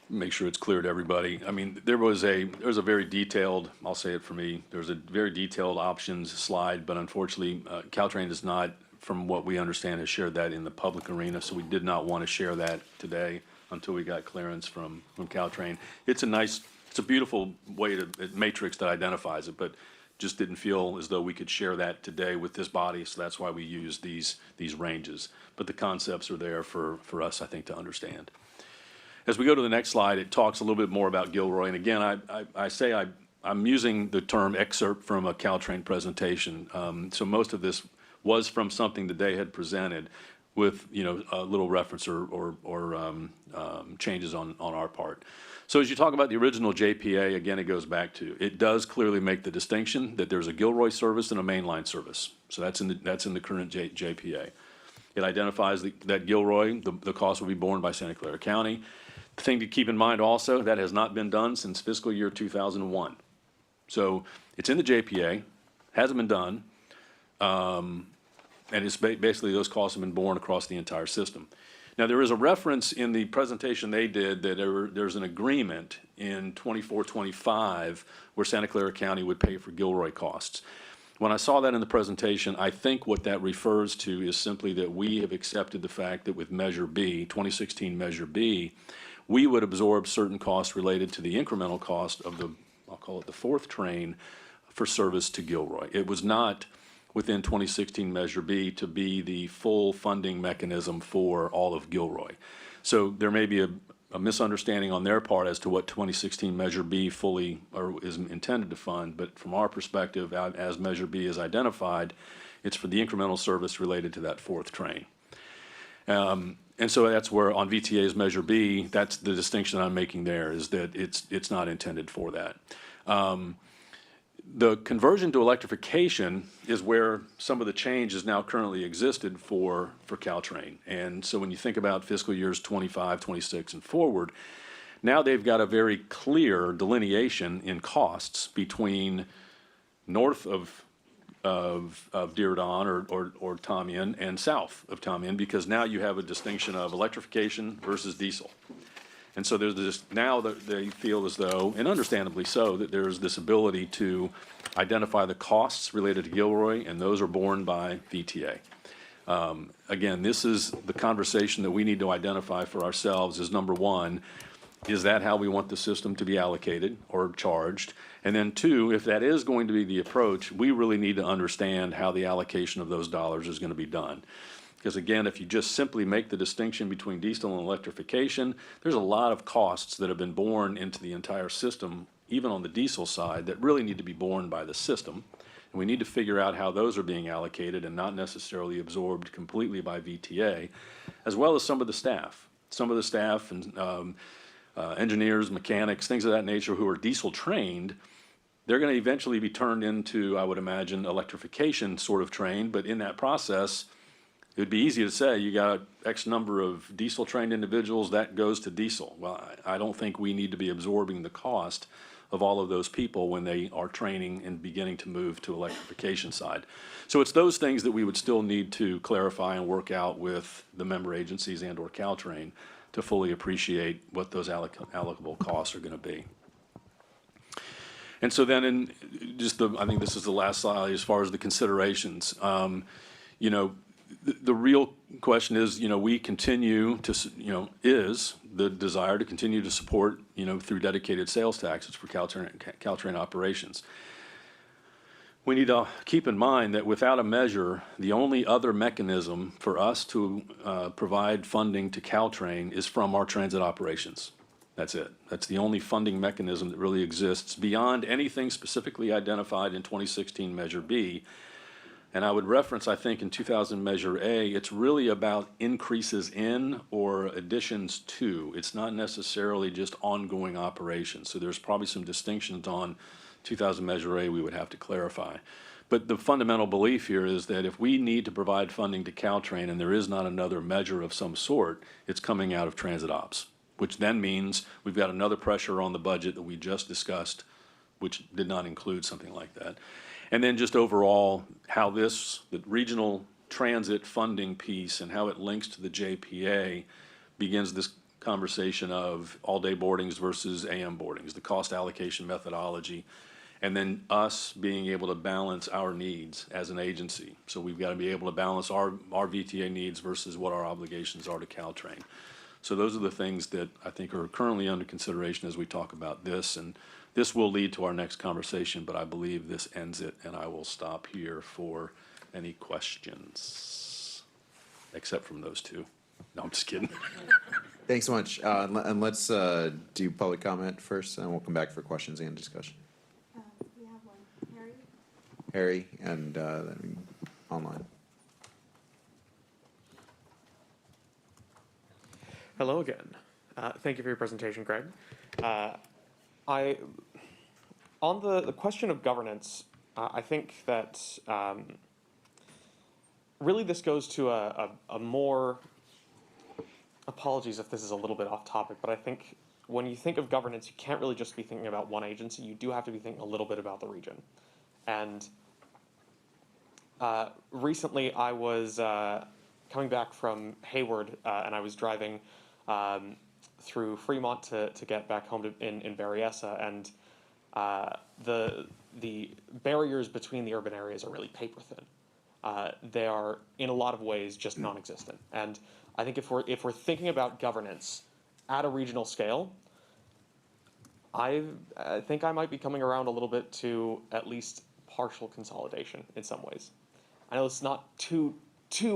make sure it's clear to everybody. I mean, there's a very detailed, I'll say it for me, there's a very detailed options slide, but unfortunately, Caltrain does not, from what we understand, has shared that in the public arena, so we did not want to share that today until we got clearance from Caltrain. It's a beautiful way matrix that identifies it, but just didn't feel as though we could share that today with this body, so that's why we use these ranges. But the concepts are there for us, I think, to understand. As we go to the next slide, it talks a little bit more about Gilroy. And again, I'm using the term excerpt from a Caltrain presentation. So most of this was from something that they had presented with, a little reference or changes on our part. So as you talk about the original JPA, again, it goes back to, it does clearly make the distinction that there's a Gilroy service and a mainline service. So that's in the current JPA. It identifies that Gilroy, the cost will be borne by Santa Clara County. The thing to keep in mind also, that has not been done since fiscal year 2001. So it's in the JPA, hasn't been done, and it's basically those costs have been borne across the entire system. Now, there is a reference in the presentation they did that there's an agreement in 24-25 where Santa Clara County would pay for Gilroy costs. When I saw that in the presentation, I think what that refers to is simply that we have accepted the fact that with Measure B, 2016 Measure B, we would absorb certain costs related to the incremental cost of I'll call it the fourth train for service to Gilroy. It was not within 2016 Measure B to be the full funding mechanism for all of Gilroy. So there may be a misunderstanding on their part as to what 2016 Measure B fully is intended to fund, but from our perspective, as Measure B is identified, it's for the incremental service related to that fourth train. And so that's where on VTA's Measure B, that's the distinction I'm making there, is that it's not intended for that. The conversion to electrification is where some of the change is now currently existed for Caltrain. And so when you think about fiscal years 25, 26, and forward, now they've got a very clear delineation in costs between north of Diridon or Tamian and south of Tamian, because now you have a distinction of electrification versus diesel. And so there's this, now that they feel as though, and understandably so, that there's this ability to identify the costs related to Gilroy, and those are borne by VTA. Again, this is the conversation that we need to identify for ourselves is, number one, is that how we want the system to be allocated or charged? And then two, if that is going to be the approach, we really need to understand how the allocation of those dollars is going to be done. Because again, if you just simply make the distinction between diesel and electrification, there's a lot of costs that have been borne into the entire system, even on the diesel side, that really need to be borne by the system. And we need to figure out how those are being allocated and not necessarily absorbed completely by VTA, as well as some of the staff. Some of the staff and engineers, mechanics, things of that nature who are diesel trained, they're going to eventually be turned into, I would imagine, electrification sort of trained, but in that process, it would be easy to say you got X number of diesel trained individuals, that goes to diesel. Well, I don't think we need to be absorbing the cost of all of those people when they are training and beginning to move to electrification side. So it's those things that we would still need to clarify and work out with the member agencies and or Caltrain to fully appreciate what those allocable costs are going to be. And so then in just I think this is the last slide as far as the considerations. The real question is, we continue to, is the desire to continue to support, through dedicated sales taxes for Caltrain operations. We need to keep in mind that without a measure, the only other mechanism for us to provide funding to Caltrain is from our transit operations. That's it. That's the only funding mechanism that really exists beyond anything specifically identified in 2016 Measure B. And I would reference, I think, in 2000 Measure A, it's really about increases in or additions to. It's not necessarily just ongoing operations. So there's probably some distinctions on 2000 Measure A, we would have to clarify. But the fundamental belief here is that if we need to provide funding to Caltrain and there is not another measure of some sort, it's coming out of transit ops, which then means we've got another pressure on the budget that we just discussed, which did not include something like that. And then just overall, how the regional transit funding piece and how it links to the JPA begins this conversation of all-day boardings versus AM boardings, the cost allocation methodology, and then us being able to balance our needs as an agency. So we've got to be able to balance our VTA needs versus what our obligations are to Caltrain. So those are the things that I think are currently under consideration as we talk about this, and this will lead to our next conversation, but I believe this ends it, and I will stop here for any questions, except from those two. No, I'm just kidding. Thanks so much. And let's do public comment first, and we'll come back for questions and discussion. We have one. Harry? Harry, and then online. Hello again. Thank you for your presentation, Greg. On the question of governance, I think that really this goes to a more, apologies if this is a little bit off topic, but I think when you think of governance, you can't really just be thinking about one agency. You do have to be thinking a little bit about the region. And recently I was coming back from Hayward, and I was driving through Fremont to get back home in Berryessa, and the barriers between the urban areas are really paper thin. They are, in a lot of ways, just non-existent. And I think if we're thinking about governance at a regional scale, I think I might be coming around a little bit to at least partial consolidation in some ways. I know it's not too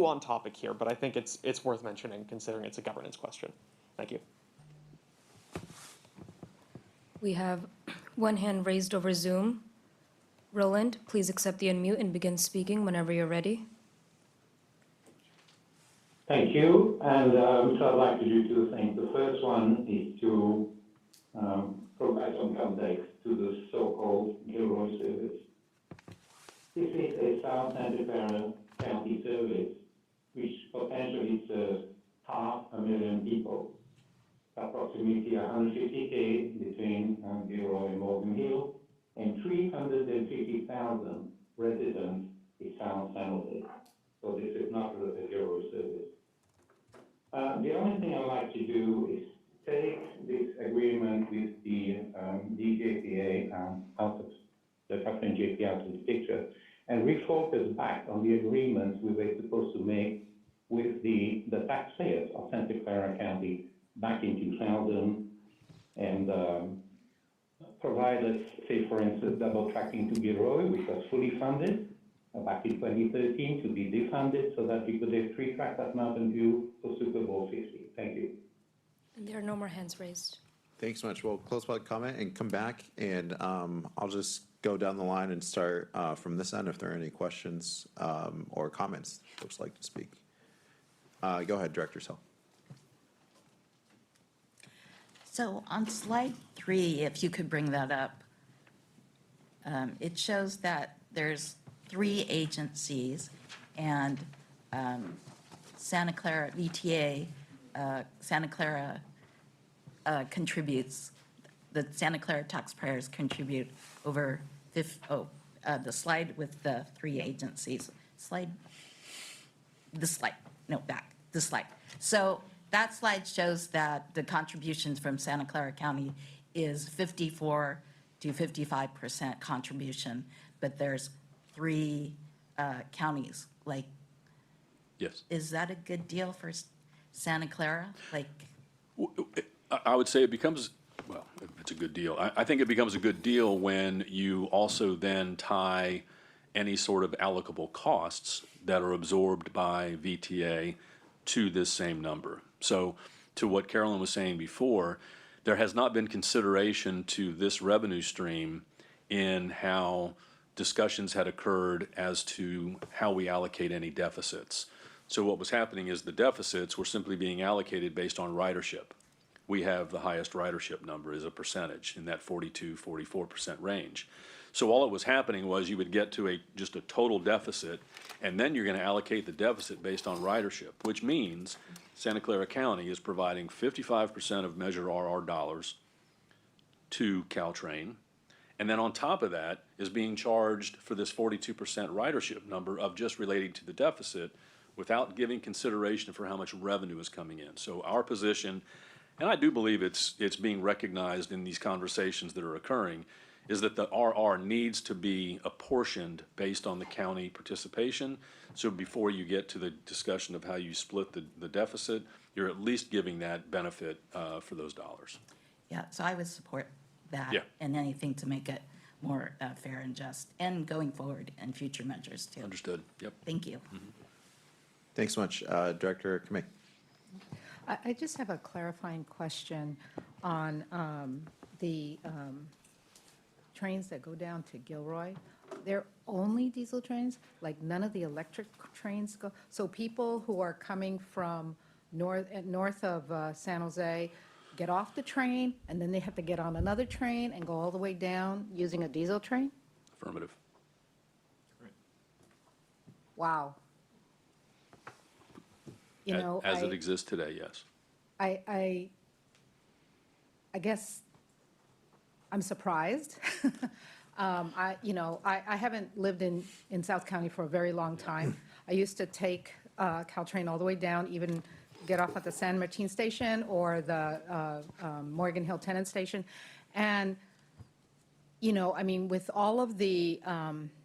on topic here, but I think it's worth mentioning considering it's a governance question. Thank you. We have one hand raised over Zoom. Roland, please accept the unmute and begin speaking whenever you're ready. Thank you. And so I'd like to do two things. The first one is to provide some context to the so-called Gilroy service. This is a South Santa Clara County service which potentially serves 500,000 people. Approximately 150K between Gilroy and Morgan Hill, and 350,000 residents in South San Jose. So this is not a Gilroy service. The only thing I'd like to do is take this agreement with the DJPA out of the Caltrain JP out of the picture and refocus back on the agreements we were supposed to make with the taxpayers of Santa Clara County back in 2000 and provide, let's say, for instance, double tracking to Gilroy, which was fully funded back in 2013 to be defunded so that we could have three tracks at Mountain View for Super Bowl 50. Thank you. And there are no more hands raised. Thanks so much. We'll close public comment and come back, and I'll just go down the line and start from this end if there are any questions or comments folks like to speak. Go ahead, Director Sell. So on slide 3, if you could bring that up, it shows that there's 3 agencies, and Santa Clara VTA, Santa Clara contributes, the Santa Clara taxpayers contribute over the slide with the 3 agencies. This slide. So that slide shows that the contributions from Santa Clara County is 54 to 55% contribution, but there's 3 counties. Like, yes, is that a good deal for Santa Clara? Like, I would say it becomes, well, it's a good deal. I think it becomes a good deal when you also then tie any sort of allocable costs that are absorbed by VTA to this same number. So to what Carolyn was saying before, there has not been consideration to this revenue stream in how discussions had occurred as to how we allocate any deficits. So what was happening is the deficits were simply being allocated based on ridership. we have the highest ridership number as a percentage in that 42-44% range. So all that was happening was you would get to just a total deficit, and then you're going to allocate the deficit based on ridership, which means Santa Clara County is providing 55% of Measure RR dollars to Caltrain. And then on top of that is being charged for this 42% ridership number of just relating to the deficit without giving consideration for how much revenue is coming in. So our position, and I do believe it's being recognized in these conversations that are occurring, is that the RR needs to be apportioned based on the county participation. So before you get to the discussion of how you split the deficit, you're at least giving that benefit for those dollars. Yeah, so I would support that. Yeah. And anything to make it more fair and just, and going forward in future measures too. Understood. Yep. Thank you. Thanks so much. Director Kamei. I just have a clarifying question on the trains that go down to Gilroy. They're only diesel trains? Like none of the electric trains go? So people who are coming from north of San Jose get off the train, and then they have to get on another train and go all the way down using a diesel train? Affirmative. Wow. You know, As it exists today, yes. I guess I'm surprised. I haven't lived in South County for a very long time. I used to take Caltrain all the way down, even get off at the San Martin station or the Morgan Hill Tenant Station. And, I mean, with all of the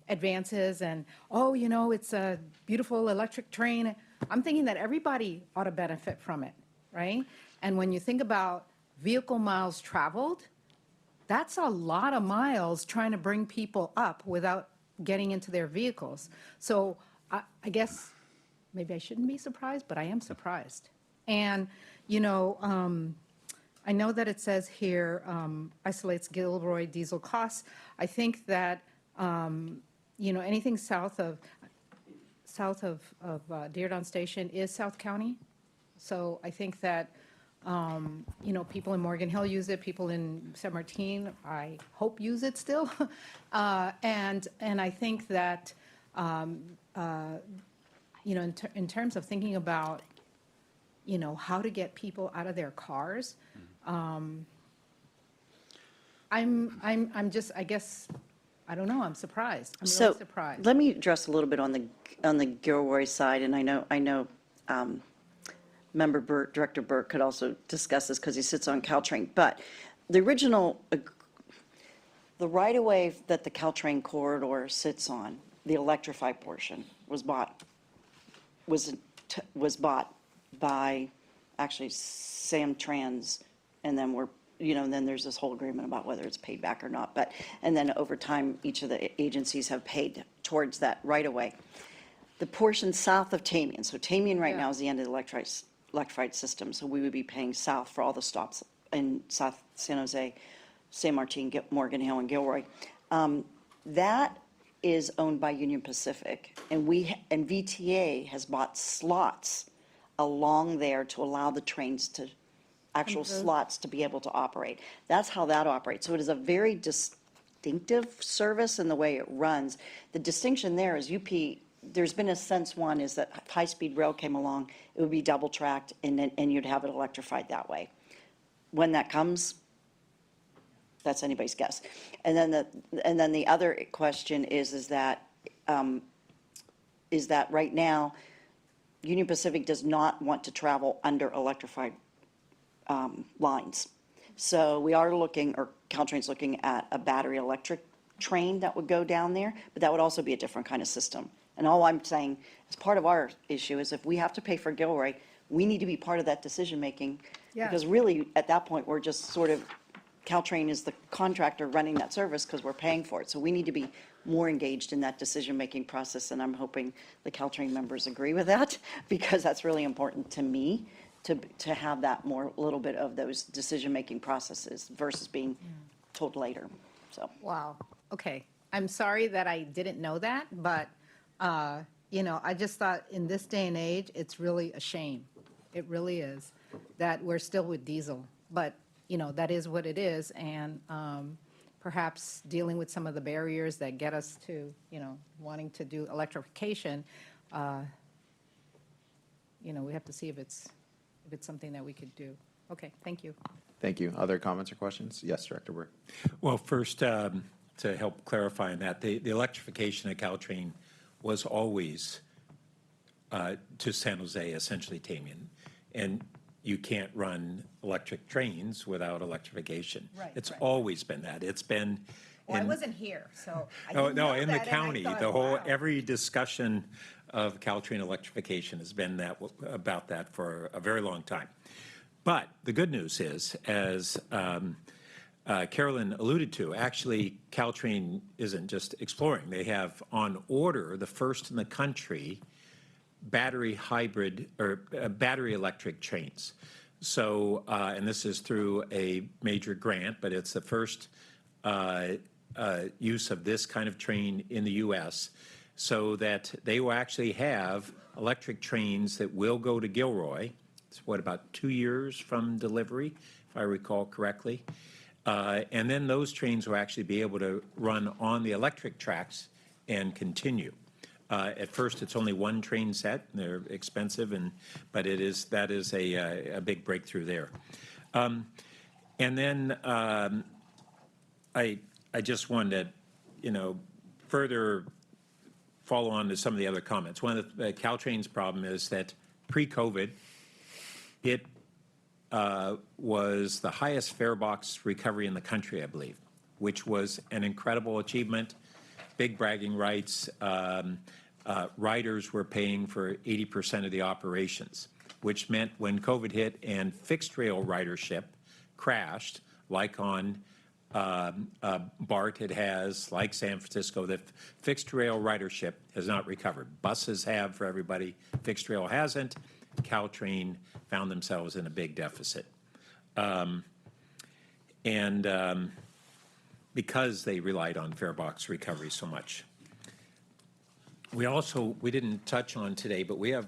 advances and, it's a beautiful electric train, I'm thinking that everybody ought to benefit from it, right? And when you think about vehicle miles traveled, that's a lot of miles trying to bring people up without getting into their vehicles. So I guess maybe I shouldn't be surprised, but I am surprised. And, I know that it says here, isolates Gilroy diesel costs. I think that, anything south of Dearborn Station is South County. So I think that, people in Morgan Hill use it, people in San Martin, I hope use it still. And I think that, in terms of thinking about, how to get people out of their cars, I'm just, I guess, I don't know, I'm surprised. I'm really surprised. Let me address a little bit on the Gilroy side, and I know Member Burt, Director Burt could also discuss this because he sits on Caltrain. But the original, the right-of-way that the Caltrain corridor sits on, the electrified portion, was bought by actually Samtrans, and then then there's this whole agreement about whether it's paid back or not. And then over time, each of the agencies have paid towards that right-of-way. The portion south of Tamian, so Tamian right now is the end of the electrified system, so we would be paying south for all the stops in South San Jose, San Martin, Morgan Hill, and Gilroy. That is owned by Union Pacific, and VTA has bought slots along there to allow the trains to, actual slots to be able to operate. That's how that operates. So it is a very distinctive service in the way it runs. The distinction there is there's been a sense, one is that high-speed rail came along, it would be double-tracked, and you'd have it electrified that way. When that comes, that's anybody's guess. And then the other question is that right now, Union Pacific does not want to travel under electrified lines. So we are looking, or Caltrain's looking at a battery electric train that would go down there, but that would also be a different kind of system. And all I'm saying, as part of our issue, is if we have to pay for Gilroy, we need to be part of that decision-making. Yeah. Because really, at that point, we're just sort of, Caltrain is the contractor running that service because we're paying for it. So we need to be more engaged in that decision-making process, and I'm hoping the Caltrain members agree with that, because that's really important to me, to have that more, a little bit of those decision-making processes versus being told later, so. Wow, okay. I'm sorry that I didn't know that, but, I just thought in this day and age, it's really a shame. It really is, that we're still with diesel. But, that is what it is, and perhaps dealing with some of the barriers that get us to, wanting to do electrification, we have to see if it's something that we could do. Okay, thank you. Thank you. Other comments or questions? Yes, Director Burke. Well, first, to help clarify on that, the electrification of Caltrain was always to San Jose, essentially, Tamian. And you can't run electric trains without electrification. Right, It's right. always been that. It's been. Well, I in- wasn't here, so I Oh, didn't no, know in the that, and I county, thought, the whole, wow. every discussion of Caltrain electrification has been about that for a very long time. But the good news is, as Carolyn alluded to, actually, Caltrain isn't just exploring. They have on order the first in the country battery hybrid or battery electric trains. So, and this is through a major grant, but it's the first use of this kind of train in the U.S. so that they will actually have electric trains that will go to Gilroy. It's what, about 2 years from delivery, if I recall correctly. And then those trains will actually be able to run on the electric tracks and continue. At first, it's only one train set. They're expensive, but that is a big breakthrough there. And then I just wanted to, further follow on to some of the other comments. One of the Caltrain's problem is that pre-COVID, it was the highest fare box recovery in the country, I believe, which was an incredible achievement, big bragging rights. Riders were paying for 80% of the operations, which meant when COVID hit and fixed rail ridership crashed, like on BART it has, like San Francisco, the fixed rail ridership has not recovered. Buses have for everybody, fixed rail hasn't. Caltrain found themselves in a big deficit. Because they relied on fare box recovery so much. We didn't touch on today, but we have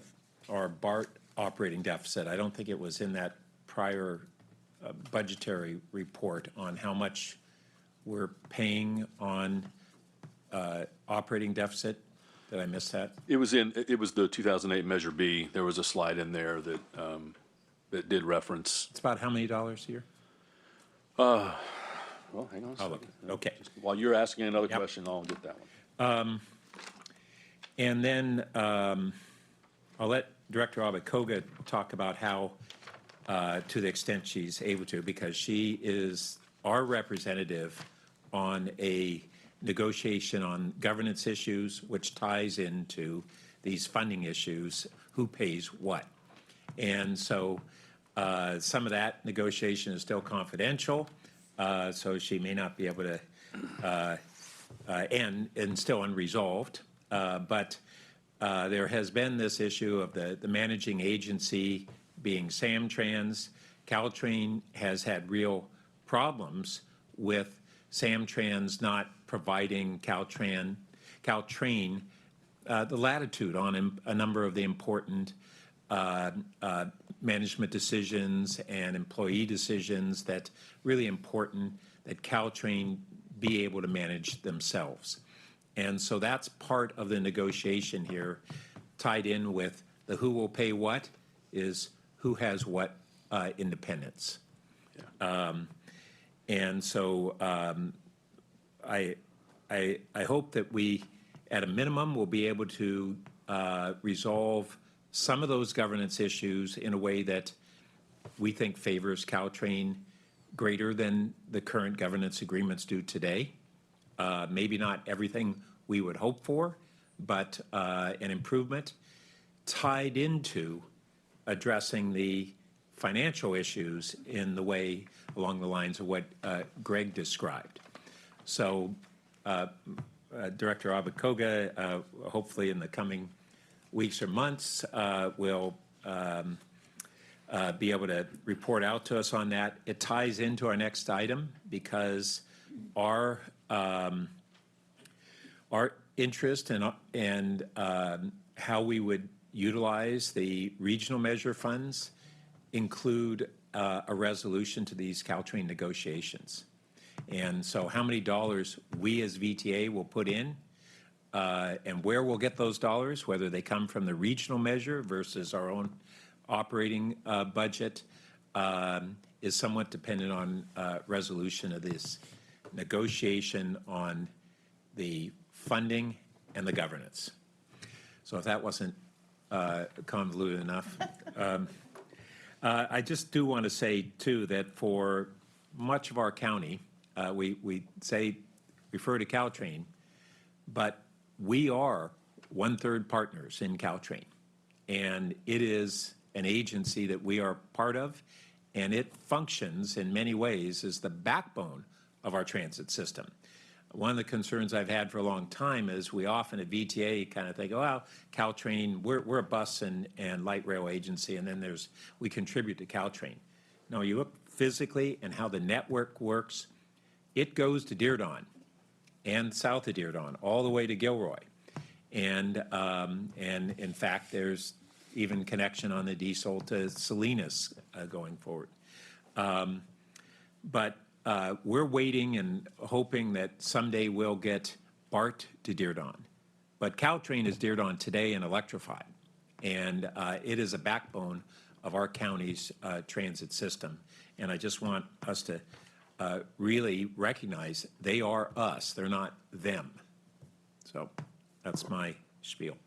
our BART operating deficit. I don't think it was in that prior budgetary report on how much we're paying on operating deficit. Did I miss that? It was the 2008 Measure B. There was a slide in there that that did reference. It's about how many dollars a year? Well, hang on a second. Okay. While you're asking another question, I'll get that one. And then I'll let Director Abakoga talk about how, to the extent she's able to, because she is our representative on a negotiation on governance issues, which ties into these funding issues, who pays what. And so some of that negotiation is still confidential, so she may not be able to and still unresolved. But there has been this issue of the managing agency being Samtrans. Caltrain has had real problems with Samtrans not providing Caltrain the latitude on a number of the important management decisions and employee decisions that really important that Caltrain be able to manage themselves. And so that's part of the negotiation here, tied in with the who will pay what is who has what independence. Yeah. And so I hope that we, at a minimum, will be able to resolve some of those governance issues in a way that we think favors Caltrain greater than the current governance agreements do today. Maybe not everything we would hope for, but an improvement tied into addressing the financial issues in the way along the lines of what Greg described. So Director Abakoga, hopefully in the coming weeks or months, will be able to report out to us on that. It ties into our next item because our interest and how we would utilize the regional measure funds include a resolution to these Caltrain negotiations. And so how many dollars we as VTA will put in and where we'll get those dollars, whether they come from the regional measure versus our own operating budget, is somewhat dependent on resolution of this negotiation on the funding and the governance. So if that wasn't convoluted enough, I just do want to say, too, that for much of our county, we say, refer to Caltrain, but we are one-third partners in Caltrain. And it is an agency that we are part of, and it functions in many ways as the backbone of our transit system. One of the concerns I've had for a long time is we often at VTA kind of think, oh, well, Caltrain, we're a bus and light rail agency, and then we contribute to Caltrain. No, you look physically and how the network works, it goes to Dearborn and south of Dearborn, all the way to Gilroy. And in fact, there's even connection on the diesel to Salinas going forward. But we're waiting and hoping that someday we'll get BART to Dearborn. But Caltrain is Dearborn today and electrified. And it is a backbone of our county's transit system. And I just want us to really recognize they are us, they're not them. So that's my spiel.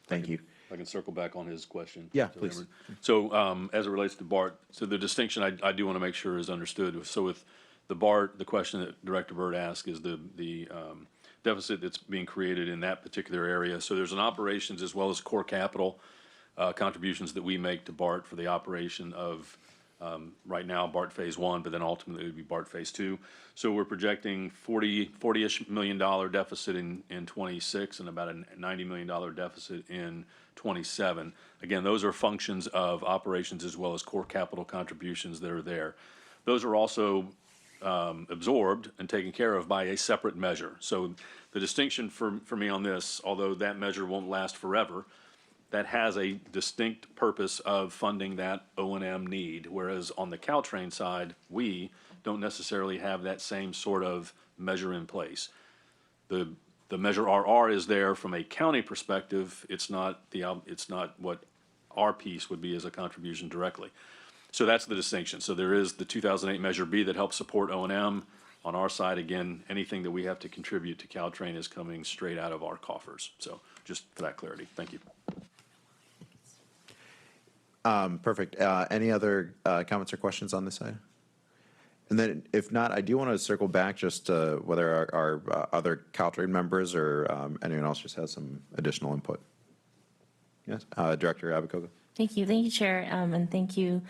Thank you. I can circle back on his question. Yeah, please. So as it relates to BART, so the distinction I do want to make sure is understood. So with the BART, the question that Director Byrd asked is the deficit that's being created in that particular area. So there's an operations as well as core capital contributions that we make to BART for the operation of right now BART Phase 1, but then ultimately it would be BART Phase 2. So we're projecting $40-ish million deficit in 26 and about a $90 million deficit in 27. Again, those are functions of operations as well as core capital contributions that are there. Those are also absorbed and taken care of by a separate measure. So the distinction for me on this, although that measure won't last forever, that has a distinct purpose of funding that O&M need, whereas on the Caltrain side, we don't necessarily have that same sort of measure in place. The measure RR is there from a county perspective. It's not what our piece would be as a contribution directly. So that's the distinction. So there is the 2008 Measure B that helps support O&M. On our side, again, anything that we have to contribute to Caltrain is coming straight out of our coffers. So just for that clarity, thank you. Perfect. Any other comments or questions on this side? And then if not, I do want to circle back just to whether our other Caltrain members or anyone else just has some additional input. Yes, Director Abacoga. Thank you, Chair, and thank you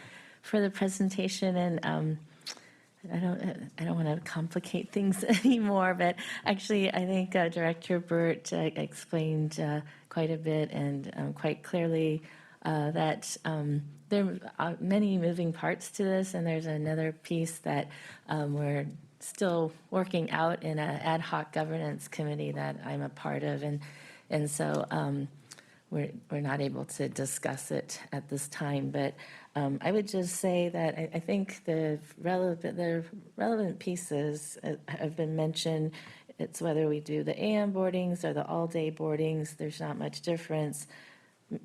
for the presentation. And I don't want to complicate things anymore, but actually, I think Director Burt explained quite a bit and quite clearly that there are many moving parts to this, and there's another piece that we're still working out in an ad hoc governance committee that I'm a part of, and so we're not able to discuss it at this time. But I would just say that I think the relevant pieces have been mentioned. It's whether we do the AM boardings or the all-day boardings. There's not much difference.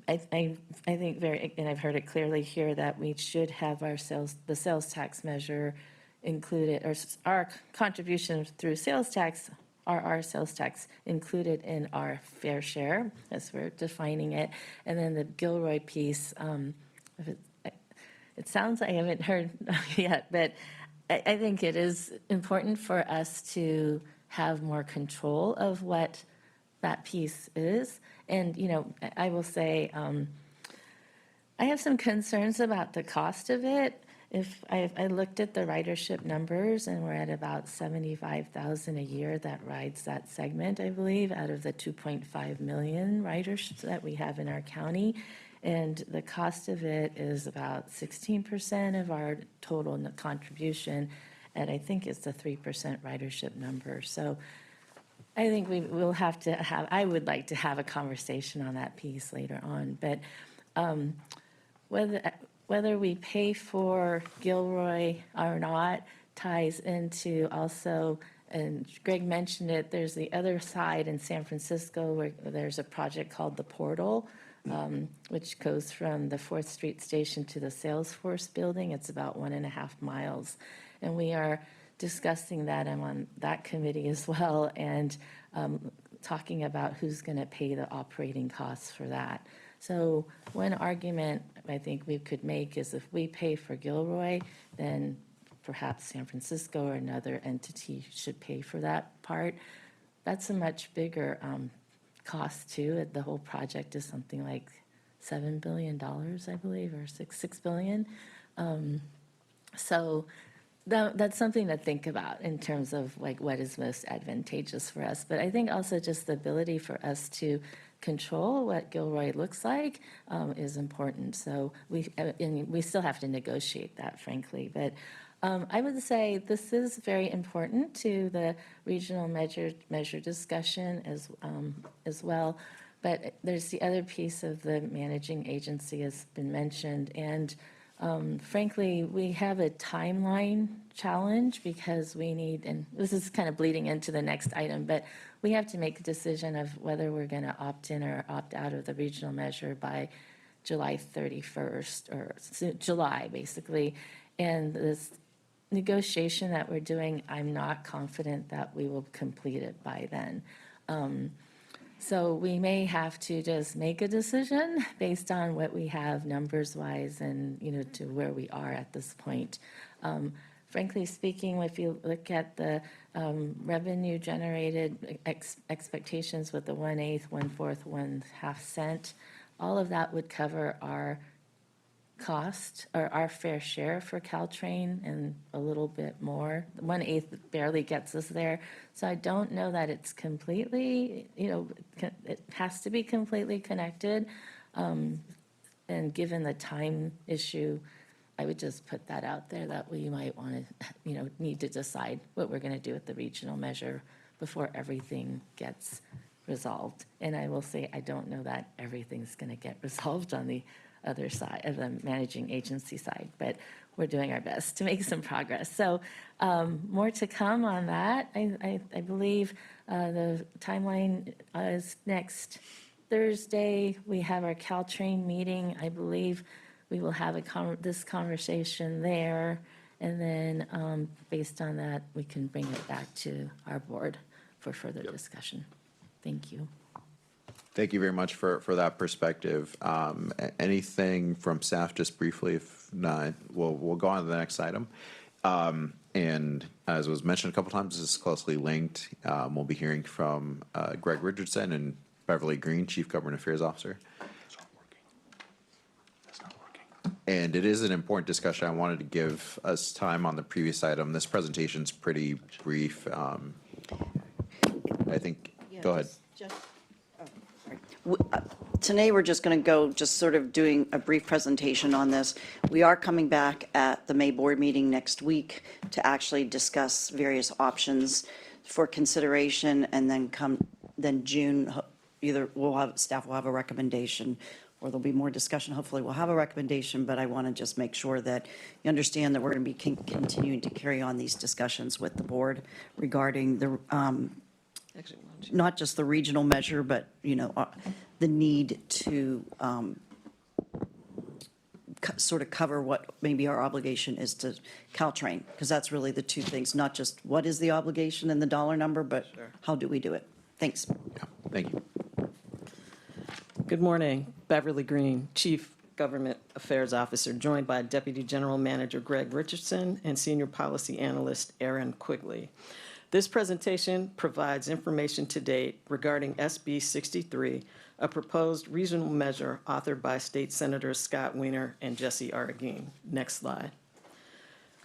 I think and I've heard it clearly here, that we should have the sales tax measure included, or our contribution through sales tax, our sales tax included in our fair share, as we're defining it. And then the Gilroy piece, it sounds like I haven't heard yet, but I think it is important for us to have more control of what that piece is. And, I will say, I have some concerns about the cost of it. If I looked at the ridership numbers, and we're at about 75,000 a year that rides that segment, I believe, out of the 2.5 million riders that we have in our county. And the cost of it is about 16% of our total contribution, and I think it's a 3% ridership number. So I think we will have to I would like to have a conversation on that piece later on. But whether we pay for Gilroy or not ties into also, and Greg mentioned it, there's the other side in San Francisco where there's a project called the Portal, which goes from the 4th Street station to the Salesforce building. It's about 1.5 miles. And we are discussing that. I'm on that committee as well, and talking about who's going to pay the operating costs for that. So one argument I think we could make is if we pay for Gilroy, then perhaps San Francisco or another entity should pay for that part. That's a much bigger cost too. The whole project is something like $7 billion, I believe, or $6 billion. So that's something to think about in terms of like what is most advantageous for us. But I think also just the ability for us to control what Gilroy looks like is important. So we still have to negotiate that, frankly. But I would say this is very important to the regional measure discussion as well. But there's the other piece of the managing agency has been mentioned. And frankly, we have a timeline challenge because we need, and this is kind of bleeding into the next item, but we have to make a decision of whether we're going to opt in or opt out of the regional measure by July 31st, or July, basically. And this negotiation that we're doing, I'm not confident that we will complete it by then. So we may have to just make a decision based on what we have numbers-wise and, to where we are at this point. Frankly speaking, if you look at the revenue generated expectations with the 1/8, 1/4, 1/2 cent, all of that would cover our cost or our fair share for Caltrain and a little bit more. 1/8 barely gets us there. So I don't know that it's completely, it has to be completely connected. And given the time issue, I would just put that out there that we might want to, need to decide what we're going to do with the regional measure before everything gets resolved. And I will say, I don't know that everything's going to get resolved on the other side of the managing agency side, but we're doing our best to make some progress. So more to come on that. I believe the timeline is next Thursday. We have our Caltrain meeting. I believe we will have this conversation there. And then based on that, we can bring it back to our board for further discussion. Thank you. Thank you very much for that perspective. Anything from staff, just briefly? If not, we'll go on to the next item. And as was mentioned a couple times, this is closely linked. We'll be hearing from Greg Richardson and Beverly Green, Chief Government Affairs Officer. And it is an important discussion. I wanted to give us time on the previous item. This presentation's pretty brief. I think, go ahead. Today, we're just going to go just sort of doing a brief presentation on this. We are coming back at the May board meeting next week to actually discuss various options for consideration, and then June, either staff will have a recommendation, or there'll be more discussion. Hopefully, we'll have a recommendation, but I want to just make sure that you understand that we're going to be continuing to carry on these discussions with the board regarding the not just the regional measure, but, the need to sort of cover what maybe our obligation is to Caltrain, because that's really the two things, not just what is the obligation and the dollar number, but how do we do it? Thanks. Yeah, thank you. Good morning. Beverly Green, Chief Government Affairs Officer, joined by Deputy General Manager Greg Richardson and Senior Policy Analyst Aaron Quigley. This presentation provides information to date regarding SB 63, a proposed regional measure authored by State Senators Scott Wiener and Jesse Arreguín. Next slide.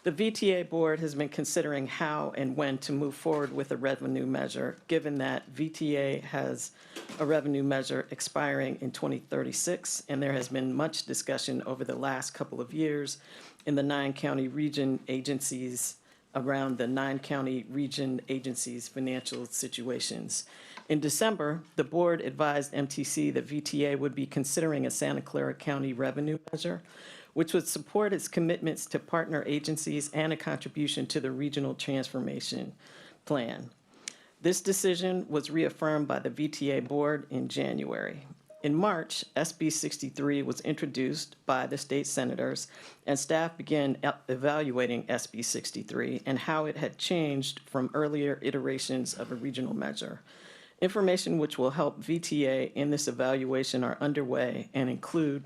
The VTA board has been considering how and when to move forward with a revenue measure, given that VTA has a revenue measure expiring in 2036, and there has been much discussion over the last couple of years in the 9-county region agencies around the 9-county region agencies' financial situations. In December, the board advised MTC that VTA would be considering a Santa Clara County revenue measure, which would support its commitments to partner agencies and a contribution to the regional transformation plan. This decision was reaffirmed by the VTA board in January. In March, SB 63 was introduced by the state senators, and staff began evaluating SB 63 and how it had changed from earlier iterations of a regional measure. Information which will help VTA in this evaluation are underway and include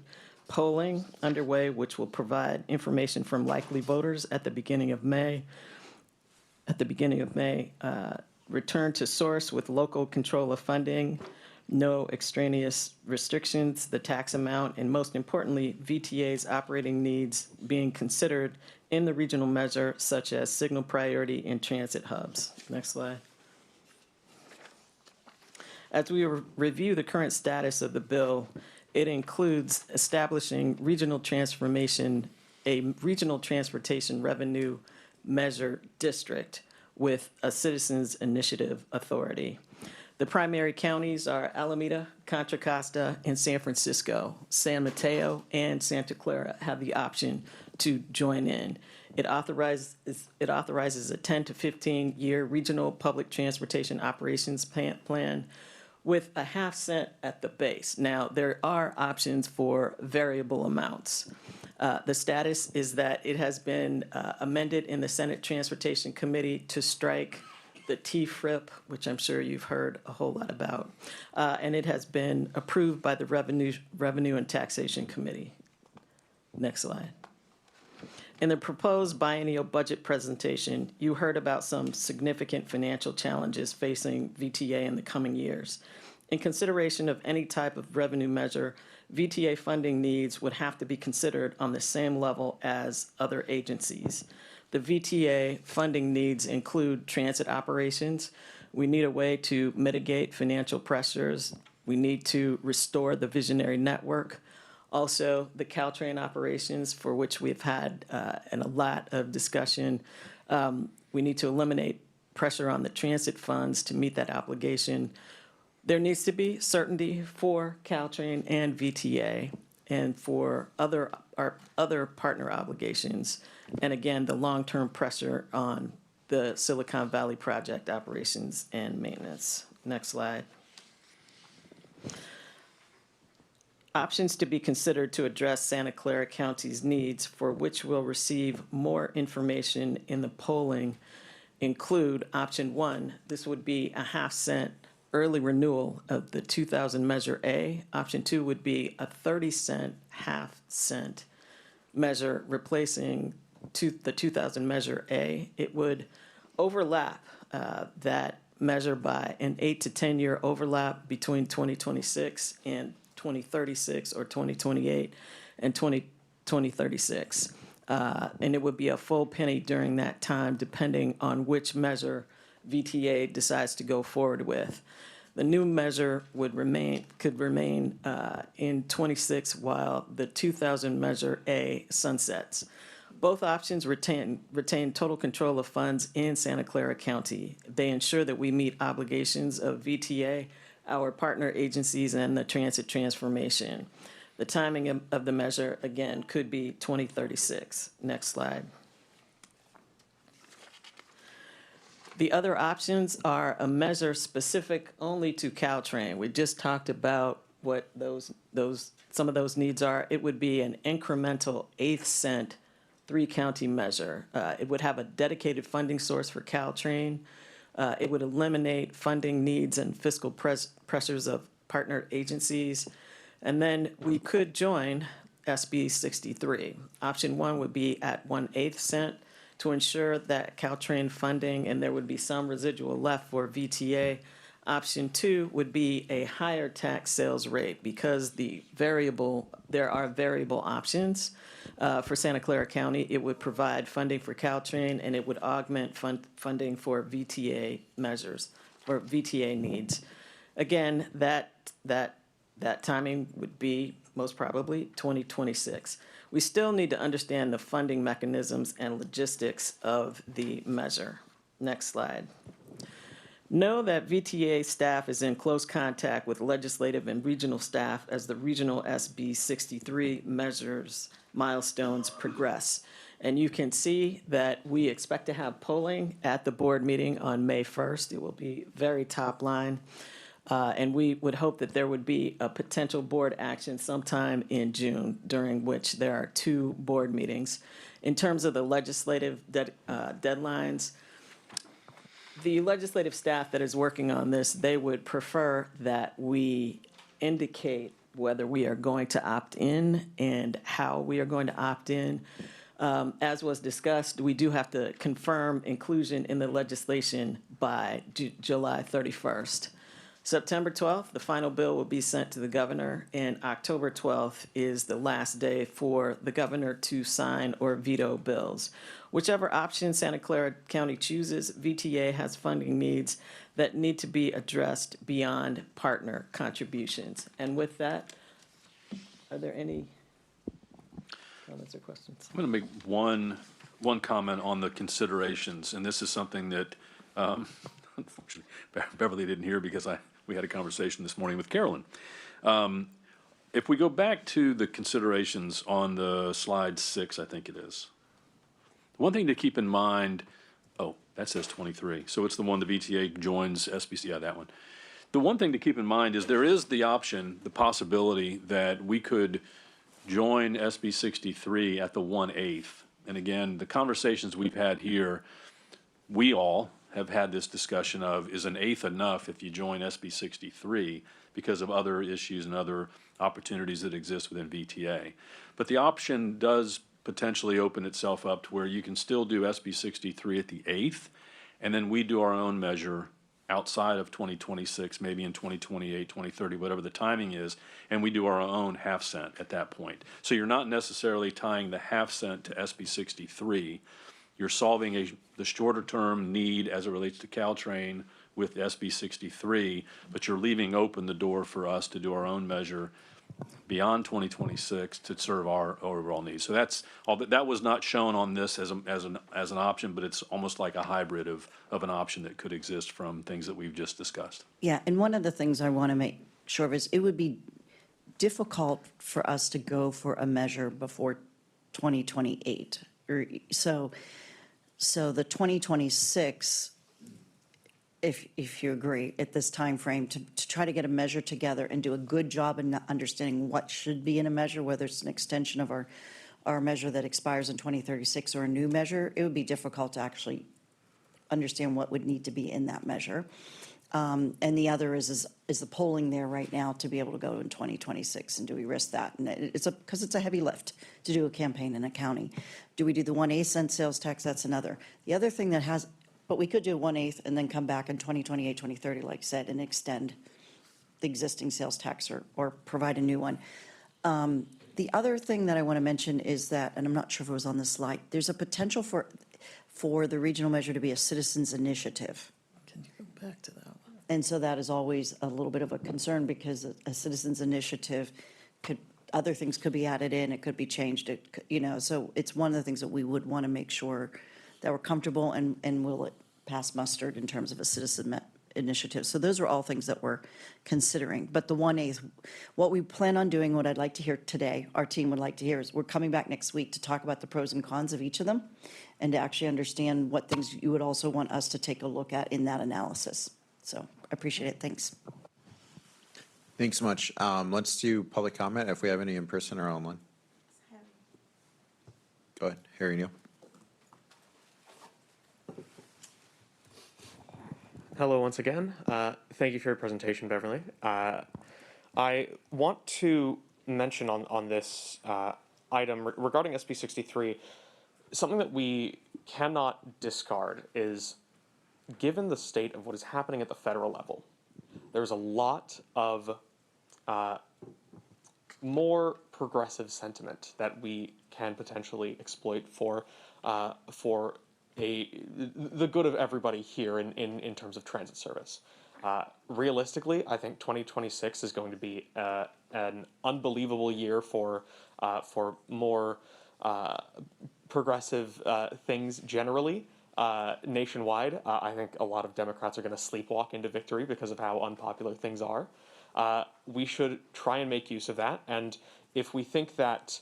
polling underway, which will provide information from likely voters at the beginning of May. Return to source with local control of funding, no extraneous restrictions, the tax amount, and most importantly, VTA's operating needs being considered in the regional measure, such as signal priority and transit hubs. Next slide. As we review the current status of the bill, it includes establishing a regional transportation revenue measure district with a citizens initiative authority. The primary counties are Alameda, Contra Costa, and San Francisco. San Mateo and Santa Clara have the option to join in. It authorizes a 10 to 15-year regional public transportation operations plan with a half cent at the base. Now, there are options for variable amounts. The status is that it has been amended in the Senate Transportation Committee to strike the TFRIP, which I'm sure you've heard a whole lot about, and it has been approved by the Revenue and Taxation Committee. Next slide. In the proposed biennial budget presentation, you heard about some significant financial challenges facing VTA in the coming years. In consideration of any type of revenue measure, VTA funding needs would have to be considered on the same level as other agencies. The VTA funding needs include transit operations. We need a way to mitigate financial pressures. We need to restore the visionary network. Also, the Caltrain operations, for which we've had a lot of discussion. We need to eliminate pressure on the transit funds to meet that obligation. There needs to be certainty for Caltrain and VTA and for our other partner obligations. And again, the long-term pressure on the Silicon Valley project operations and maintenance. Next slide. Options to be considered to address Santa Clara County's needs, for which we'll receive more information in the polling, include option 1. This would be a half-cent early renewal of the 2000 Measure A. Option 2 would be a 30-cent half-cent measure replacing the 2000 Measure A. It would overlap that measure by an 8 to 10 year overlap between 2026 and 2036 or 2028 and 2036. And it would be a full penny during that time, depending on which measure VTA decides to go forward with. The new measure could remain in 26 while the 2000 Measure A sunsets. Both options retain total control of funds in Santa Clara County. They ensure that we meet obligations of VTA, our partner agencies, and the transit transformation. The timing of the measure, again, could be 2036. Next slide. The other options are a measure specific only to Caltrain. We just talked about what some of those needs are. It would be an incremental 8th cent 3-county measure. It would have a dedicated funding source for Caltrain. It would eliminate funding needs and fiscal pressures of partner agencies. And then we could join SB 63. Option 1 would be at 1/8 cent to ensure that Caltrain funding, and there would be some residual left for VTA. Option 2 would be a higher tax sales rate because there are variable options. For Santa Clara County, it would provide funding for Caltrain, and it would augment funding for VTA measures, or VTA needs. Again, that timing would be most probably 2026. We still need to understand the funding mechanisms and logistics of the measure. Next slide. Know that VTA staff is in close contact with legislative and regional staff as the regional SB 63 measures milestones progress. And you can see that we expect to have polling at the board meeting on May 1st. It will be very top line. And we would hope that there would be a potential board action sometime in June, during which there are 2 board meetings. In terms of the legislative deadlines, the legislative staff that is working on this, they would prefer that we indicate whether we are going to opt in and how we are going to opt in. As was discussed, we do have to confirm inclusion in the legislation by July 31st. September 12th, the final bill will be sent to the governor, and October 12th is the last day for the governor to sign or veto bills. Whichever option Santa Clara County chooses, VTA has funding needs that need to be addressed beyond partner contributions. And with that, are there any comments or questions? I'm going to make one comment on the considerations, and this is something that unfortunately Beverly didn't hear because we had a conversation this morning with Carolyn. If we go back to the considerations on the slide 6, I think it is. One thing to keep in mind, oh, that says 23. So it's the one the VTA joins SBC, yeah, that one. The one thing to keep in mind is there is the option, the possibility that we could join SB 63 at the 1/8. And again, the conversations we've had here, we all have had this discussion of, is an eighth enough if you join SB 63 because of other issues and other opportunities that exist within VTA. But the option does potentially open itself up to where you can still do SB 63 at the 8th, and then we do our own measure outside of 2026, maybe in 2028, 2030, whatever the timing is, and we do our own half cent at that point. So you're not necessarily tying the half cent to SB 63. You're solving the shorter term need as it relates to Caltrain with SB 63, but you're leaving open the door for us to do our own measure beyond 2026 to serve our overall needs. So that's all. That was not shown on this as an option, but it's almost like a hybrid of an option that could exist from things that we've just discussed. Yeah, and one of the things I want to make sure of is it would be difficult for us to go for a measure before 2028. So the 2026, if you agree, at this time frame, to try to get a measure together and do a good job in understanding what should be in a measure, whether it's an extension of our measure that expires in 2036 or a new measure, it would be difficult to actually understand what would need to be in that measure. And the other is the polling there right now to be able to go in 2026, and do we risk that? And because it's a heavy lift to do a campaign in a county. Do we do the 1/8 cent sales tax? That's another. The other thing that has, but we could do 1/8 and then come back in 2028, 2030, like I said, and extend the existing sales tax or provide a new one. The other thing that I want to mention is that, and I'm not sure if it was on the slide, there's a potential for the regional measure to be a citizens initiative. Can you go back to that one? And so that is always a little bit of a concern, because a citizens initiative other things could be added in, it could be changed, so it's one of the things that we would want to make sure that we're comfortable and will it pass muster in terms of a citizen initiative. So those are all things that we're considering. But the 1/8, what we plan on doing, what I'd like to hear today, our team would like to hear, is we're coming back next week to talk about the pros and cons of each of them and to actually understand what things you would also want us to take a look at in that analysis. So I appreciate it. Thanks. Thanks so much. Let's do public comment if we have any in person or online. Go ahead, Harry Neal. Hello once again. Thank you for your presentation, Beverly. I want to mention on this item regarding SB 63, something that we cannot discard is, given the state of what is happening at the federal level, there's a lot of more progressive sentiment that we can potentially exploit for the good of everybody here in terms of transit service. Realistically, I think 2026 is going to be an unbelievable year for more progressive things generally. nationwide. I think a lot of Democrats are going to sleepwalk into victory because of how unpopular things are. We should try and make use of that. And if we think that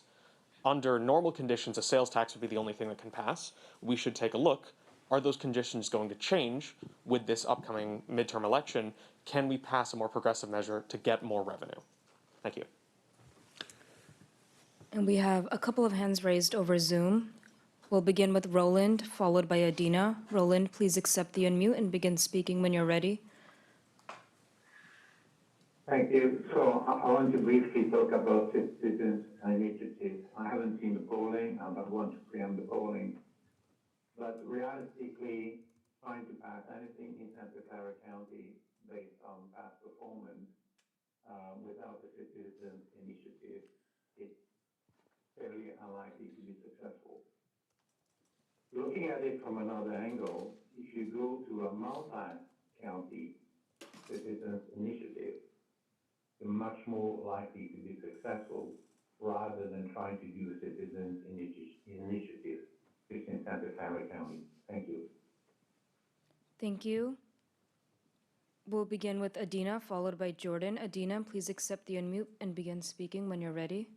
under normal conditions a sales tax would be the only thing that can pass, we should take a look. Are those conditions going to change with this upcoming midterm election? Can we pass a more progressive measure to get more revenue? Thank you. And we have a couple of hands raised over Zoom. We'll begin with Roland, followed by Adina. Roland, please accept the unmute and begin speaking when you're ready. Thank you. So I want to briefly talk about citizens initiatives. I haven't seen the polling, but I want to preempt the polling. But realistically, trying to pass anything in Santa Clara County based on past performance without a citizens initiative, it's fairly unlikely to be successful. Looking at it from another angle, if you go to a multi-county citizens initiative, you're much more likely to be successful rather than trying to do a citizens initiative just in Santa Clara County. Thank you. Thank you. We'll begin with Adina, followed by Jordan. Adina, please accept the unmute and begin speaking when you're ready.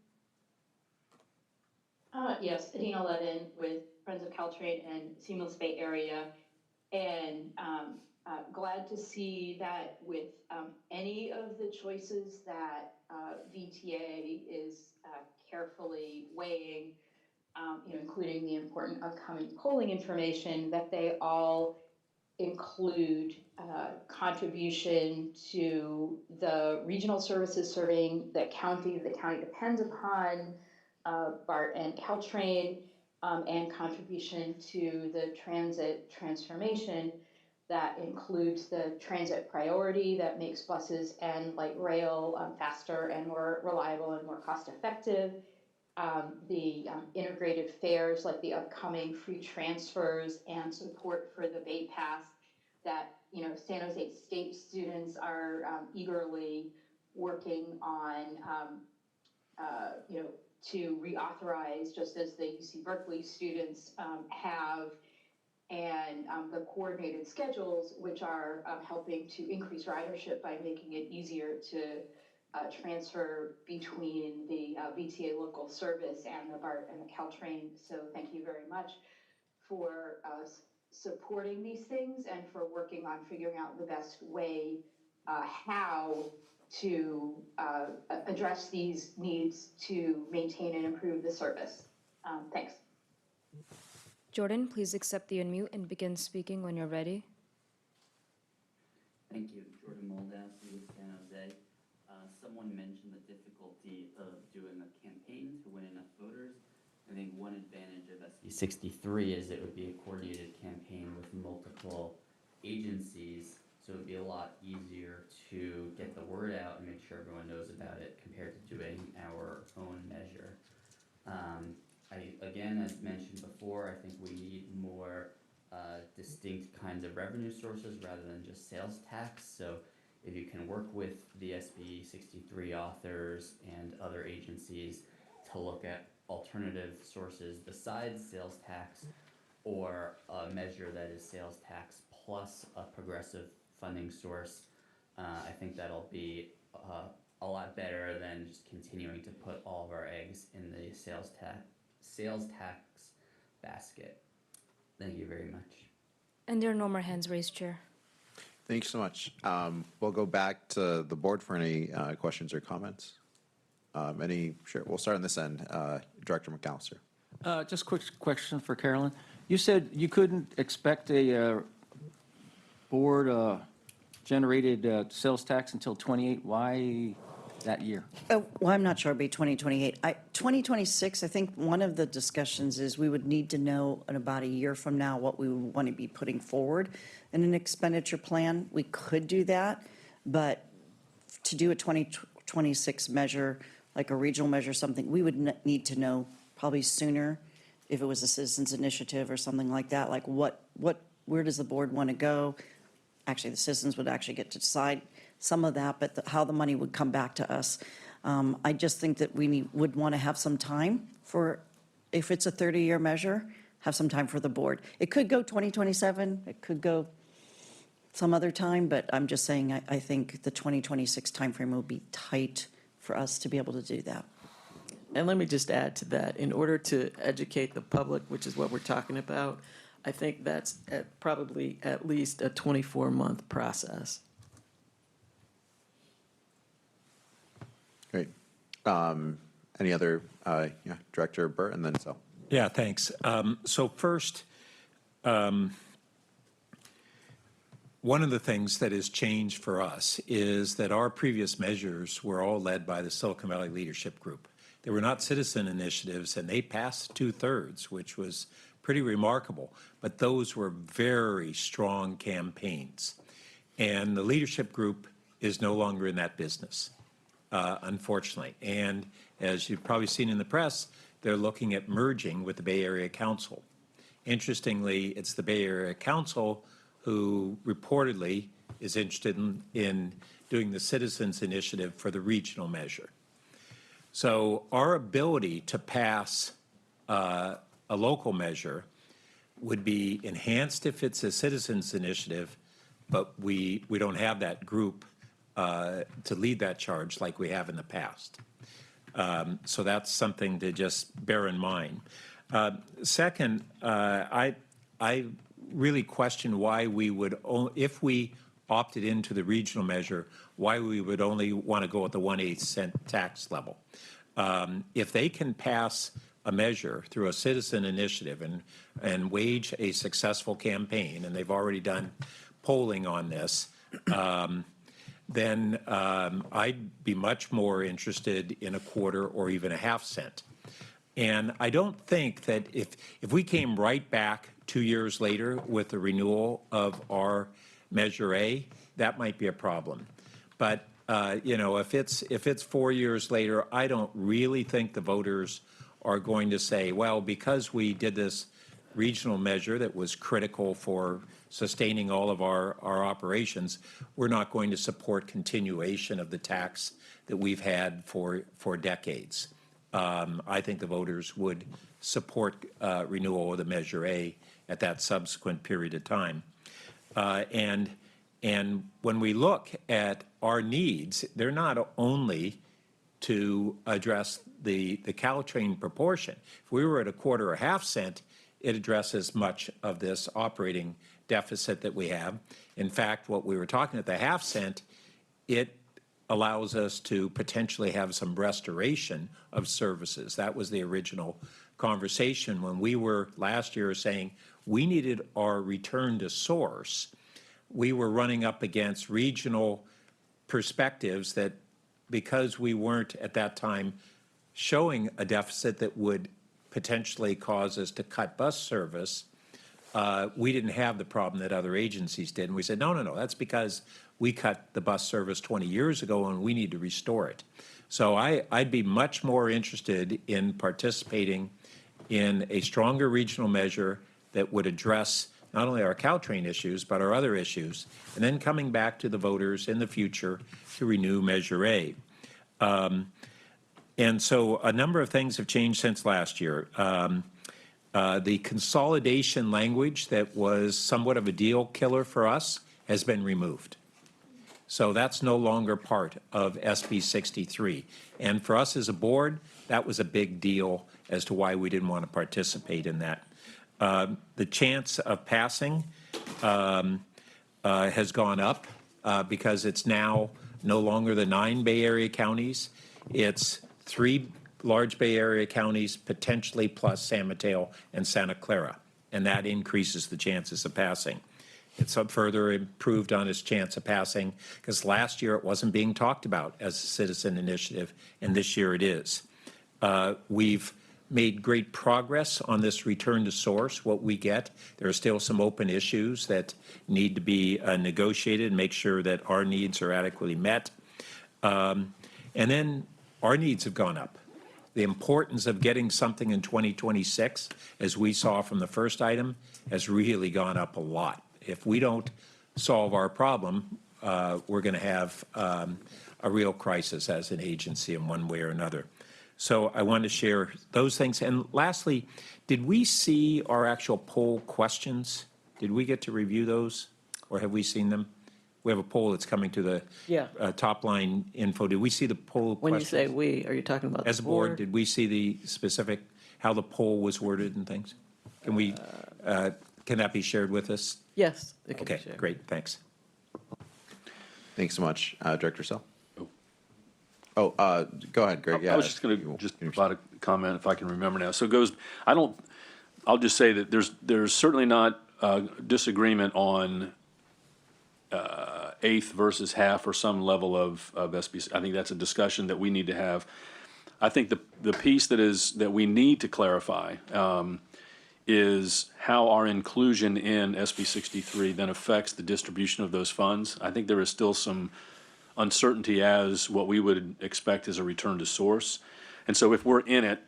Yes, Adina Levin with Friends of Caltrain and Seamless Bay Area. And glad to see that with any of the choices that VTA is carefully weighing, including the important upcoming polling information, that they all include contribution to the regional services serving the county depends upon, BART and Caltrain, and contribution to the transit transformation that includes the transit priority that makes buses and light rail faster and more reliable and more cost effective. The integrated fares like the upcoming free transfers and support for the Bay Pass that San Jose State students are eagerly working on to reauthorize, just as the UC Berkeley students have, and the coordinated schedules, which are helping to increase ridership by making it easier to transfer between the VTA local service and the BART and the Caltrain. So thank you very much for supporting these things and for working on figuring out the best way how to address these needs to maintain and improve the service. Thanks. Jordan, please accept the unmute and begin speaking when you're ready. Thank you. Jordan Moldow, City of San Jose. Someone mentioned the difficulty of doing a campaign to win enough voters. I think one advantage of SB 63 is it would be a coordinated campaign with multiple agencies, so it would be a lot easier to get the word out and make sure everyone knows about it compared to doing our own measure. Again, as mentioned before, I think we need more distinct kinds of revenue sources rather than just sales tax. So if you can work with the SB 63 authors and other agencies to look at alternative sources besides sales tax, or a measure that is sales tax plus a progressive funding source, I think that'll be a lot better than just continuing to put all of our eggs in the sales tax basket. Thank you very much. And there are no more hands raised, Chair. Thank you so much. We'll go back to the board for any questions or comments. Sure, we'll start on this end. Director McAllister. Just quick question for Carolyn. You said you couldn't expect a board-generated sales tax until 28. Why that year? Well, I'm not sure it'll be 2028. 2026, I think one of the discussions is we would need to know in about a year from now what we would want to be putting forward in an expenditure plan. We could do that, but to do a 2026 measure, like a regional measure, something, we would need to know probably sooner if it was a citizens initiative or something like that, like where does the board want to go? Actually, the citizens would actually get to decide some of that, but how the money would come back to us. I just think that we would want to have some time for, if it's a 30-year measure, have some time for the board. It could go 2027, it could go some other time, but I'm just saying, I think the 2026 timeframe will be tight for us to be able to do that. And let me just add to that, in order to educate the public, which is what we're talking about, I think that's probably at least a 24-month process. Great. Any other, Director Burt, and then so. Yeah, thanks. So first, one of the things that has changed for us is that our previous measures were all led by the Silicon Valley Leadership Group. They were not citizen initiatives, and they passed 2/3, which was pretty remarkable. But those were very strong campaigns. And the leadership group is no longer in that business, unfortunately. And as you've probably seen in the press, they're looking at merging with the Bay Area Council. Interestingly, it's the Bay Area Council who reportedly is interested in doing the citizens initiative for the regional measure. So our ability to pass a local measure would be enhanced if it's a citizens initiative, but we don't have that group to lead that charge like we have in the past. So that's something to just bear in mind. Second, I really question why we would, if we opted into the regional measure, why we would only want to go with the 1/8 cent tax level. If they can pass a measure through a citizen initiative and wage a successful campaign, and they've already done polling on this, then I'd be much more interested in a 1/4 or even a 1/2 cent. And I don't think that if we came right back 2 years later with the renewal of our Measure A, that might be a problem. But if it's 4 years later, I don't really think the voters are going to say, well, because we did this regional measure that was critical for sustaining all of our operations, we're not going to support continuation of the tax that we've had for decades. I think the voters would support renewal of the Measure A at that subsequent period of time. And when we look at our needs, they're not only to address the Caltrain proportion. If we were at a 1/4 or 1/2 cent, it addresses much of this operating deficit that we have. In fact, what we were talking at the 1/2 cent, it allows us to potentially have some restoration of services. That was the original conversation when we were last year saying we needed our return to source. We were running up against regional perspectives that, because we weren't at that time showing a deficit that would potentially cause us to cut bus service, we didn't have the problem that other agencies did. And we said, no, that's because we cut the bus service 20 years ago and we need to restore it. So I'd be much more interested in participating in a stronger regional measure that would address not only our Caltrain issues, but our other issues, and then coming back to the voters in the future to renew Measure A. And so a number of things have changed since last year. The consolidation language that was somewhat of a deal killer for us has been removed. So that's no longer part of SB 63. And for us as a board, that was a big deal as to why we didn't want to participate in that. The chance of passing has gone up because it's now no longer the 9 Bay Area counties. It's 3 large Bay Area counties, potentially plus San Mateo and Santa Clara, and that increases the chances of passing. It's further improved on its chance of passing because last year it wasn't being talked about as a citizen initiative, and this year it is. We've made great progress on this return to source, what we get. There are still some open issues that need to be negotiated and make sure that our needs are adequately met. And then our needs have gone up. The importance of getting something in 2026, as we saw from the first item, has really gone up a lot. If we don't solve our problem, we're going to have a real crisis as an agency in one way or another. So I wanted to share those things. And lastly, did we see our actual poll questions? Did we get to review those, or have we seen them? We have a poll that's coming to the Yeah. top line info. Did we see the poll When you questions? say "we," are you talking about As the a board, board? did we see the specific, how the poll was worded and things? Can we, can that be shared with us? Yes, it can be Okay, shared. great, thanks. Thanks so much. Director Sell? Go ahead, Greg. I Yeah. was just going to just provide a comment if I can remember now. So it goes, I'll just say that there's certainly not disagreement on eighth versus half or some level of SBC. I think that's a discussion that we need to have. I think the piece that we need to clarify is how our inclusion in SB 63 then affects the distribution of those funds. I think there is still some uncertainty as what we would expect as a return to source. And so if we're in it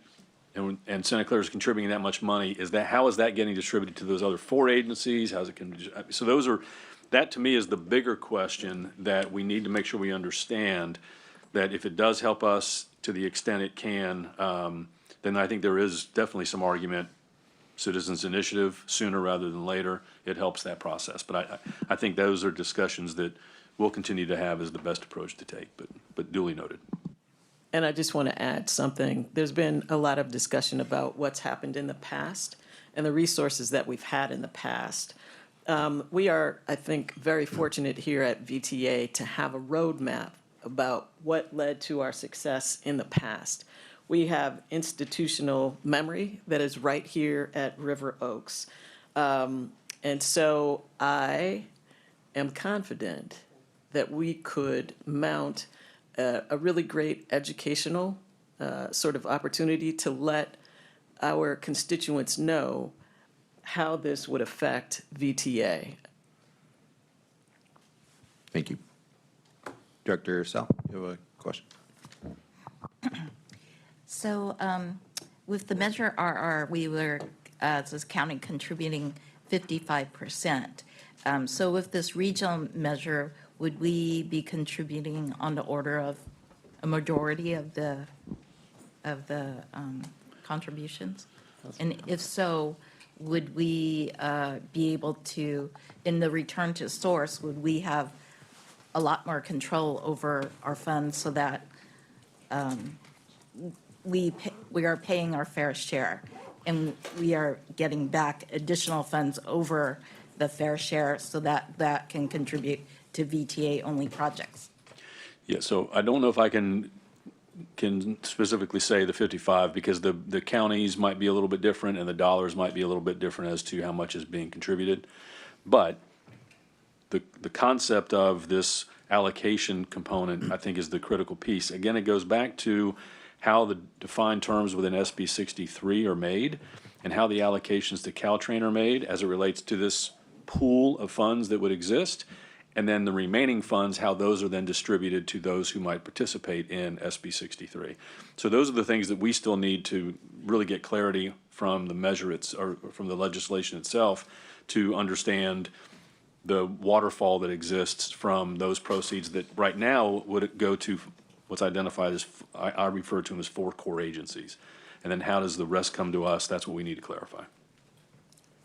and Santa Clara is contributing that much money, how is that getting distributed to those other 4 agencies? So that to me is the bigger question that we need to make sure we understand, that if it does help us to the extent it can, then I think there is definitely some argument, citizens initiative sooner rather than later, it helps that process. But I think those are discussions that we'll continue to have as the best approach to take, but duly noted. And I just want to add something. There's been a lot of discussion about what's happened in the past and the resources that we've had in the past. We are, I think, very fortunate here at VTA to have a roadmap about what led to our success in the past. We have institutional memory that is right here at River Oaks. And so I am confident that we could mount a really great educational sort of opportunity to let our constituents know how this would affect VTA. Thank you. Director Sell, you have a question? So with the Measure RR, we were, as this county, contributing 55%. So with this regional measure, would we be contributing on the order of a majority of the contributions? And if so, would we be able to, in the return to source, would we have a lot more control over our funds so that we are paying our fair share and we are getting back additional funds over the fair share so that that can contribute to VTA-only projects? Yeah, so I don't know if I can specifically say the 55, because the counties might be a little bit different and the dollars might be a little bit different as to how much is being contributed. But the concept of this allocation component, I think, is the critical piece. Again, it goes back to how the defined terms within SB 63 are made and how the allocations to Caltrain are made as it relates to this pool of funds that would exist, and then the remaining funds, how those are then distributed to those who might participate in SB 63. So those are the things that we still need to really get clarity from the measure, or from the legislation itself, to understand the waterfall that exists from those proceeds that right now would go to what's identified as, I refer to them as 4 core agencies. And then how does the rest come to us? That's what we need to clarify.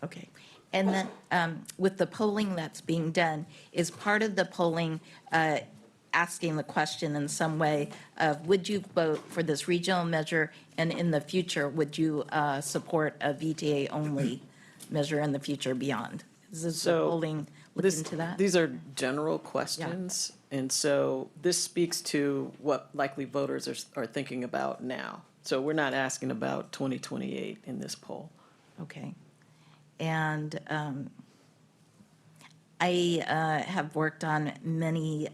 Okay. And then with the polling that's being done, is part of the polling asking the question in some way of, would you vote for this regional measure, and in the future, would you support a VTA-only measure in the future beyond? Is this the polling look into that? These are general questions, and so this speaks to what likely voters are thinking about now. So we're not asking about 2028 in this poll. Okay. And I have worked on many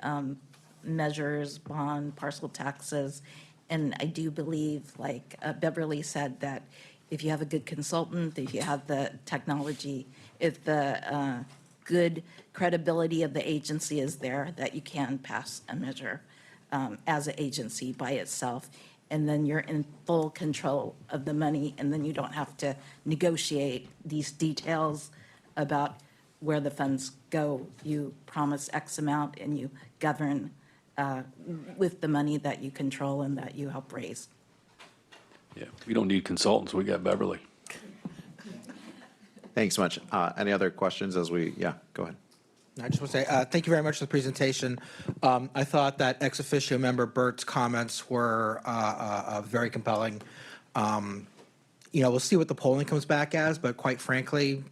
measures, bond, parcel taxes, and I do believe, like Beverly said, that if you have a good consultant, if you have the technology, if the good credibility of the agency is there, that you can pass a measure as an agency by itself. And then you're in full control of the money, and then you don't have to negotiate these details about where the funds go. You promise X amount, and you govern with the money that you control and that you help raise. Yeah, we don't need consultants, we got Beverly. Thanks so much. Any other questions as yeah, go ahead. I just want to say, thank you very much for the presentation. I thought that ex officio member Bert's comments were very compelling. We'll see what the polling comes back as, but quite frankly,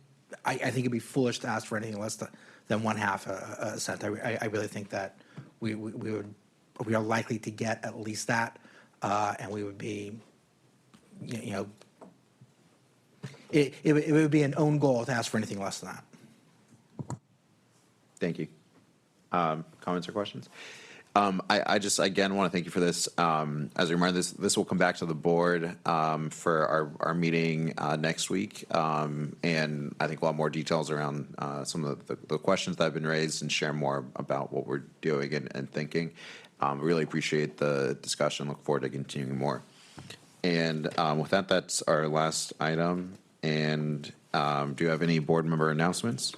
I think it'd be foolish to ask for anything less than 1/2 a cent. I really think that we are likely to get at least that, and we would be, it would be an own goal to ask for anything less than that. Thank you. Comments or questions? I just, again, want to thank you for this. As a reminder, this will come back to the board for our meeting next week. And I think we'll have more details around some of the questions that have been raised and share more about what we're doing and thinking. Really appreciate the discussion. Look forward to continuing more. And with that, that's our last item. And do you have any board member announcements?